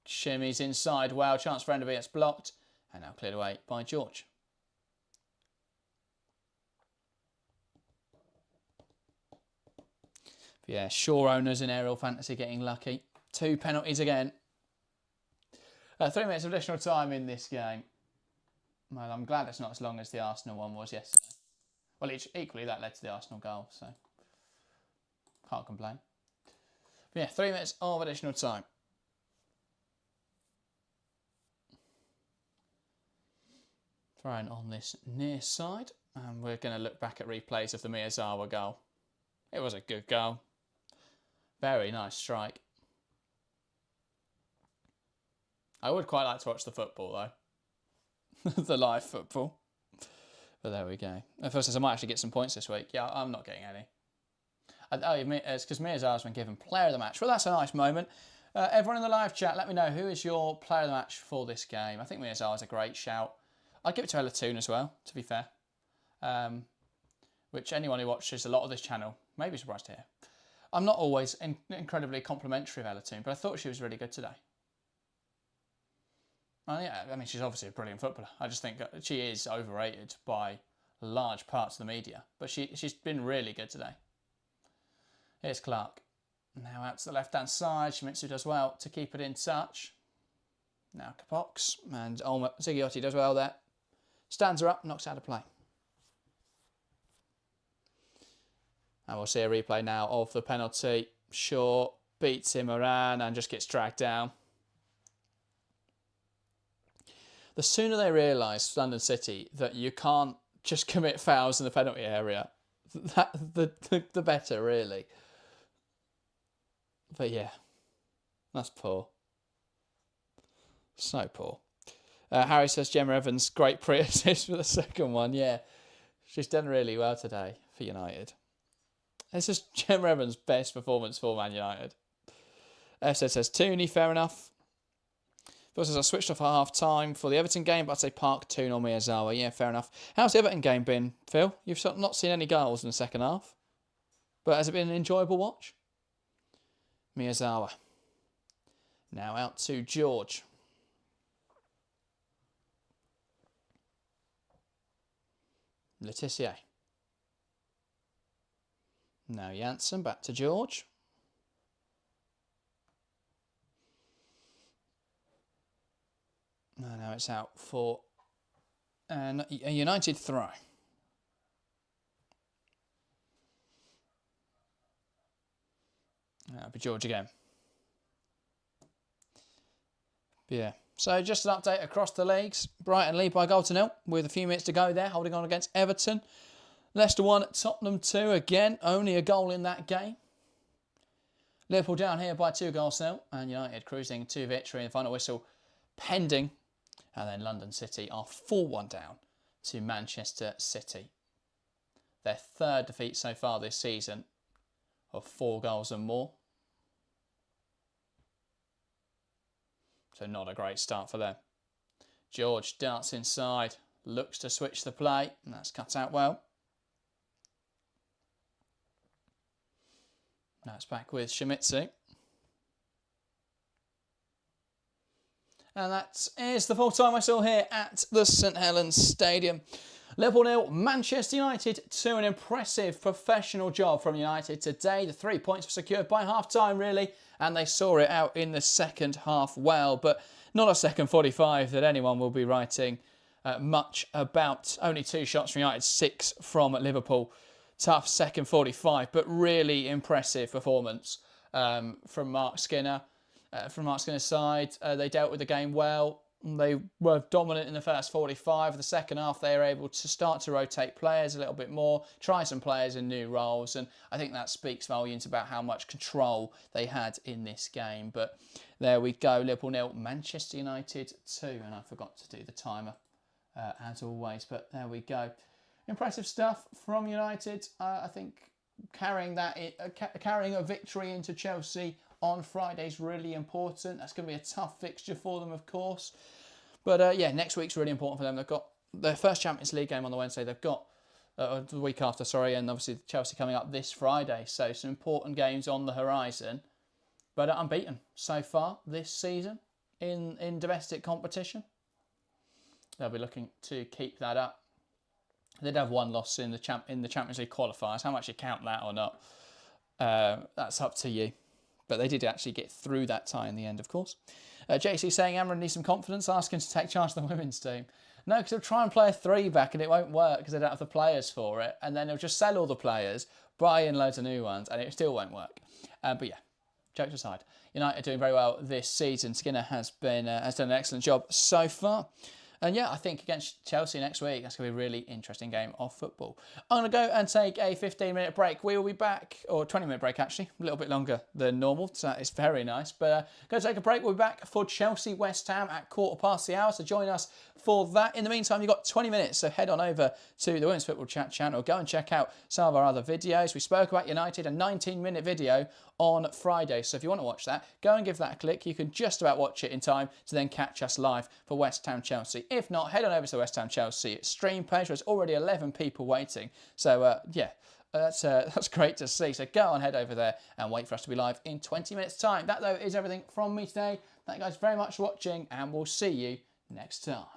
Shimmies inside. Wow, chance for Enderby. It's blocked. And now cleared away by George. Yeah, Shaw owners in aerial fantasy getting lucky. 2 penalties again. 3 minutes of additional time in this game. Well, I'm glad it's not as long as the Arsenal one was yesterday. Well, equally that led to the Arsenal goal, so can't complain. But yeah, 3 minutes of additional time. Thrown on this near side, and we're going to look back at replays of the Miyazawa goal. It was a good goal. Very nice strike. I would quite like to watch the football though. The live football. But there we go. Of course, I might actually get some points this week. Yeah, I'm not getting any. It's because Miyazawa's been given player of the match. Well, that's a nice moment. Everyone in the live chat, let me know who is your player of the match for this game. I think Miyazawa's a great shout. I'd give it to Elatoon as well, to be fair. Which anyone who watches a lot of this channel may be surprised to hear. I'm not always incredibly complimentary of Elatoon, but I thought she was really good today. Well, yeah, I mean, she's obviously a brilliant footballer. I just think she is overrated by large parts of the media, but she's been really good today. Here's Clark. Now out to the left-hand side. Shimizu does well to keep it in touch. Now Kapox and Zigiotti does well there. Stands her up, knocks out of play. And we'll see a replay now of the penalty. Shaw beats him around and just gets dragged down. The sooner they realise, London City, that you can't just commit fouls in the penalty area, the better, really. But yeah, that's poor. So poor. Harry says Gemma Evans, great pre-assist for the second one. Yeah, she's done really well today for United. This is Gemma Evans' best performance for Man United. Esther says Tooney, fair enough. Phil says I switched off at half-time for the Everton game, but I'd say Park, Toon or Miyazawa. Yeah, fair enough. How's the Everton game been, Phil? You've not seen any goals in the second half. But has it been an enjoyable watch? Miyazawa. Now out to George. Letitia. Now Janssen, back to George. Now it's out for a United throw. That'll be George again. Yeah. So just an update across the leagues. Brighton lead by 1-0 with a few minutes to go there, holding on against Everton. Leicester 1, Tottenham 2 again. Only a goal in that game. Liverpool down here by 2-0 and United cruising to victory in the final whistle pending. And then London City are 4-1 down to Manchester City. Their third defeat so far this season of 4 goals and more. So not a great start for them. George darts inside, looks to switch the play, and that's cut out well. Now it's back with Shimizu. And that is the full-time whistle here at the St Helens Stadium. Liverpool 0, Manchester United 2. An impressive professional job from United today. The 3 points were secured by half-time, really, and they saw it out in the second half well. But not a second 45 that anyone will be writing much about. Only 2 shots from United, 6 from Liverpool. Tough second 45, but really impressive performance from Mark Skinner. From Mark Skinner's side, they dealt with the game well. They were dominant in the first 45. The second half, they were able to start to rotate players a little bit more, try some players in new roles, and I think that speaks volumes about how much control they had in this game. But there we go, Liverpool 0, Manchester United 2, and I forgot to do the timer as always, but there we go. Impressive stuff from United. I think carrying a victory into Chelsea on Friday is really important. That's going to be a tough fixture for them, of course. But yeah, next week's really important for them. They've got their first Champions League game on the Wednesday. They've got the week after, sorry, and obviously Chelsea coming up this Friday. So some important games on the horizon. But unbeaten so far this season in domestic competition. They'll be looking to keep that up. They did have 1 loss in the Champions League qualifiers. How much you count that or not? That's up to you. But they did actually get through that tie in the end, of course. JC saying Amron needs some confidence, asking to take charge of the women's team. No, because they'll try and play a 3-back and it won't work because they don't have the players for it. And then they'll just sell all the players, buy in loads of new ones, and it still won't work. But yeah, jokes aside, United are doing very well this season. Skinner has done an excellent job so far. And yeah, I think against Chelsea next week, that's going to be a really interesting game of football. I'm going to go and take a 15-minute break. We will be back, or 20-minute break actually, a little bit longer than normal, so it's very nice. But going to take a break. We'll be back for Chelsea-West Ham at 1:15, so join us for that. In the meantime, you've got 20 minutes, so head on over to the Women's Football Chat channel. Go and check out some of our other videos. We spoke about United, a 19-minute video on Friday. So if you want to watch that, go and give that a click. You can just about watch it in time to then catch us live for West Ham Chelsea. If not, head on over to the West Ham Chelsea stream page. There's already 11 people waiting. So yeah, that's great to see. So go on, head over there and wait for us to be live in 20 minutes time. That though is everything from me today. Thank you guys very much for watching, and we'll see you next time.